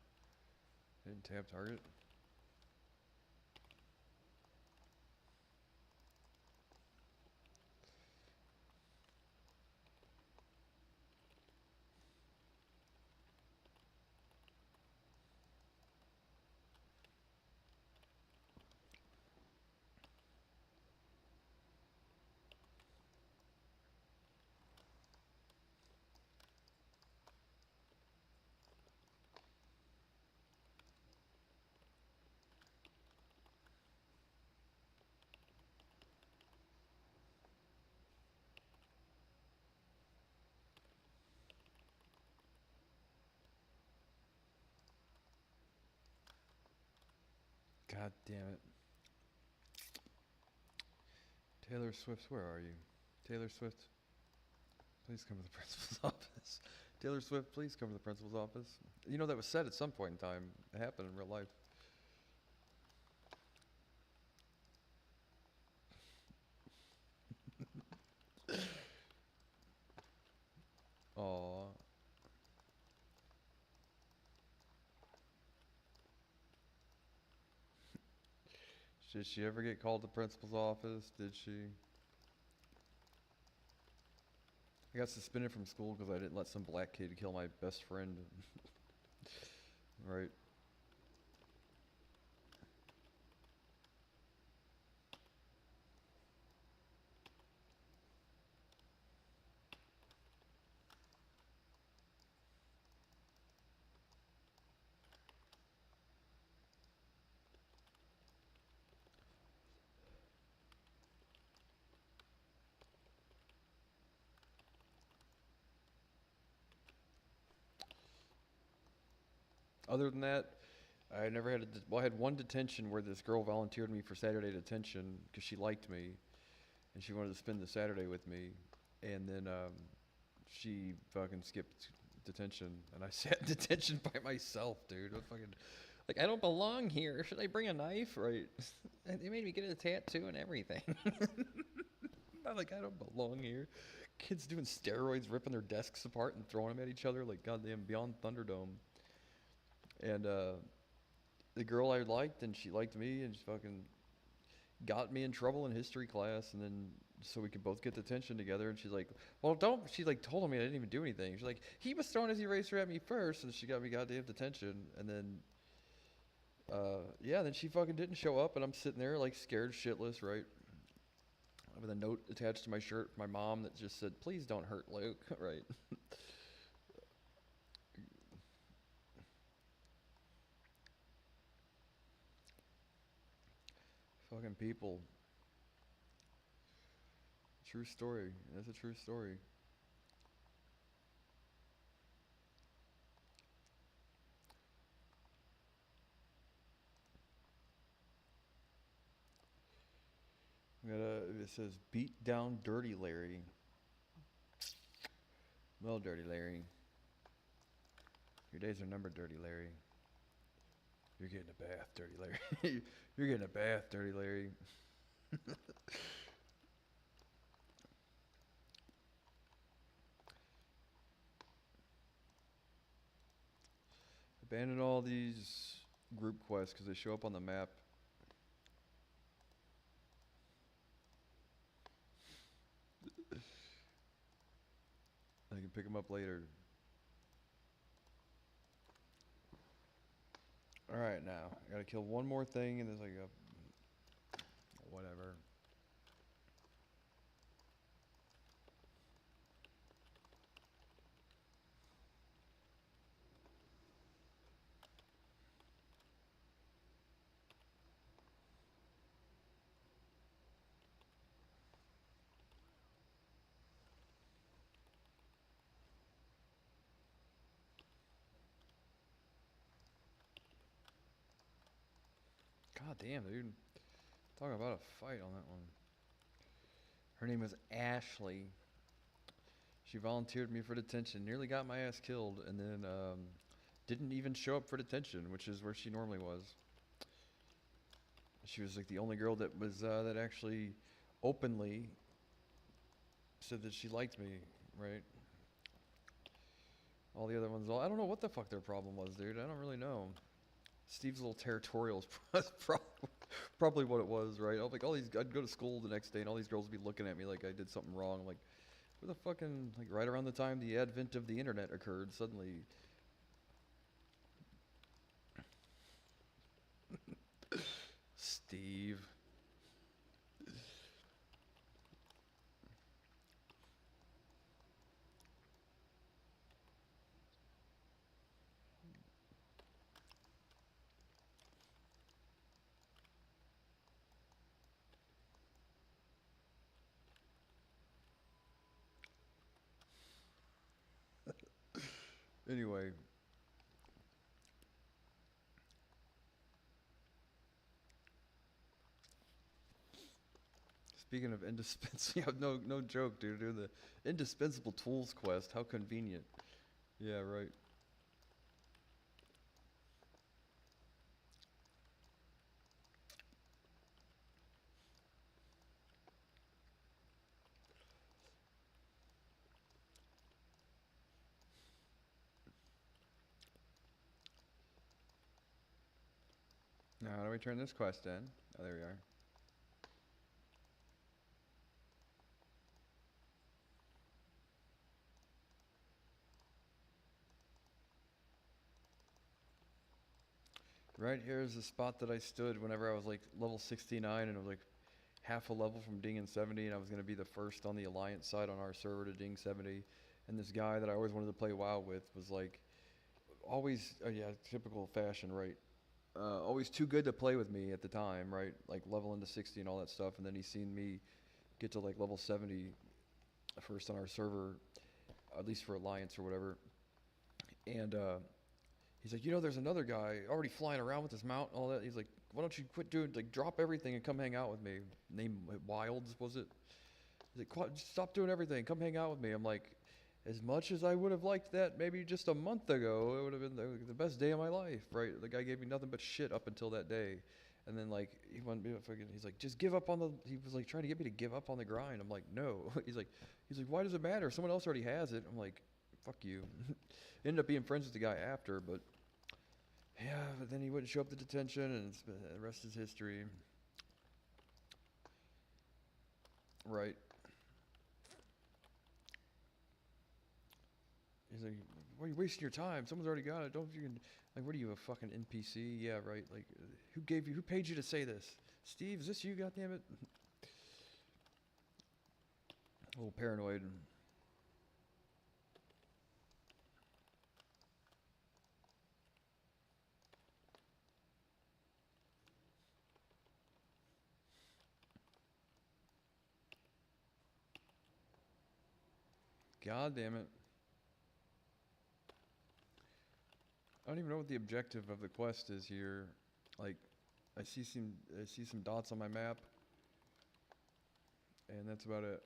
Speaker 1: Didn't tap target. God damn it. Taylor Swift, where are you? Taylor Swift, please come to the principal's office. Taylor Swift, please come to the principal's office. You know, that was said at some point in time. It happened in real life. Did she ever get called to the principal's office? Did she? I got suspended from school because I didn't let some black kid kill my best friend. Right. Other than that, I never had well, I had one detention where this girl volunteered me for Saturday detention because she liked me and she wanted to spend the Saturday with me. And then she fucking skipped detention and I sat in detention by myself, dude. I fucking, like, I don't belong here. Should I bring a knife? Right. They made me get a tattoo and everything. I'm like, I don't belong here. Kids doing steroids, ripping their desks apart and throwing them at each other like goddamn Beyond Thunderdome. And the girl I liked, and she liked me, and she fucking got me in trouble in history class, and then so we could both get detention together. And she's like, "Well, don't." She like told me I didn't even do anything. She's like, "He was throwing his eraser at me first, and she got me goddamn detention." And then, yeah, then she fucking didn't show up, and I'm sitting there like scared shitless, right? With a note attached to my shirt from my mom that just said, "Please don't hurt Luke," right? Fucking people. True story. That's a true story. It says beat down Dirty Larry. Well, Dirty Larry. Your days are numbered, Dirty Larry. You're getting a bath, Dirty Larry. You're getting a bath, Dirty Larry. Abandon all these group quests because they show up on the map. I can pick them up later. Alright, now. I gotta kill one more thing and there's like a... whatever. God damn, dude. Talking about a fight on that one. Her name is Ashley. She volunteered me for detention, nearly got my ass killed, and then didn't even show up for detention, which is where she normally was. She was like the only girl that was that actually openly said that she liked me, right? All the other ones, I don't know what the fuck their problem was, dude. I don't really know. Steve's a little territorial is probably what it was, right? I was like, I'd go to school the next day and all these girls would be looking at me like I did something wrong. I'm like, where the fucking, like right around the time the advent of the internet occurred, suddenly. Steve. Anyway. Speaking of indispensable, yeah, no joke, dude. Doing the indispensable tools quest. How convenient. Yeah, right. Now, how do we turn this quest in? Oh, there we are. Right here is the spot that I stood whenever I was like level 69 and I was like half a level from dinging 70, and I was going to be the first on the Alliance side on our server to ding 70. And this guy that I always wanted to play WoW with was like always, yeah, typical fashion, right? Always too good to play with me at the time, right? Like level into 60 and all that stuff. And then he's seen me get to like level 70 first on our server, at least for Alliance or whatever. And he's like, you know, there's another guy already flying around with his mount and all that. He's like, why don't you quit doing, like, drop everything and come hang out with me? Name Wilds, was it? He's like, stop doing everything, come hang out with me. I'm like, as much as I would have liked that maybe just a month ago, it would have been the best day of my life, right? The guy gave me nothing but shit up until that day. And then, like, he's like, just give up on the, he was like trying to get me to give up on the grind. I'm like, no. He's like, why does it matter? Someone else already has it. I'm like, fuck you. Ended up being friends with the guy after, but yeah, but then he wouldn't show up to detention, and the rest is history. Right. He's like, why are you wasting your time? Someone's already got it. Don't you can, like, what are you, a fucking NPC? Yeah, right. Like, who paid you to say this? Steve, is this you, goddammit? A little paranoid. God damn it. I don't even know what the objective of the quest is here. Like, I see some dots on my map, and that's about it.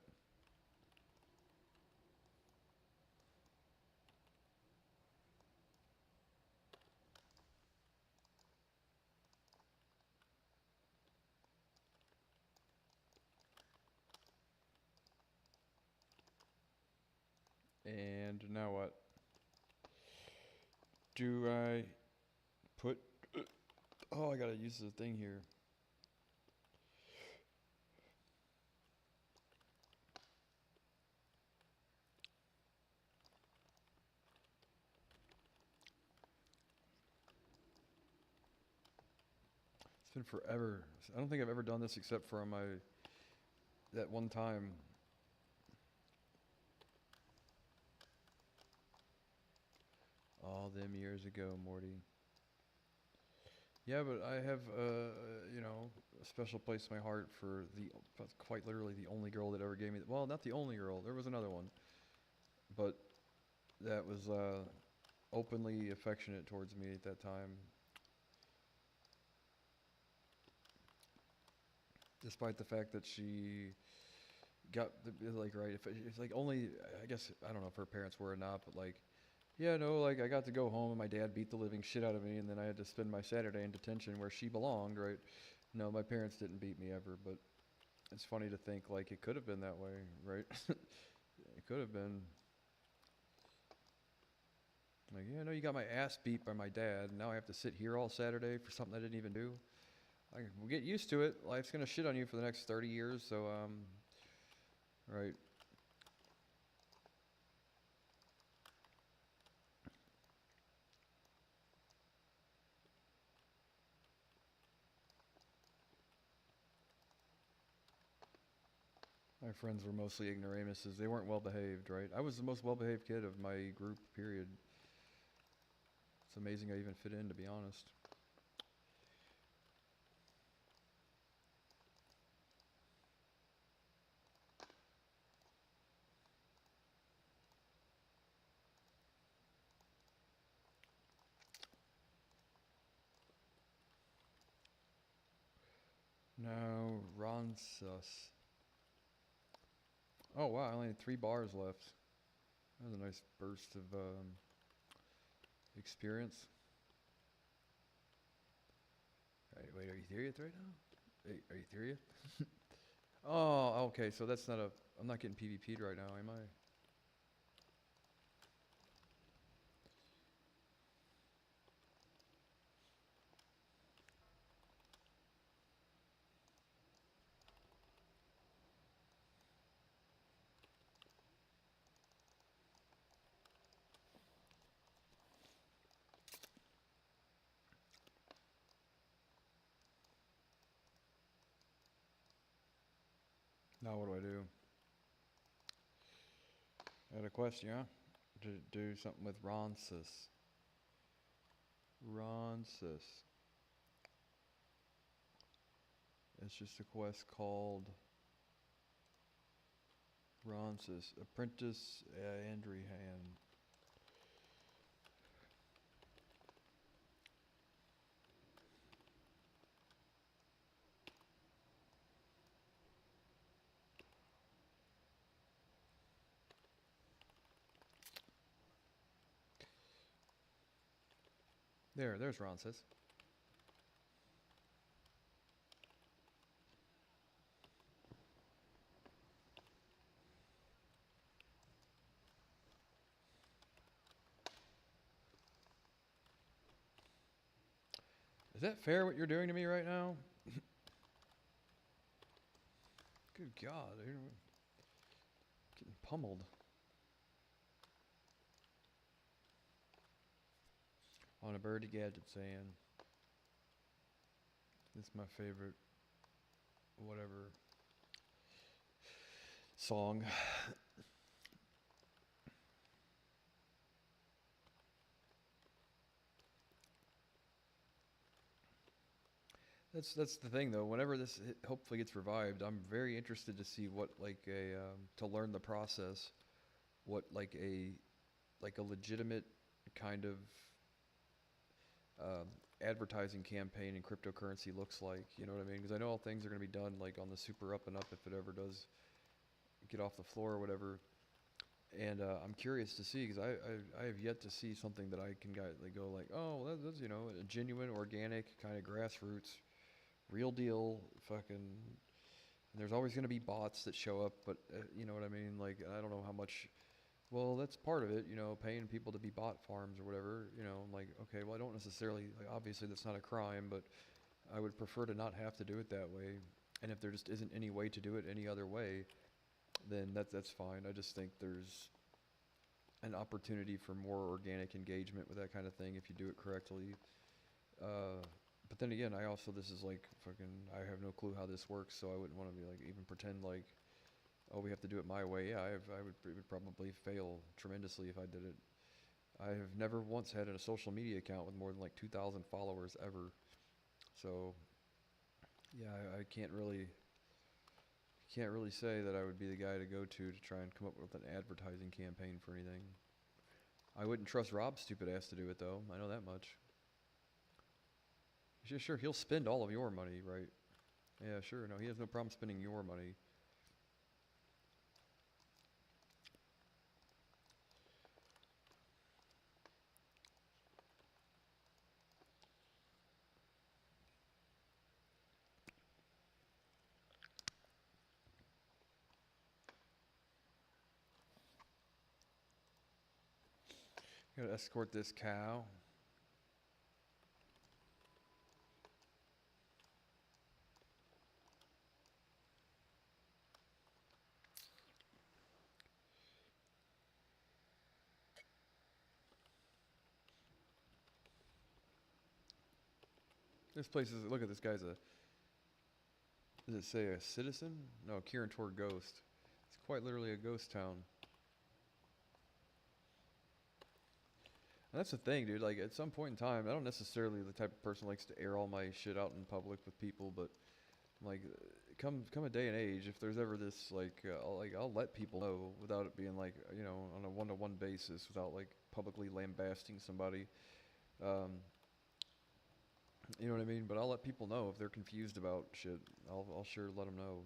Speaker 1: And now what? Do I put... Oh, I gotta use the thing here. It's been forever. I don't think I've ever done this except for on that one time. All them years ago, Morty. Yeah, but I have, you know, a special place in my heart for quite literally the only girl that ever gave me, well, not the only girl, there was another one, but that was, openly affectionate towards me at that time. Despite the fact that she got, like, right, if it's like only, I guess, I don't know if her parents were or not, but like, yeah, no, like, I got to go home and my dad beat the living shit out of me, and then I had to spend my Saturday in detention where she belonged, right? No, my parents didn't beat me ever, but it's funny to think, like, it could have been that way, right? It could have been. Like, yeah, no, you got my ass beat by my dad, and now I have to sit here all Saturday for something I didn't even do. We'll get used to it. Life's gonna shit on you for the next 30 years, so, right. My friends were mostly ignoramuses. They weren't well behaved, right? I was the most well behaved kid of my group, period. It's amazing I even fit in, to be honest. Now, Ron Sus. Oh wow, I only had 3 bars left. That was a nice burst of experience. Wait, are you serious right now? Wait, are you serious? Oh, okay, so that's not a... I'm not getting PvP'd right now, am I? Now what do I do? I had a question, yeah? To do something with Ronsis. Ronsis. It's just a quest called Ronsis. Apprentice Andrihan. There's Ronsis. Is that fair what you're doing to me right now? Good God, dude. Getting pummeled. On a birdie gadget saying, it's my favorite, whatever, song. That's the thing though. Whenever this hopefully gets revived, I'm very interested to see what like to learn the process, what like a legitimate kind of um, advertising campaign in cryptocurrency looks like. You know what I mean? Because I know all things are going to be done like on the super up and up if it ever does get off the floor or whatever. And I'm curious to see because I have yet to see something that I can like go like, oh, that's a genuine, organic kind of grassroots, real deal, fucking. And there's always going to be bots that show up, but you know what I mean. Like I don't know how much. Well, that's part of it, paying people to be bot farms or whatever. Like okay, well I don't necessarily like obviously that's not a crime, but I would prefer to not have to do it that way. And if there just isn't any way to do it any other way, then that's fine. I just think there's an opportunity for more organic engagement with that kind of thing if you do it correctly. Uh, but then again, this is like fucking, I have no clue how this works, so I wouldn't want to be like, even pretend like, oh, we have to do it my way. Yeah, it would probably fail tremendously if I did it. I have never once had a social media account with more than like 2,000 followers ever. So, yeah, I can't really say that I would be the guy to go to try and come up with an advertising campaign for anything. I wouldn't trust Rob's stupid ass to do it though. I know that much. Sure, he'll spend all of your money, right? Yeah, sure. No, he has no problem spending your money. Gotta escort this cow. This place is, look at this guy's does it say a citizen? No, Kieran Tor Ghost. It's quite literally a ghost town. And that's the thing, dude. Like, at some point in time, I don't necessarily the type of person who likes to air all my shit out in public with people, but like, come a day and age, if there's ever this I'll let people know without it being like on a one-to-one basis, without like publicly lambasting somebody. Um, you know what I mean? But I'll let people know if they're confused about shit. I'll sure let them know.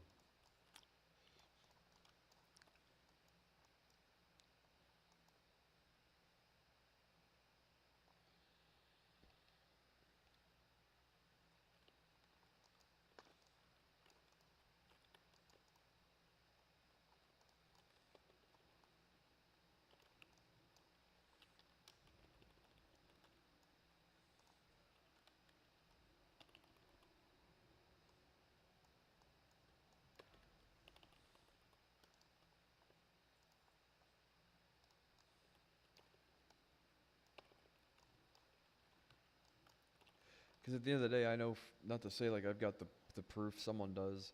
Speaker 1: Because at the end of the day, I know not to say like I've got the proof. Someone does,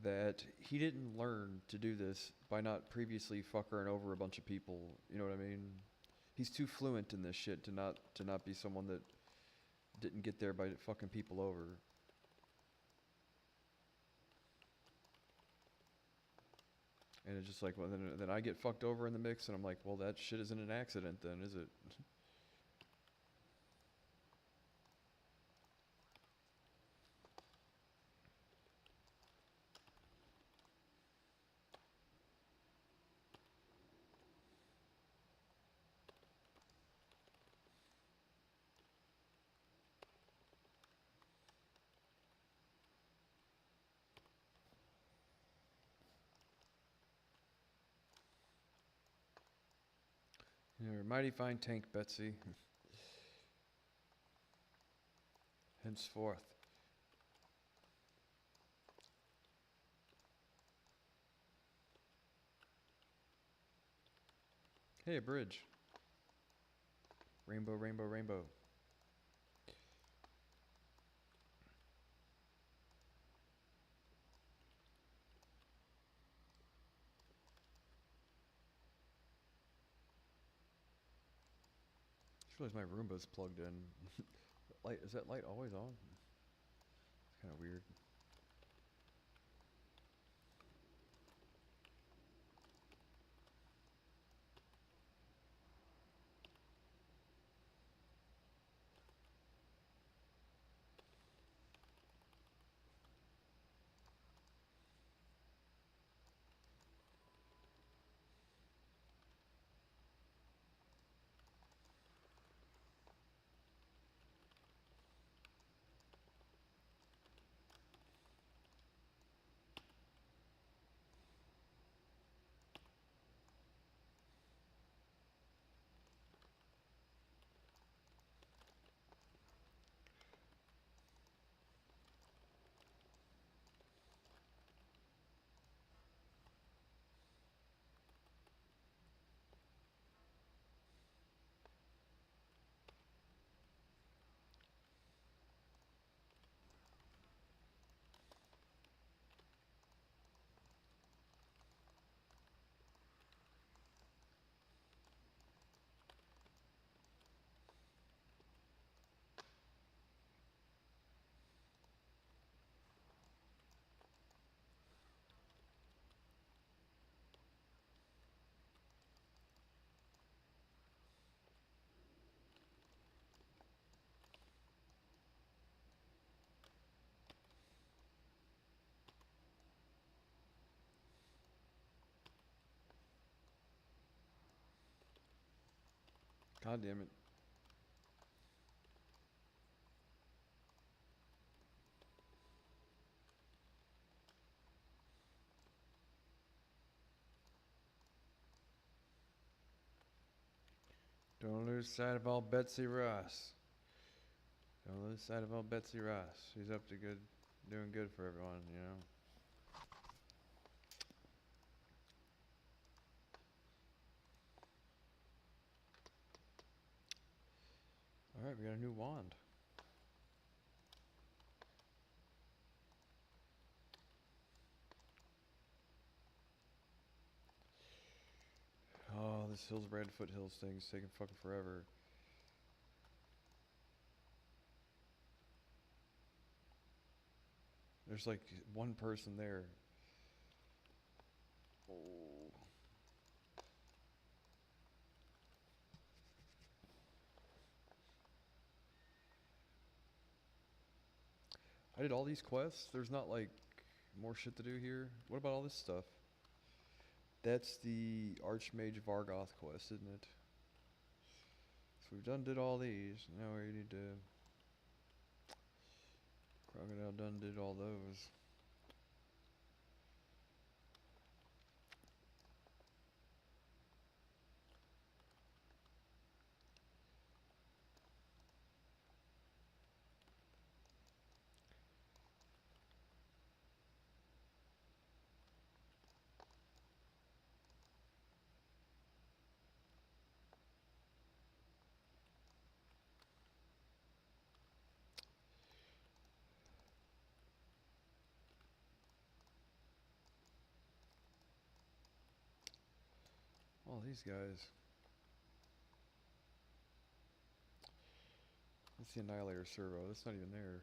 Speaker 1: that he didn't learn to do this by not previously fuckering over a bunch of people. You know what I mean? He's too fluent in this shit to not be someone that didn't get there by fucking people over. And it's just like, well, then I get fucked over in the mix, and I'm like, well, that shit isn't an accident then, is it? You're a mighty fine tank, Betsy. Henceforth. Hey, a bridge. Rainbow, rainbow, rainbow. Just realized my Roomba's plugged in. Light, is that light always on? It's kind of weird. God damn it. Don't lose sight of old Betsy Ross. Don't lose sight of old Betsy Ross. She's up to good, doing good for everyone, you know. Alright, we got a new wand. Oh, this Hillsbrad Foothills thing's taking fucking forever. There's like one person there. Oh. I did all these quests. There's not like more shit to do here. What about all this stuff? That's the Archmage Vargoth quest, isn't it? So we've did all these. Now we need to... Crocodile done did all those. All these guys. That's the Annihilator servo. That's not even there.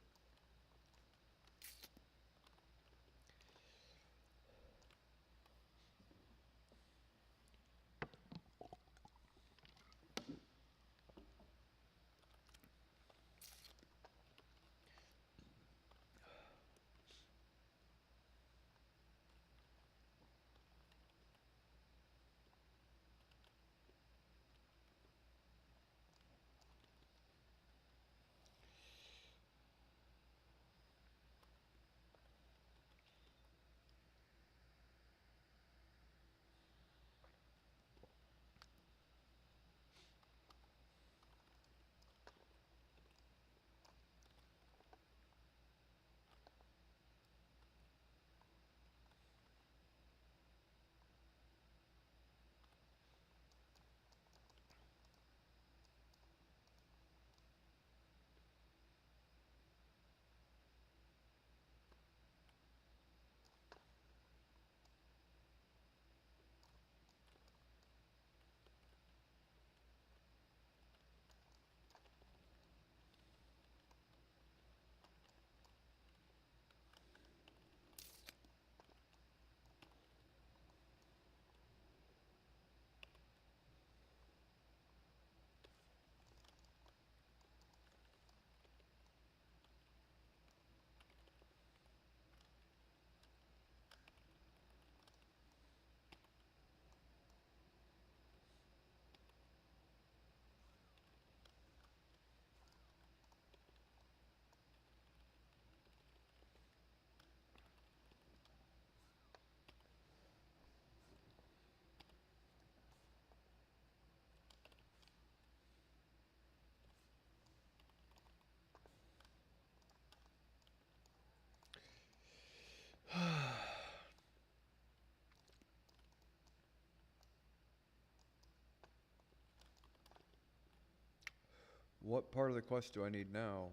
Speaker 1: What part of the quest do I need now?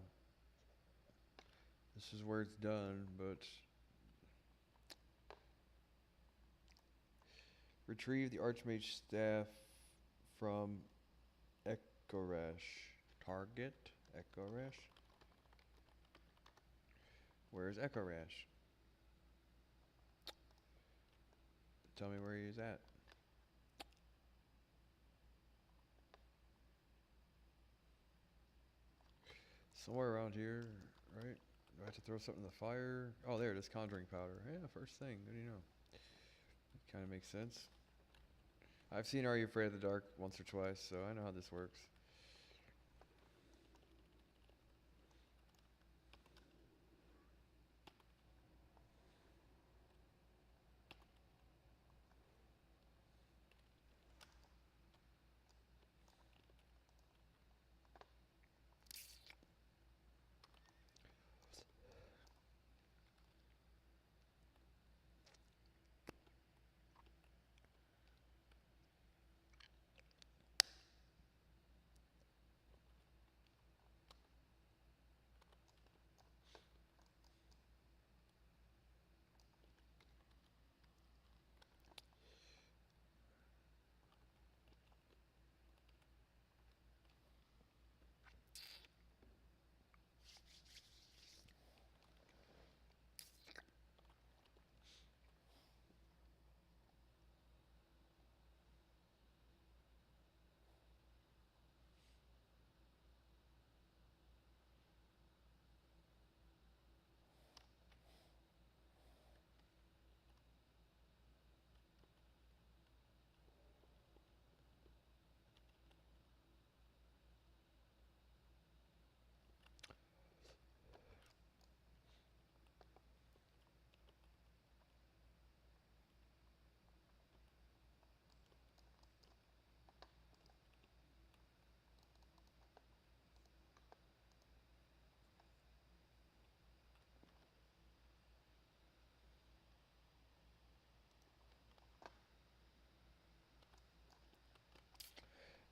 Speaker 1: This is where it's done, but retrieve the Archmage staff from Ekoresh. Target Ekoresh? Where's Ekoresh? Tell me where he's at. Somewhere around here, right? Do I have to throw something in the fire? Oh, there it is, conjuring powder. Yeah, first thing. Good to know. Kind of makes sense. I've seen Are You Afraid of the Dark once or twice, so I know how this works.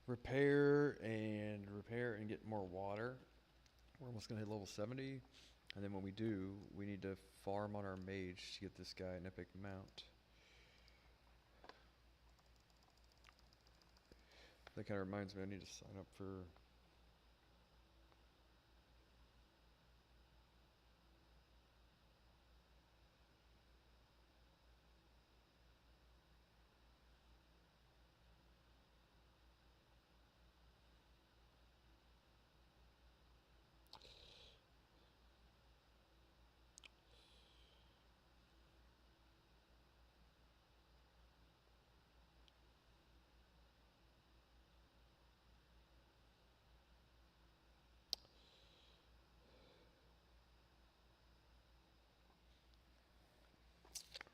Speaker 1: Repair and get more water. We're almost gonna hit level 70. And then when we do, we need to farm on our mage to get this guy an epic mount. That kind of reminds me, I need to sign up for.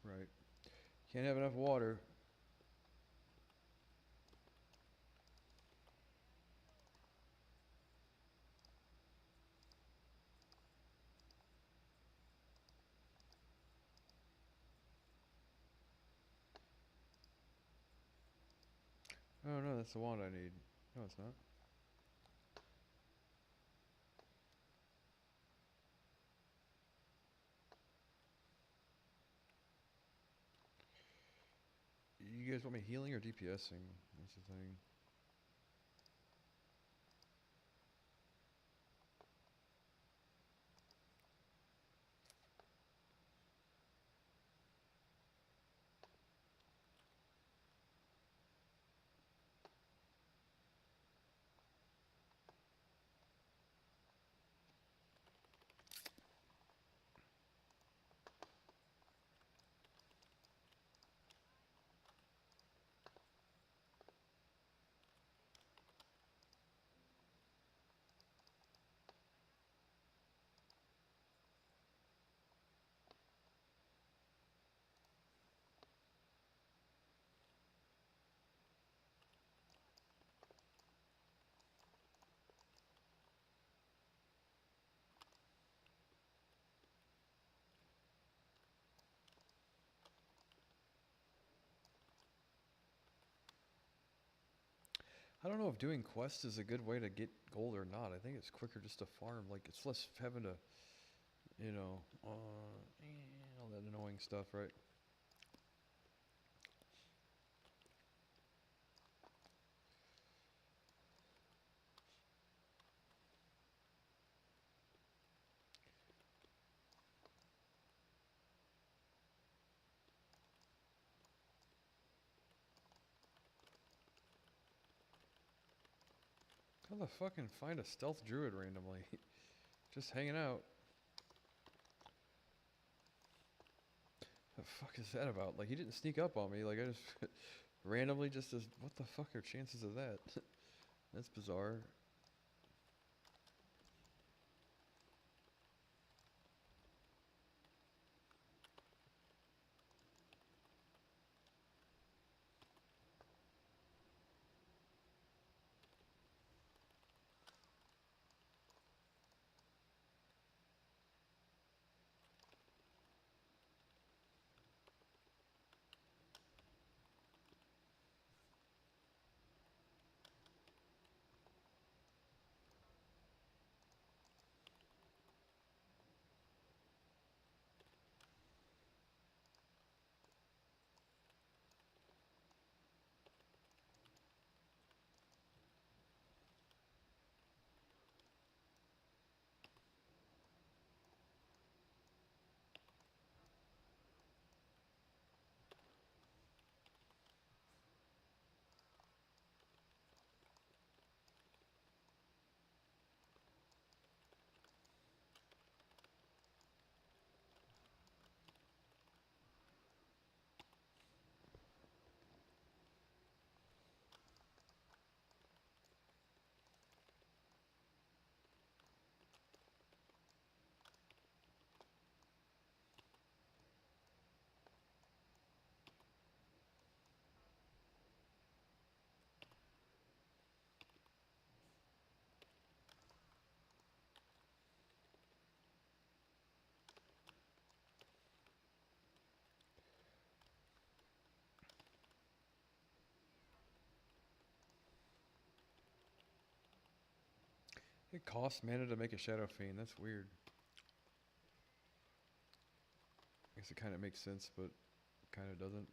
Speaker 1: Right. Can't have enough water. Oh no, that's the wand I need. No, it's not. You guys want me healing or DPSing? That's the thing. I don't know if doing quests is a good way to get gold or not. I think it's quicker just to farm. Like, it's less having to, you know, all that annoying stuff, right? How the fucking find a stealth druid randomly? Just hanging out. The fuck is that about? Like, he didn't sneak up on me. Like, I just randomly just as. What the fuck are chances of that? That's bizarre. It costs mana to make a Shadow Fiend. That's weird. I guess it kind of makes sense, but kind of doesn't.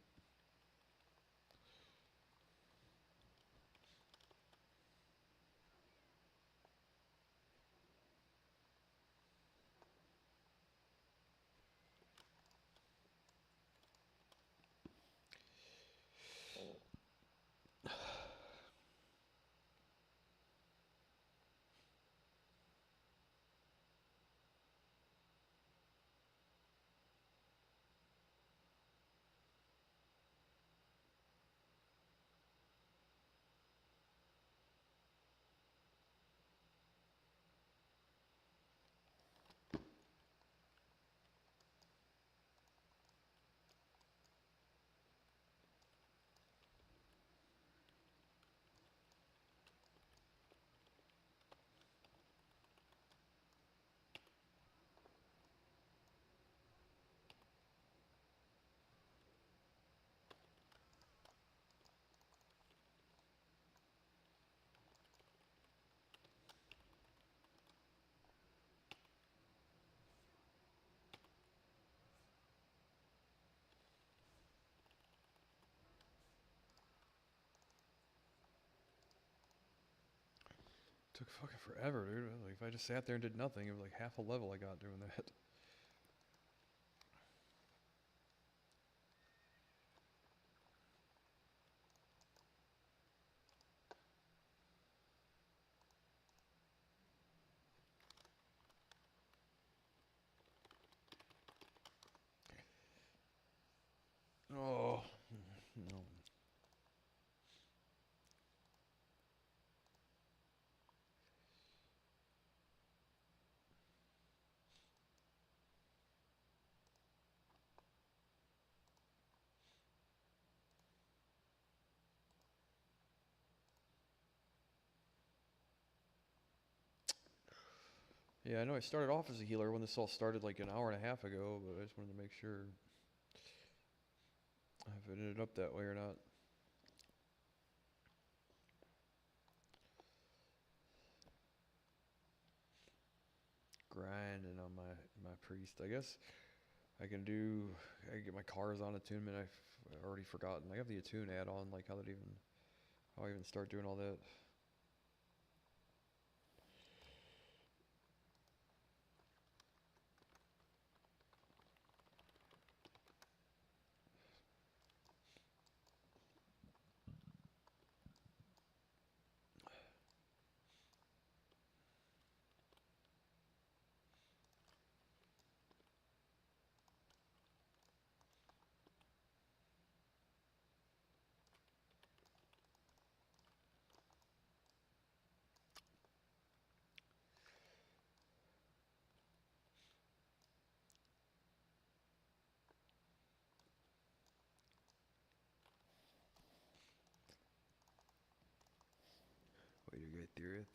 Speaker 1: Took fucking forever, dude. Like, if I just sat there and did nothing, it was like half a level I got doing that. Oh, no. Yeah, I know I started off as a healer when this all started like an hour and a half ago, but I just wanted to make sure if it ended up that way or not. Grinding on my priest. I guess I can get my cars on attunement. I've already forgotten. I have the attune add-on, like how I even start doing all that. Way to get through it.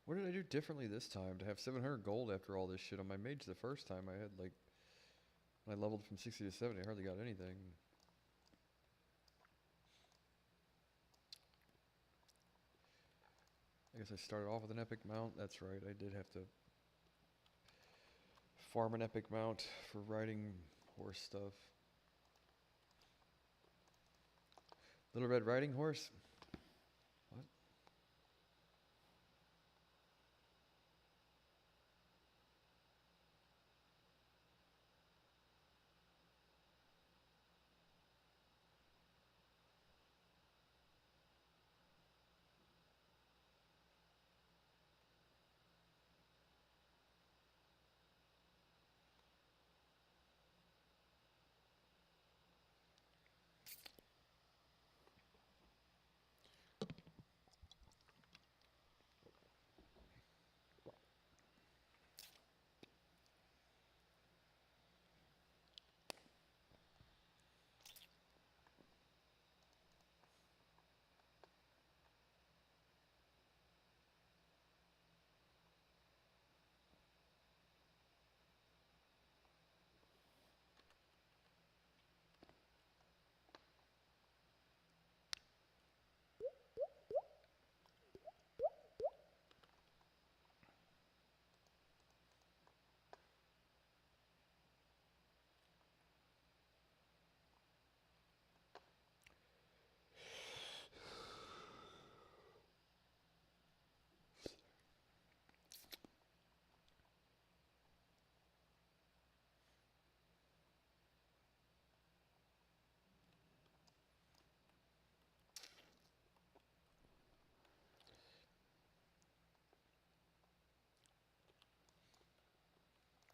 Speaker 1: What did I do differently this time to have 700 gold after all this shit on my mage? The first time I had like, when I leveled from 60 to 70, I hardly got anything. I guess I started off with an epic mount. That's right, I did have to farm an epic mount for riding horse stuff. Little Red Riding Horse? What?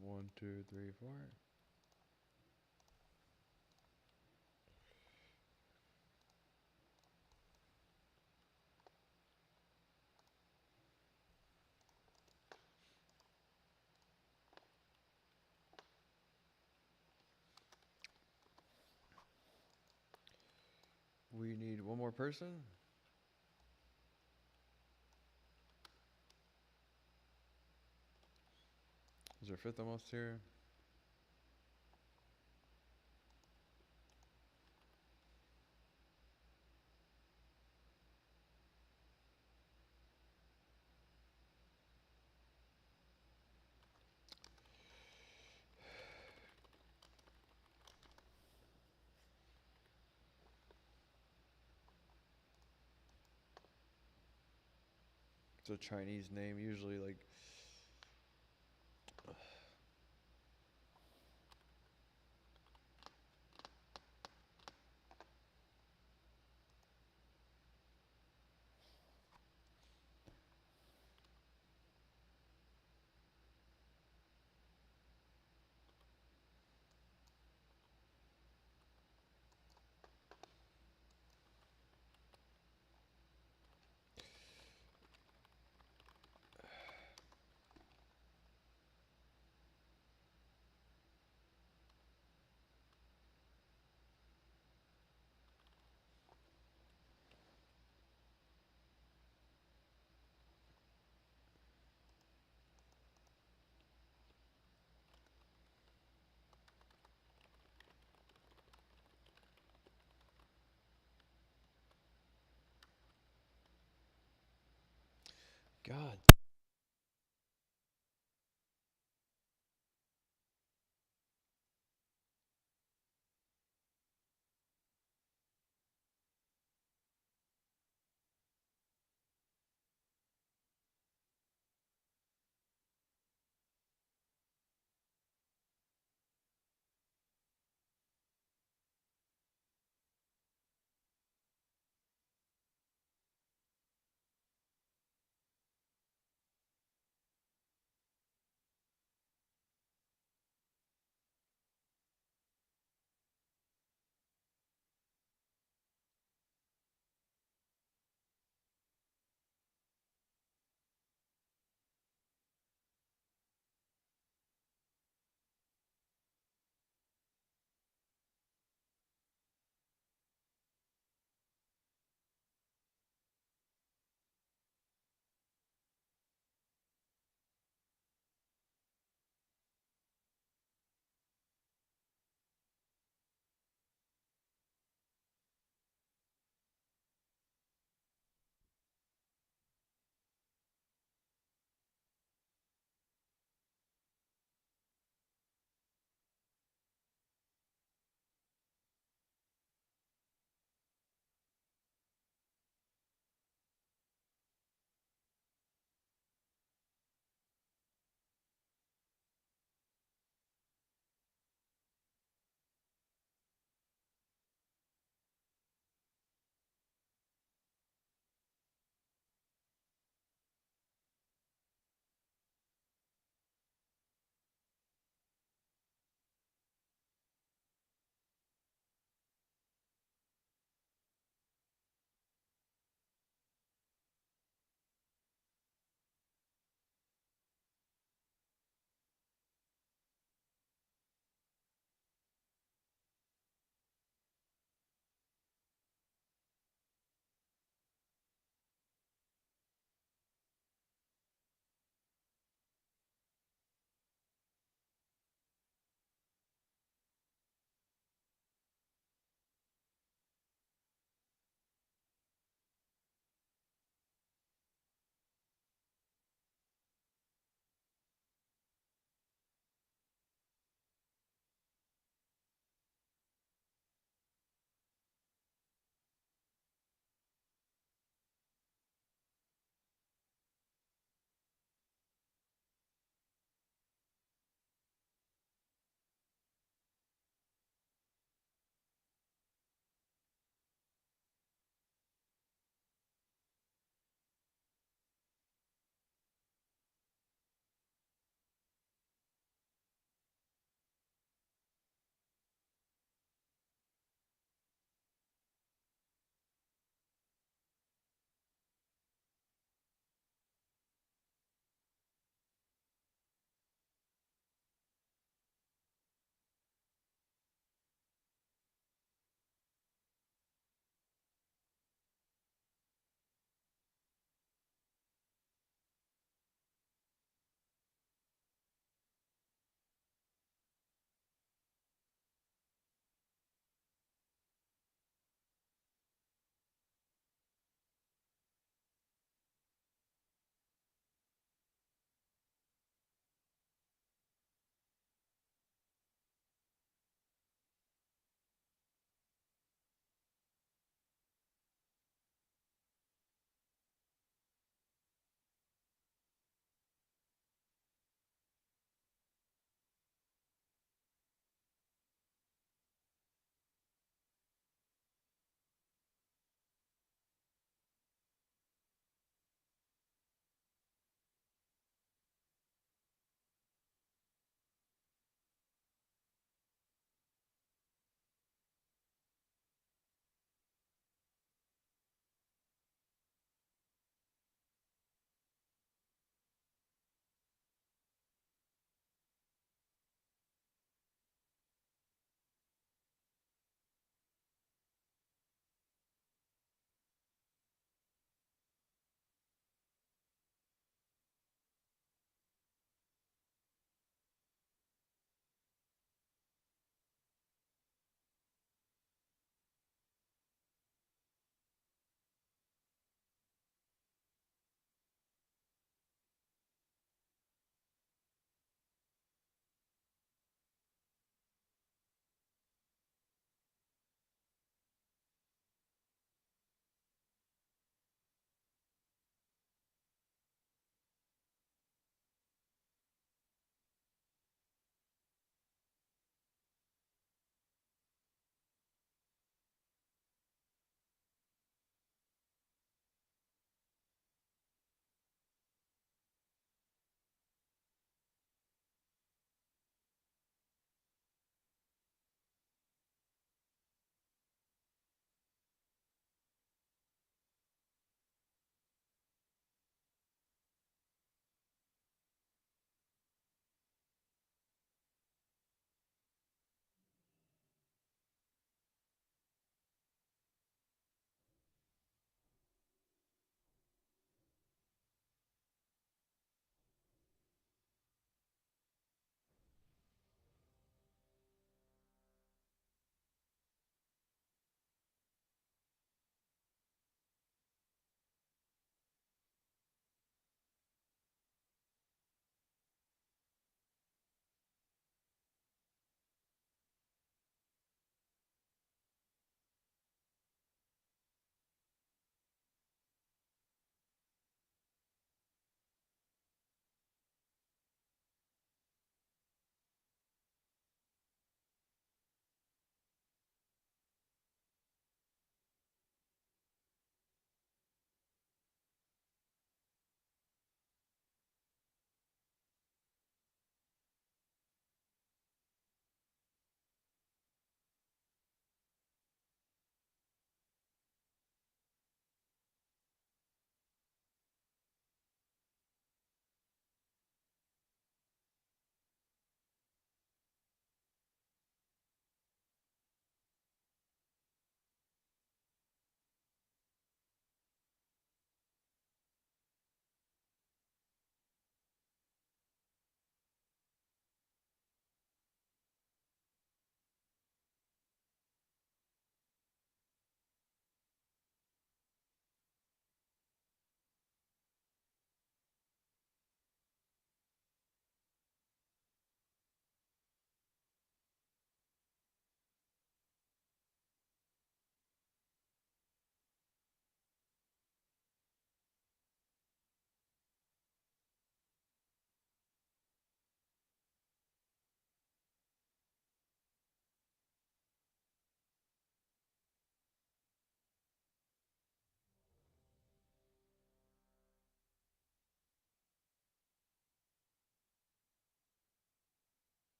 Speaker 1: One, two, three, four. We need one more person. Is there a fifth almost here? It's a Chinese name usually. Like, God.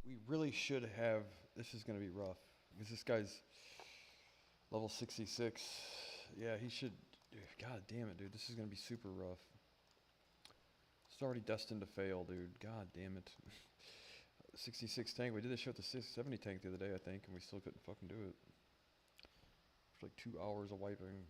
Speaker 1: we really should have. This is gonna be rough because this guy's level 66. Yeah, he should. God damn it, dude. This is gonna be super rough. It's already destined to fail, dude. God damn it. 66 tank. We did this shit with the 70 tank the other day, I think, and we still couldn't fucking do it. For like 2 hours of wiping.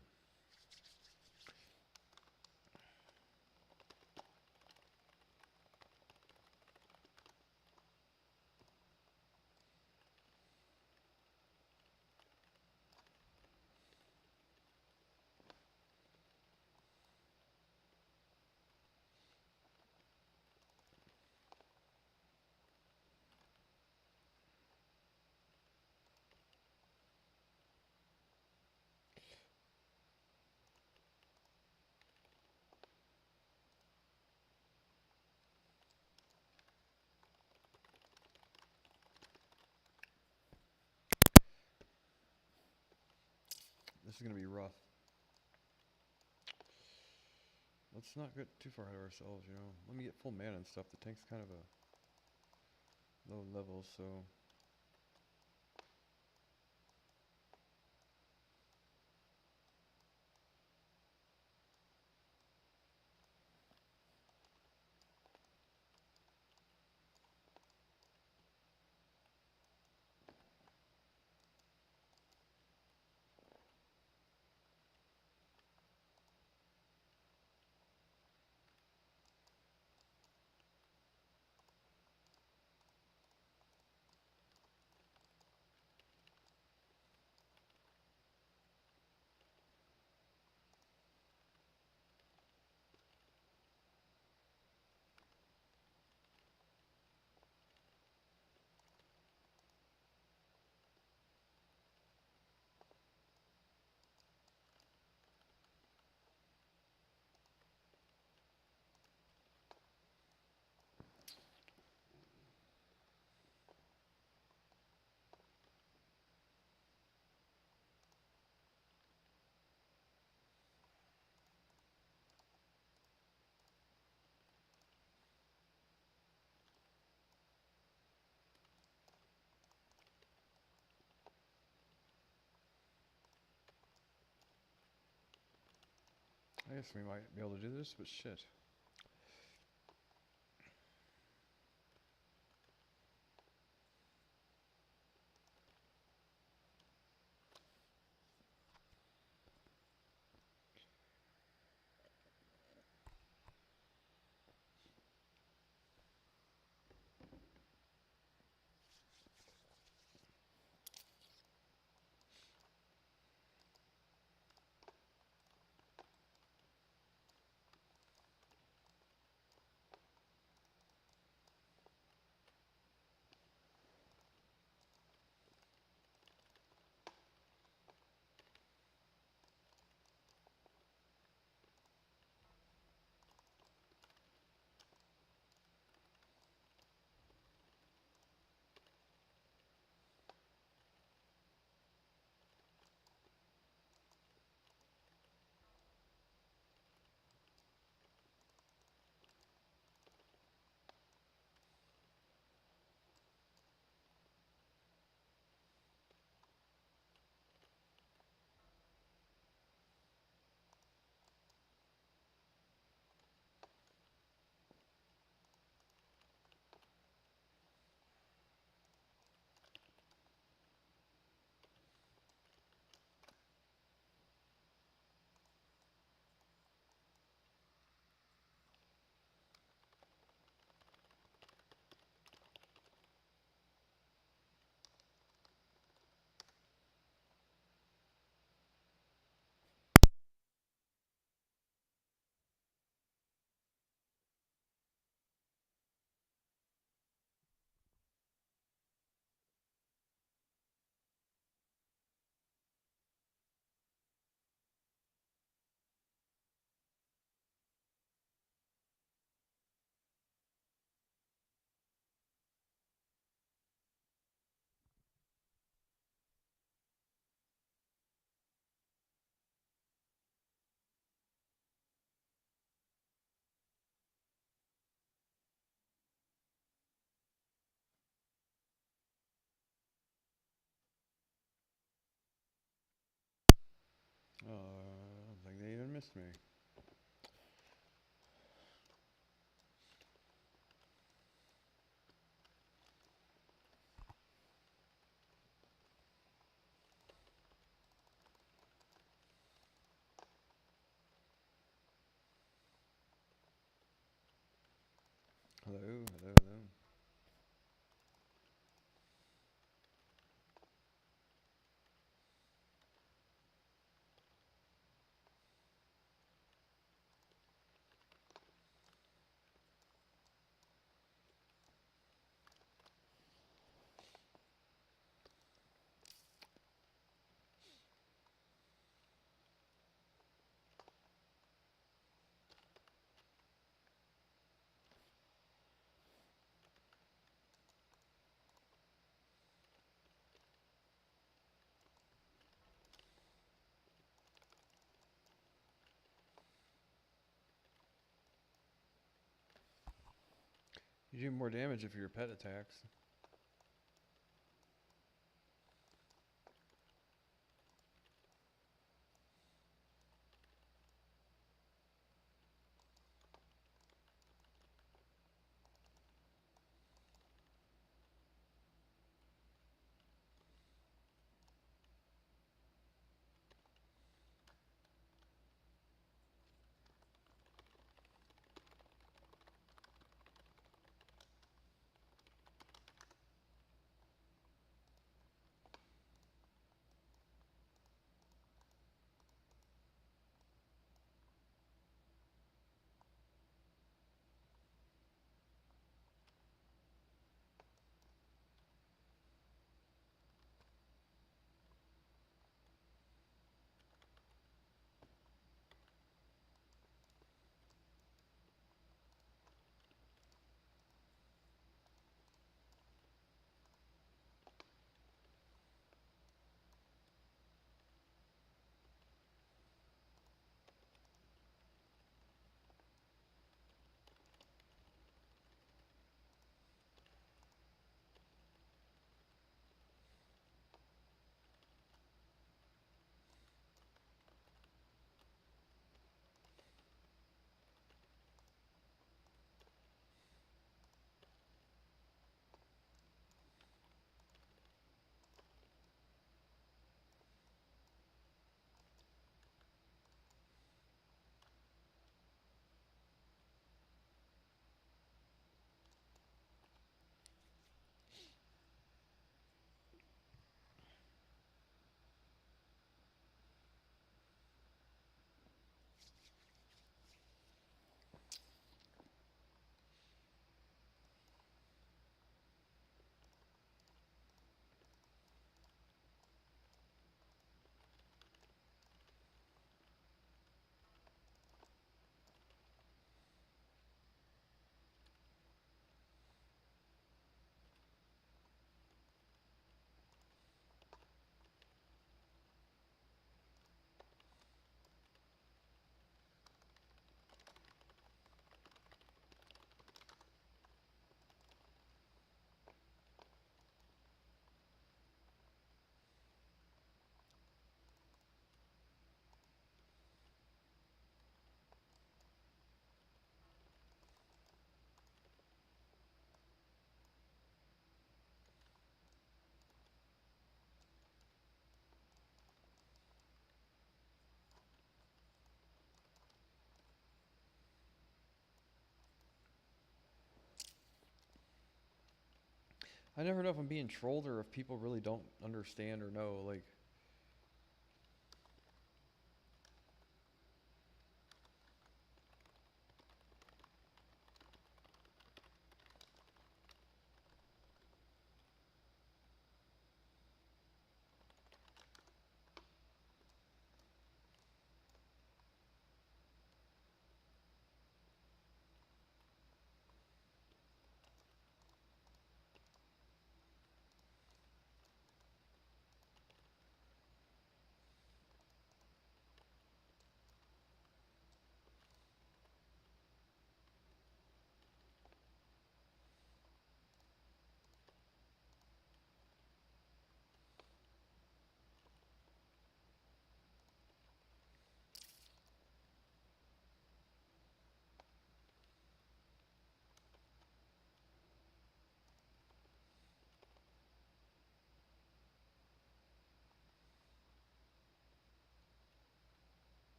Speaker 1: This is gonna be rough. Let's not get too far ahead of ourselves, you know. Let me get full mana and stuff. The tank's kind of a low level, so. I guess we might be able to do this, but shit.
Speaker 2: missed me.
Speaker 1: Hello, hello, hello. You do more damage if your pet attacks. I never know if I'm being trolled or if people really don't understand or know. Like,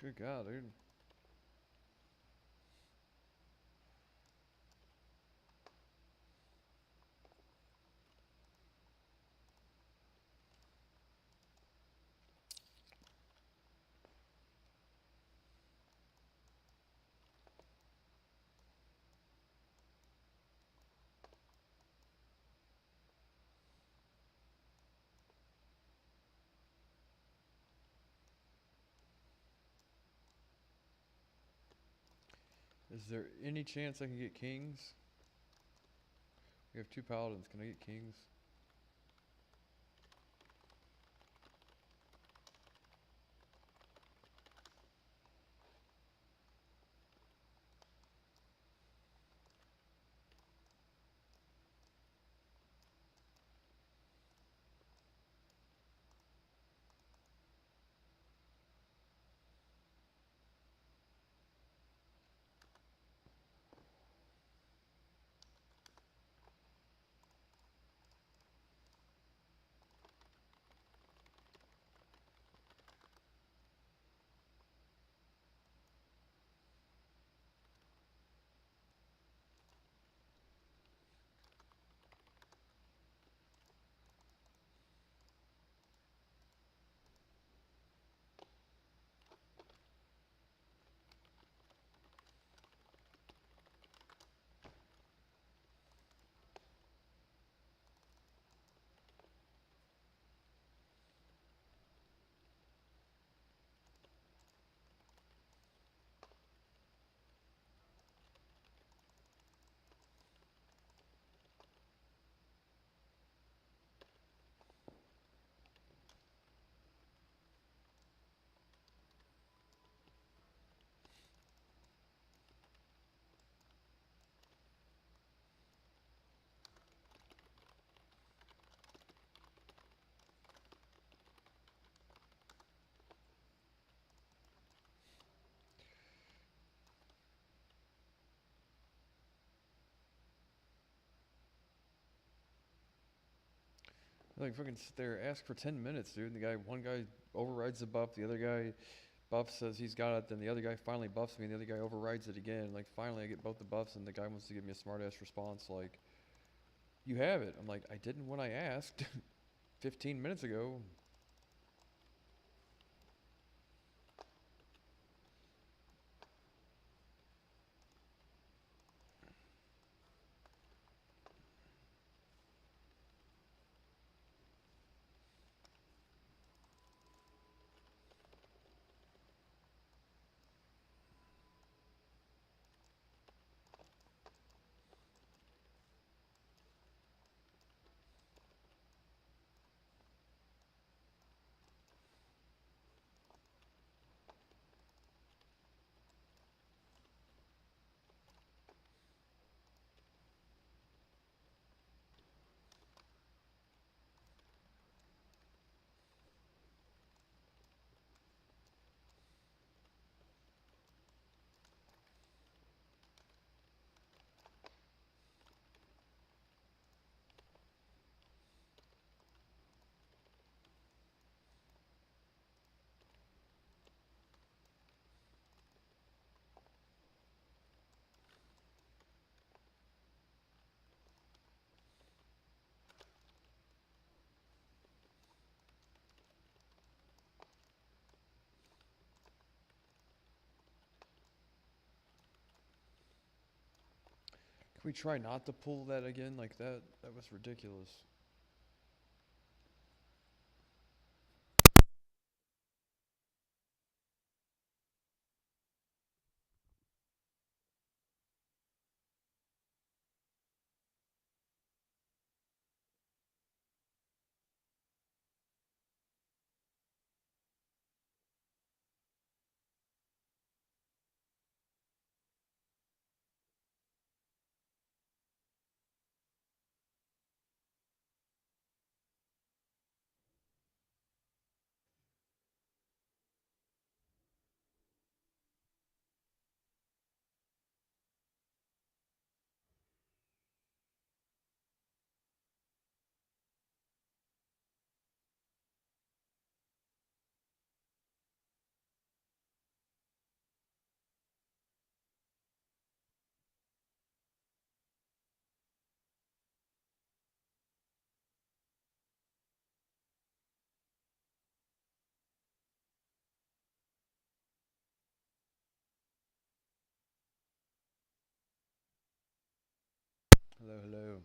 Speaker 1: Good God, dude. Is there any chance I can get kings? We have 2 paladins. Can I get kings? Like fucking sit there, ask for 10 minutes, dude. One guy overrides the buff, the other guy buffs says he's got it, then the other guy finally buffs me, and the other guy overrides it again. Like finally I get both the buffs, and the guy wants to give me a smart ass response like, "You have it." I'm like, "I didn't when I asked 15 minutes ago." Can we try not to pull that again like that? That was ridiculous. Hello, hello.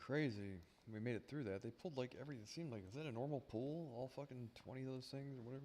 Speaker 1: Crazy. We made it through that. They pulled like every. It seemed like, is that a normal pull? All fucking 20 of those things or whatever?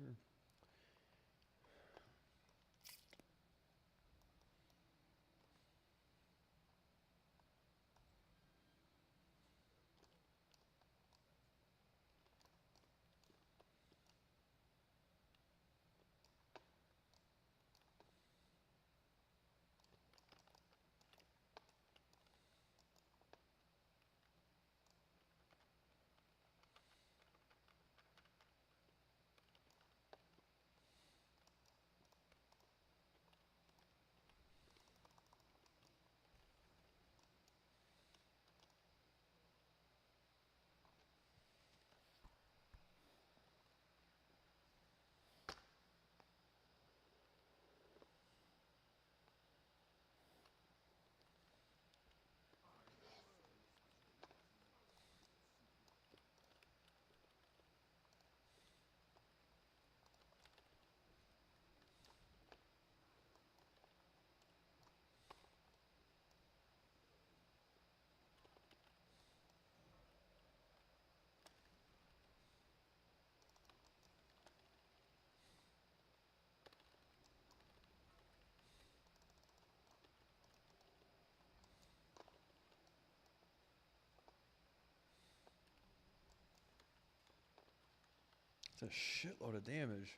Speaker 1: It's a shitload of damage.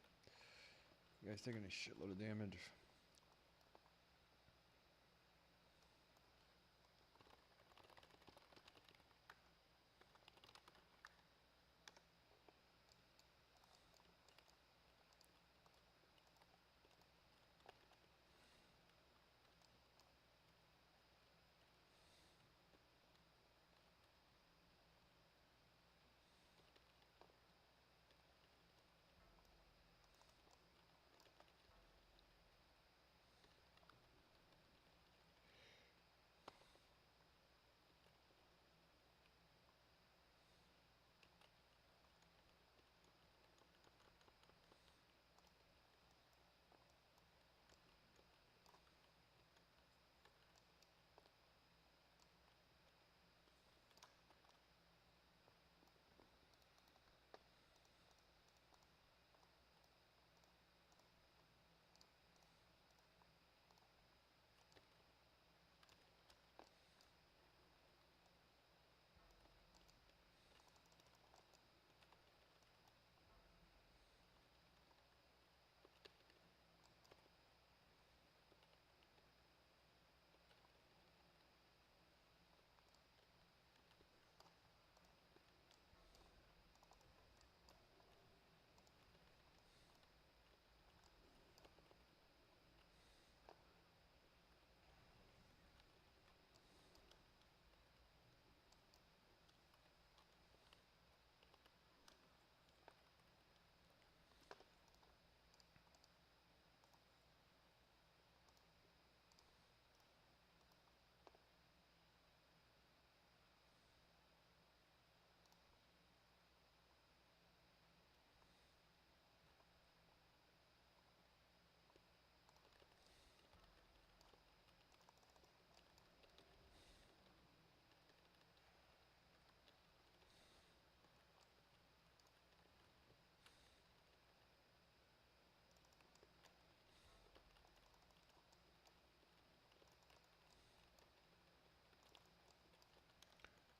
Speaker 1: You guys taking a shitload of damage.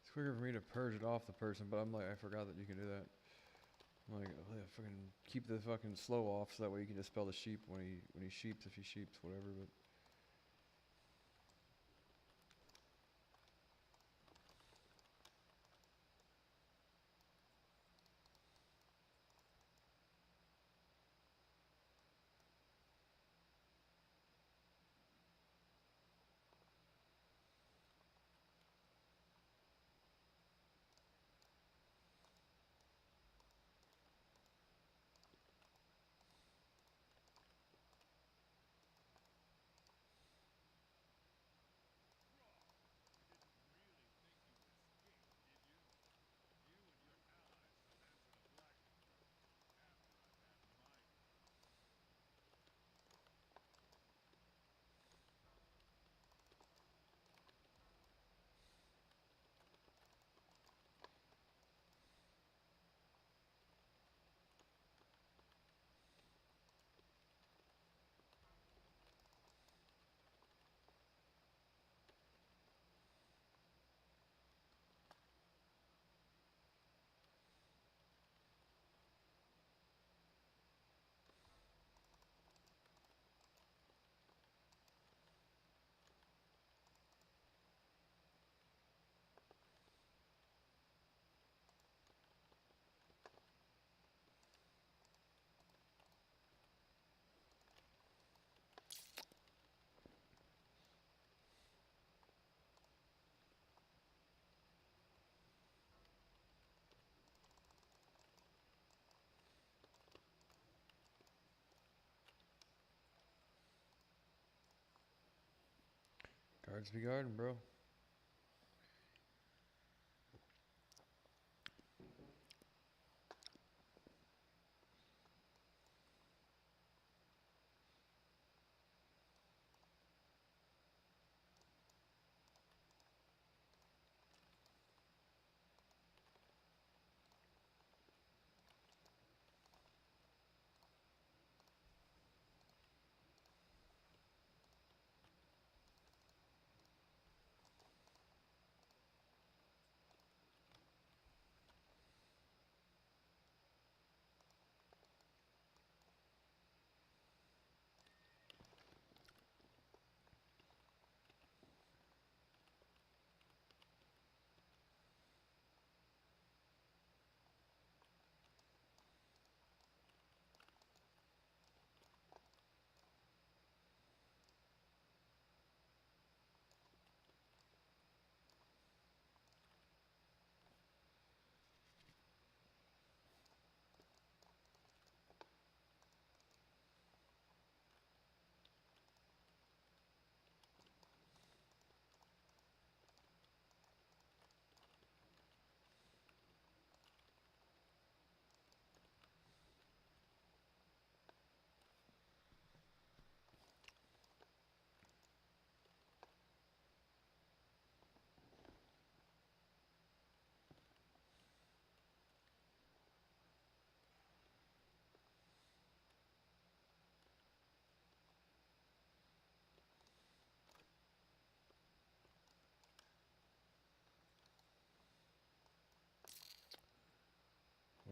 Speaker 1: It's quicker for me to purge it off the person, but I'm like, I forgot that you can do that. I'm like, oh, yeah, fucking keep the fucking slow off so that way you can just spell the sheep when he sheeps, if he sheeps, whatever. But Cards be guarding, bro.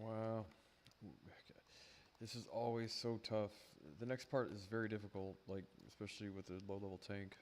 Speaker 1: Wow. This is always so tough. The next part is very difficult, like, especially with a low level tank.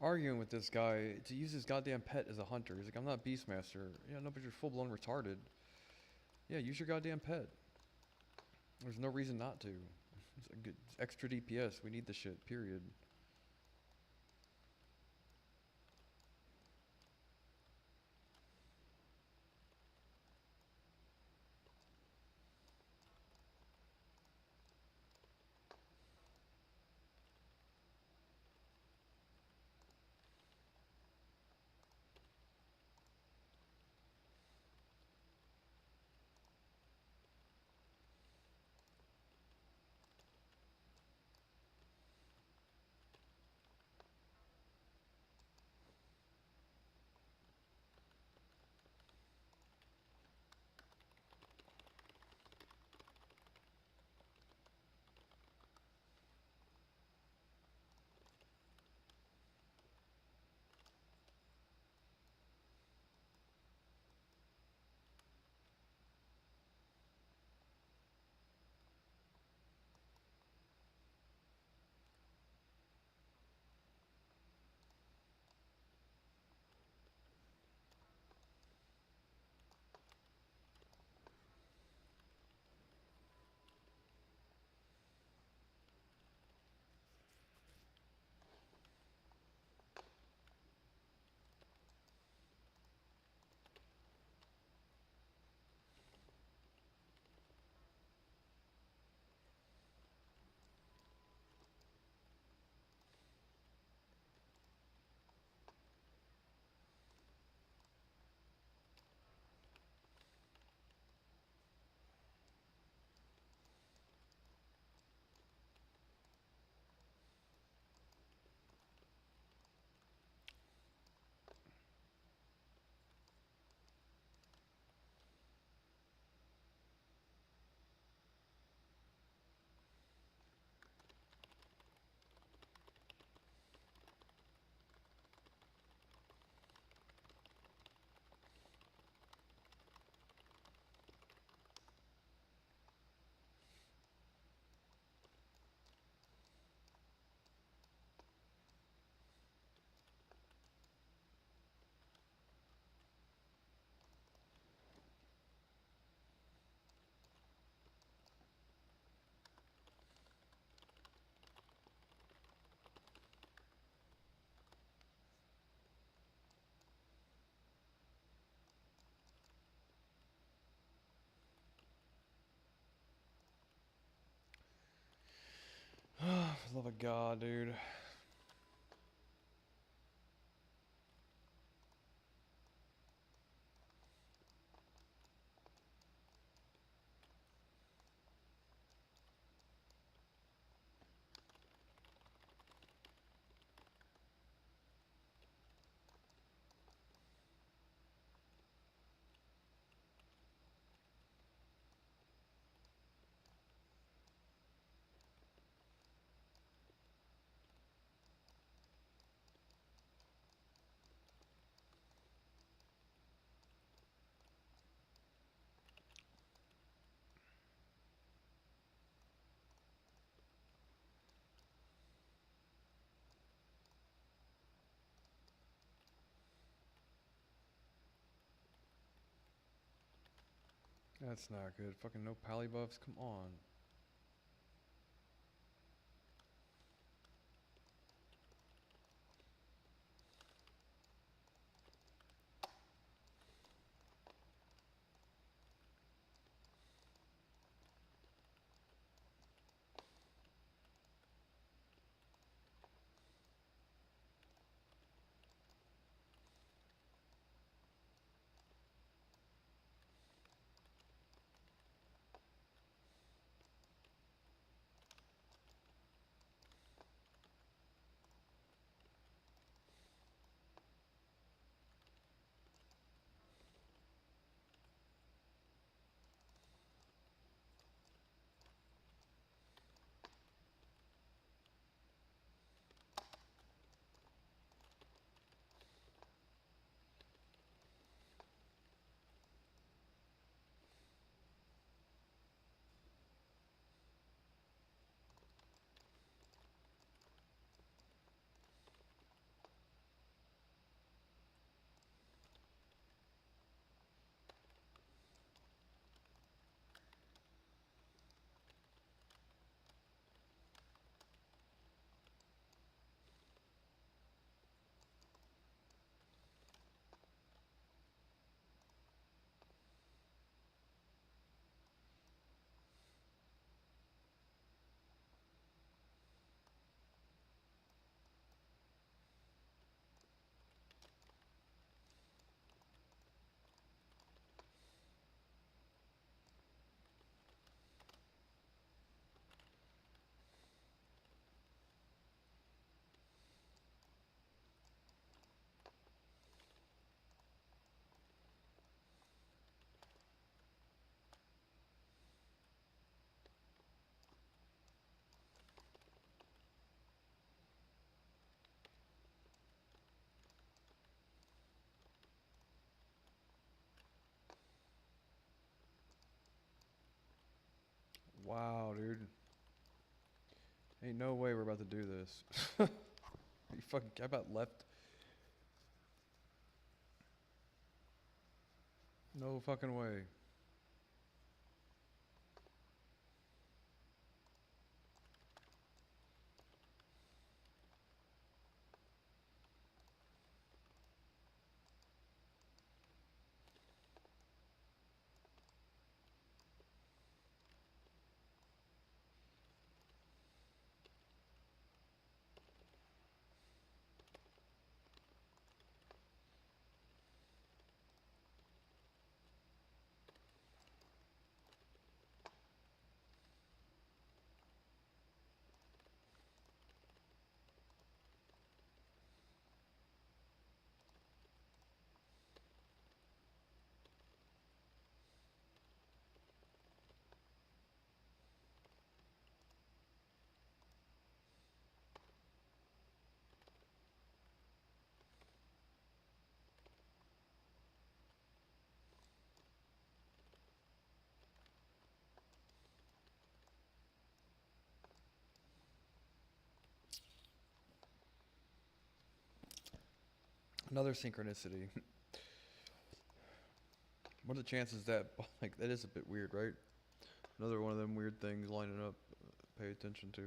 Speaker 1: Arguing with this guy to use his goddamn pet as a hunter. He's like, I'm not Beastmaster. Yeah, no, but you're full blown retarded. Yeah, use your goddamn pet. There's no reason not to. It's a good, it's extra DPS. We need the shit, period. love of God, dude. That's not good. Fucking no pally buffs. Come on. Wow, dude. Ain't no way we're about to do this. You fucking I about left. No fucking way. Another synchronicity. What are the chances that, like, that is a bit weird, right? Another one of them weird things lining up. Pay attention to.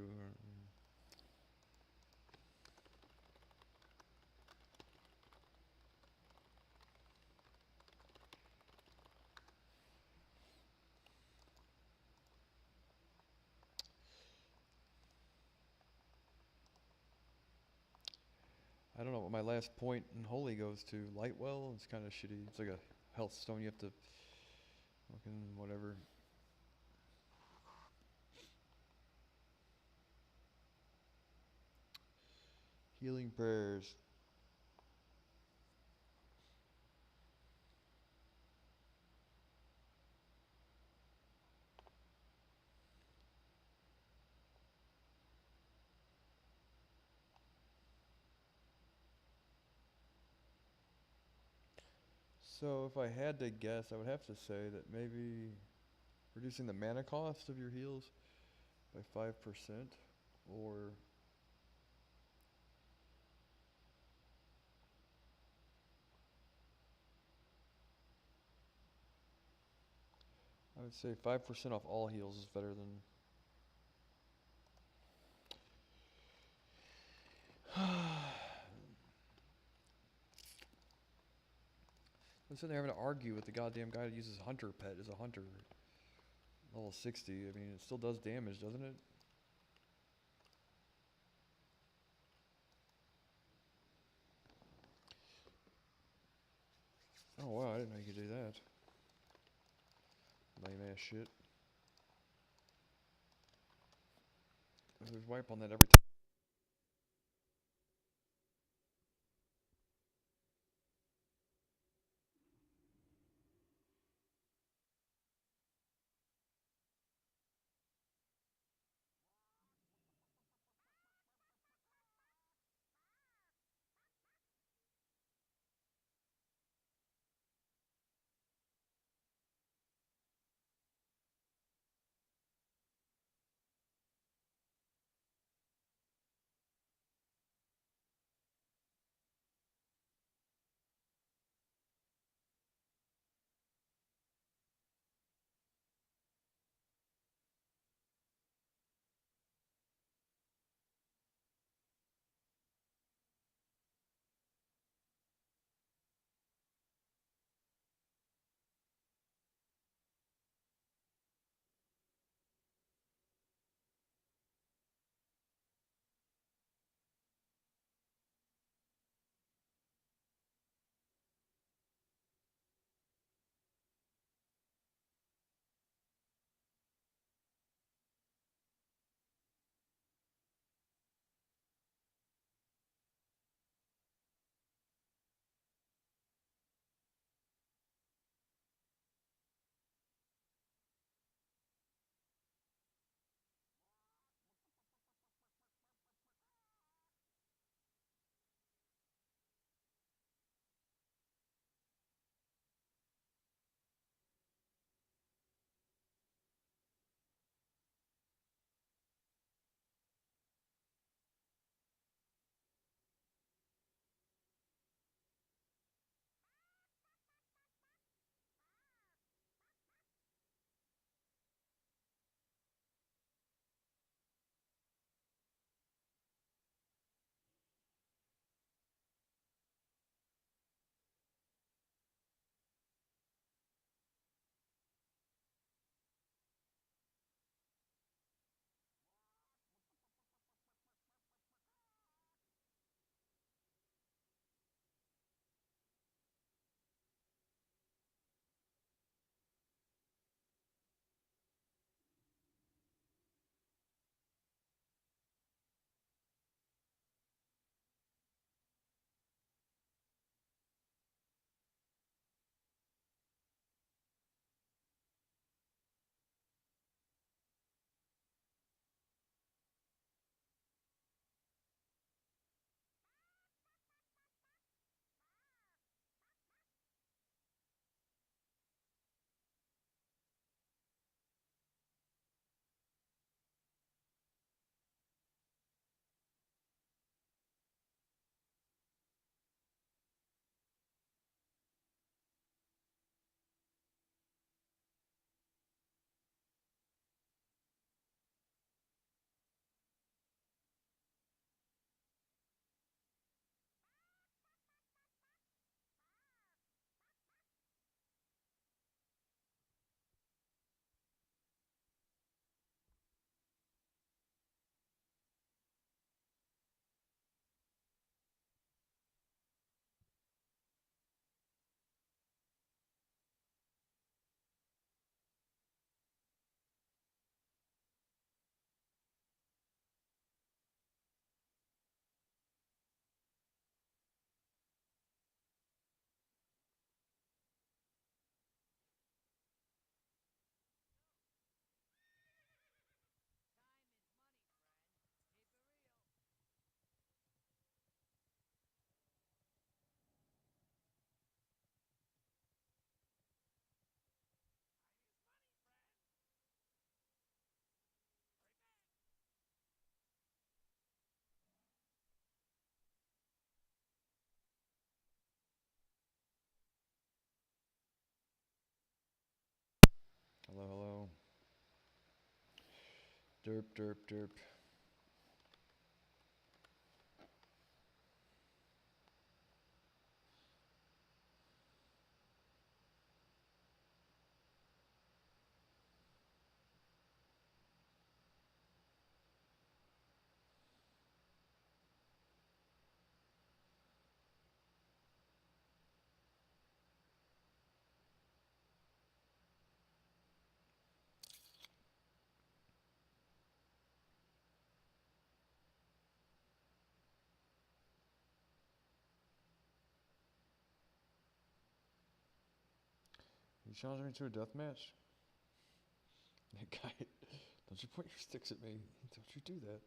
Speaker 1: I don't know what my last point in Holy goes to. Lightwell? It's kind of shitty. It's like a health stone you have to fucking whatever. Healing prayers. So if I had to guess, I would have to say that maybe reducing the mana cost of your heals by 5%, or I would say 5% off all heals is better than. I'm sitting there having to argue with the goddamn guy that uses Hunter Pet as a hunter. Level 60. I mean, it still does damage, doesn't it? Oh wow, I didn't know you could do that. Lame ass shit. There's wipe on that every time. Derp, derp, derp. You challenging me to a death match? That guy, don't you point your sticks at me. Don't you do that.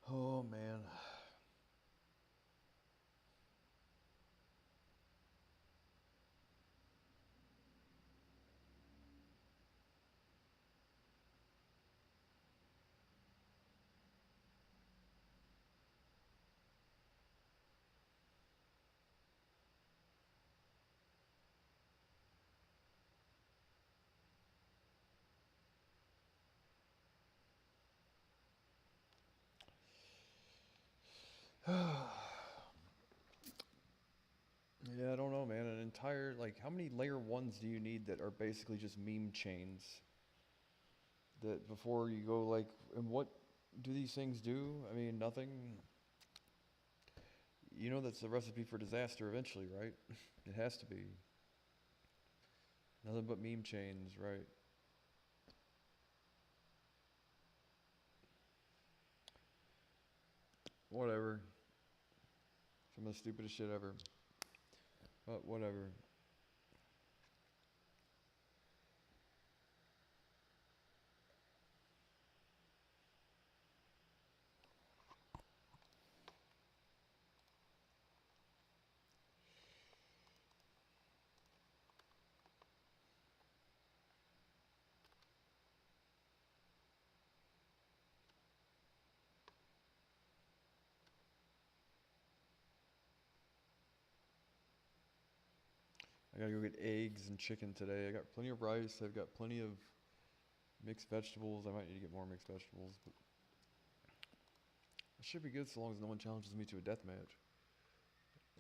Speaker 1: Oh man. Yeah, I don't know, man. An entire, like, how many layer ones do you need that are basically just meme chains? That before you go, like, and what do these things do? I mean, nothing. You know that's the recipe for disaster eventually, right? It has to be. Nothing but meme chains, right? Whatever. Some of the stupidest shit ever. But whatever. I gotta go get eggs and chicken today. I got plenty of rice. I've got plenty of mixed vegetables. I might need to get more mixed vegetables, but it should be good so long as no one challenges me to a death match.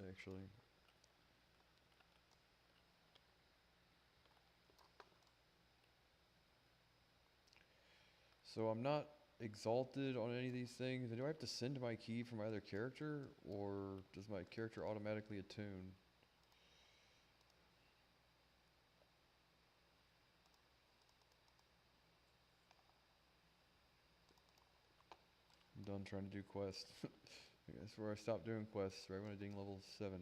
Speaker 1: Actually. So I'm not exalted on any of these things. Do I have to send my key for my other character, or does my character automatically attune? I'm done trying to do quests. That's where I stopped doing quests, right when I ding level 70.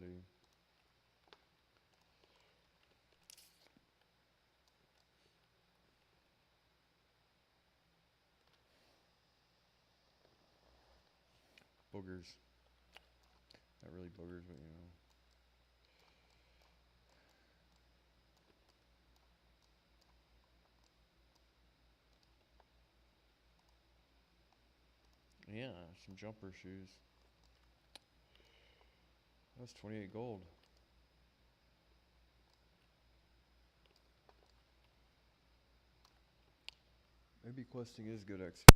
Speaker 1: Boogers. Not really boogers, but you know. Yeah, some jumper shoes. That's 28 gold. Maybe questing is good XP.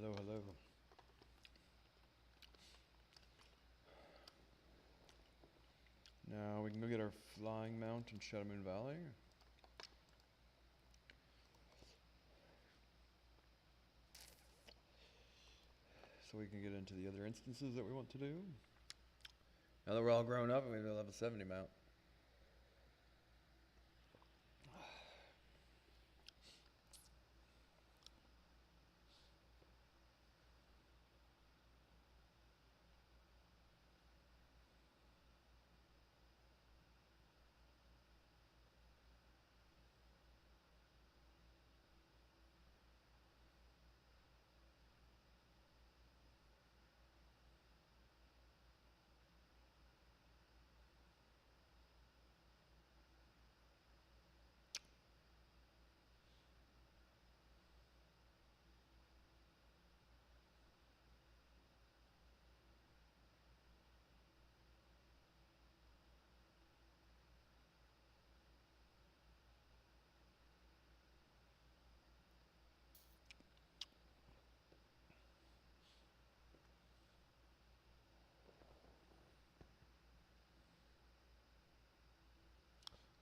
Speaker 1: Hello, hello. Now we can go get our flying mount in Shadow Moon Valley. So we can get into the other instances that we want to do. Now that we're all grown up and we have a level 70 mount.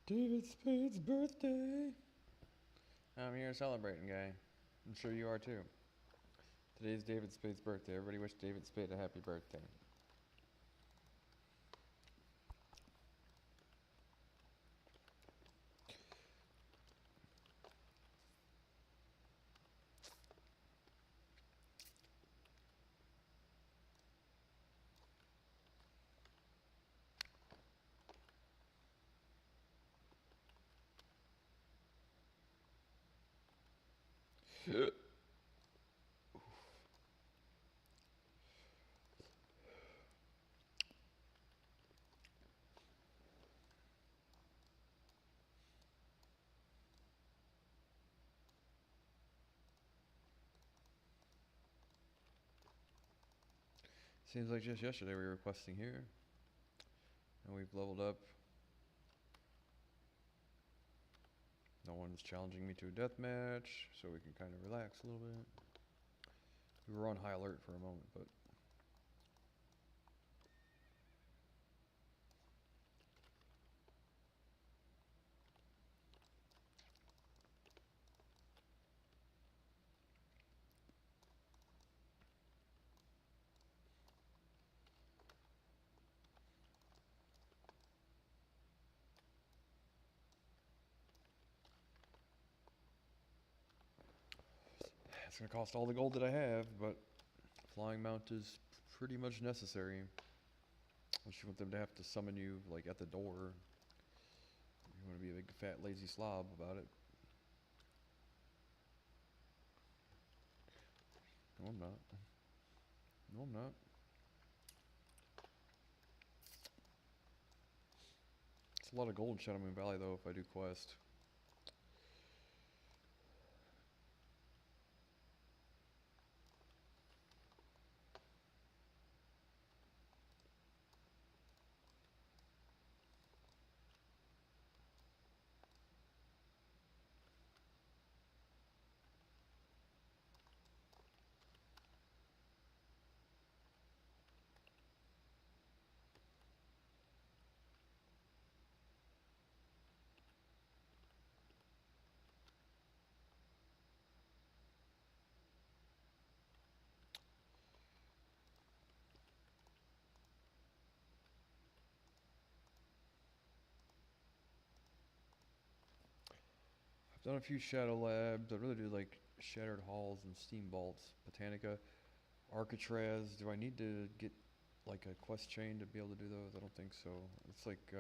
Speaker 1: David Spade's birthday. I'm here celebrating, guy. I'm sure you are too. Today's David Spade's birthday. Everybody wish David Spade a happy birthday. Seems like just yesterday we were questing here. And we've leveled up. No one's challenging me to a deathmatch, so we can kind of relax a little bit. We were on high alert for a moment, but it's gonna cost all the gold that I have, but flying mount is pretty much necessary. Unless you want them to have to summon you, like, at the door. You want to be a big, fat, lazy slob about it. No, I'm not. No, I'm not. It's a lot of gold in Shadow Moon Valley, though, if I do quest. I've done a few Shadow Labs. I really do like Shattered Halls and Steam Vaults. Botanica. Arcatraz. Do I need to get, like, a quest chain to be able to do those? I don't think so. It's like,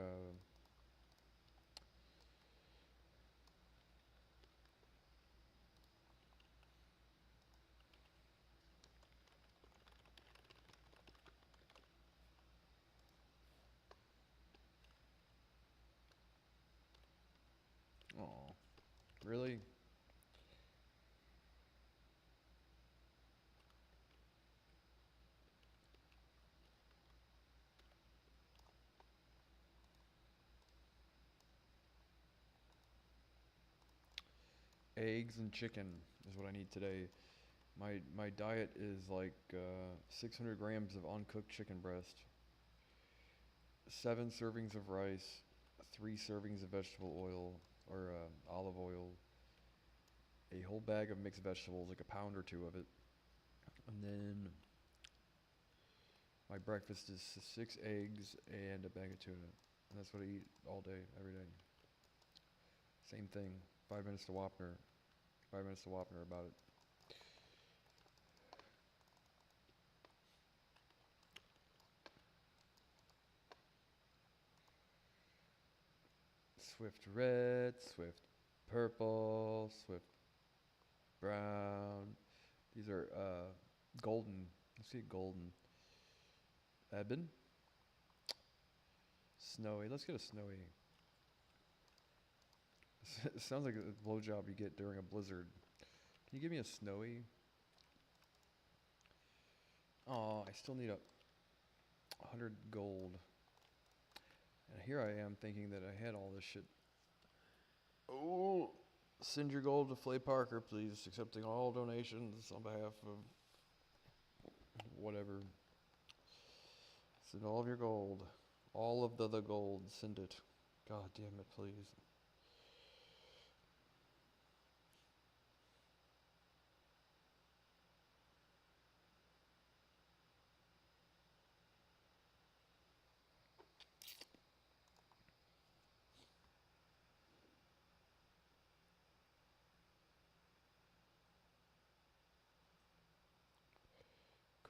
Speaker 1: oh, really? Eggs and chicken is what I need today. My diet is like 600 grams of uncooked chicken breast, 7 servings of rice, 3 servings of vegetable oil or olive oil, a whole bag of mixed vegetables, like a pound or two of it, and then my breakfast is 6 eggs and a bag of tuna, and that's what I eat all day, every day. Same thing. 5 minutes to Wapner. 5 minutes to Wapner about it. Swift red, swift purple, swift brown. These are golden. Let's see, golden. Ebon. Snowy. Let's get a snowy. It sounds like a blowjob you get during a blizzard. Can you give me a snowy? Oh, I still need 100 gold. And here I am thinking that I had all this shit. Oh, send your gold to Flay Parker, please. Accepting all donations on behalf of whatever. Send all of your gold. All of the gold. Send it. God damn it, please.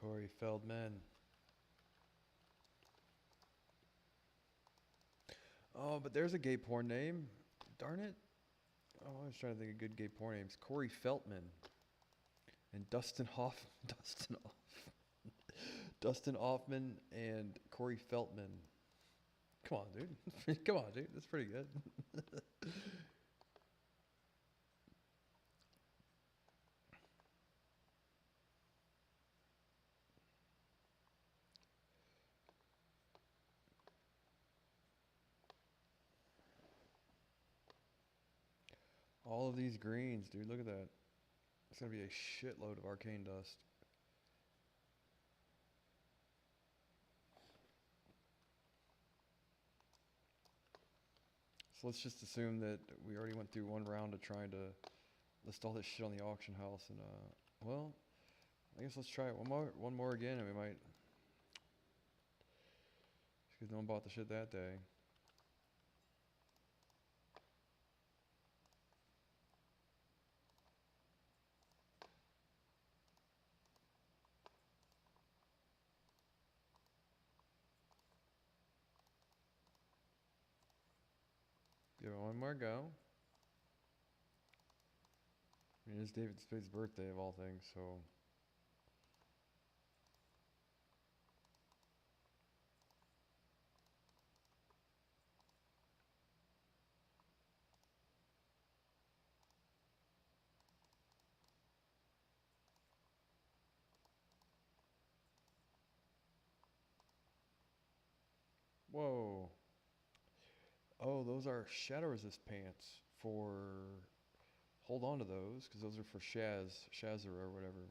Speaker 1: Corey Feldman. Oh, but there's a gay porn name. Darn it. Oh, I was trying to think of good gay porn names. Corey Feltman. And Dustin Hoff. Dustin Hoffman and Corey Feltman. Come on, dude. Come on, dude. That's pretty good. All of these greens, dude. Look at that. It's going to be a shitload of arcane dust. So let's just assume that we already went through one round of trying to list all this shit on the auction house, and well, I guess let's try it one more again, and we might, because no one bought the shit that day. Give it one more go. I mean, it's David Spade's birthday of all things, so. Whoa. Oh, those are shadow resist pants for. Hold on to those, because those are for Shazza or whatever.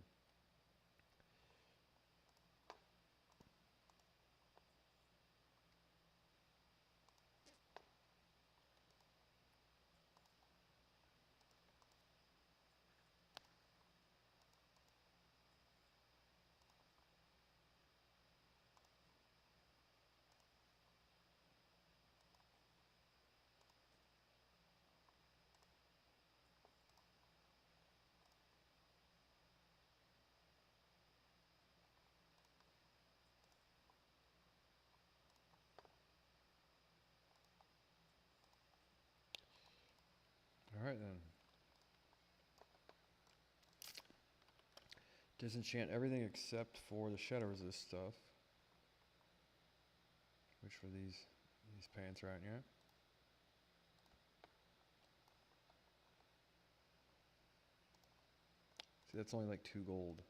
Speaker 1: Alright then. Disenchant everything except for the shadow resist stuff. Which for these pants right here. See, that's only like 2 gold.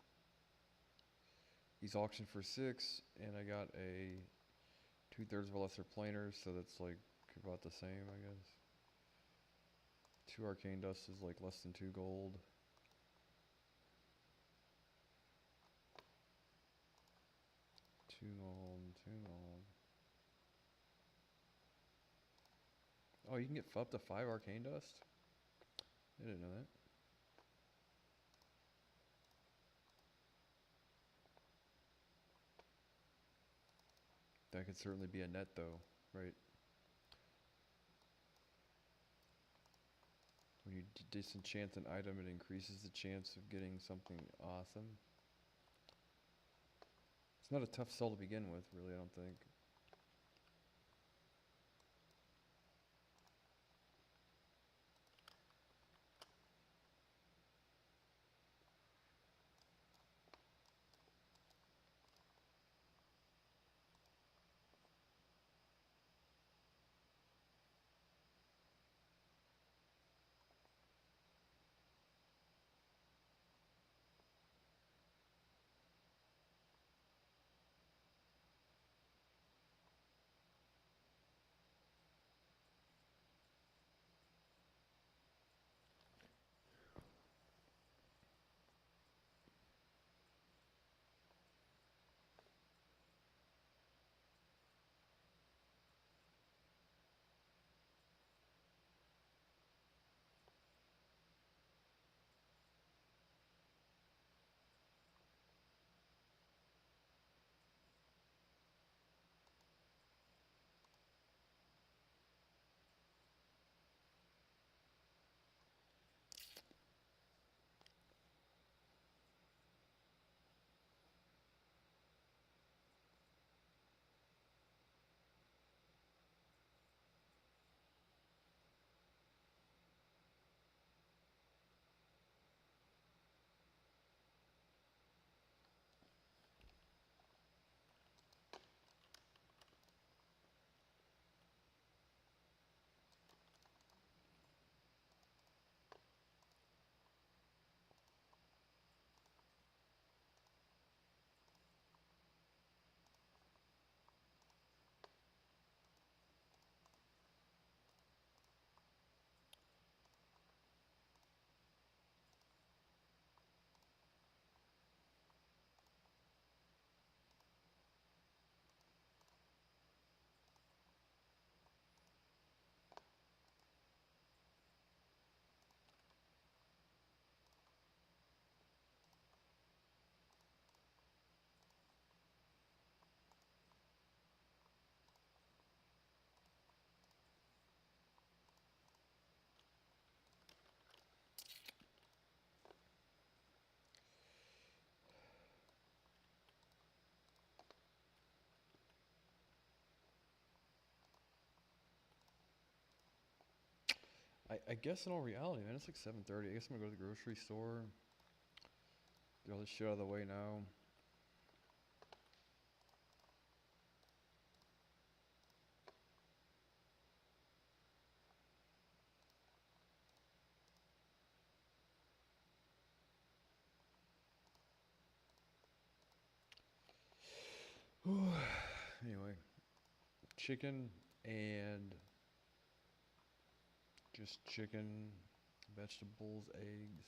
Speaker 1: He's auctioned for 6, and I got a 2/3 of a lesser planar, so that's like about the same, I guess. 2 arcane dust is like less than 2 gold. Two gold. Oh, you can get up to 5 arcane dust? I didn't know that. That could certainly be a net though, right? When you disenchant an item, it increases the chance of getting something awesome. It's not a tough sell to begin with, really, I don't think. I guess in all reality, man, it's like 7:30. I guess I'm gonna go to the grocery store. Get all this shit out of the way now. Anyway, chicken and just chicken, vegetables, eggs.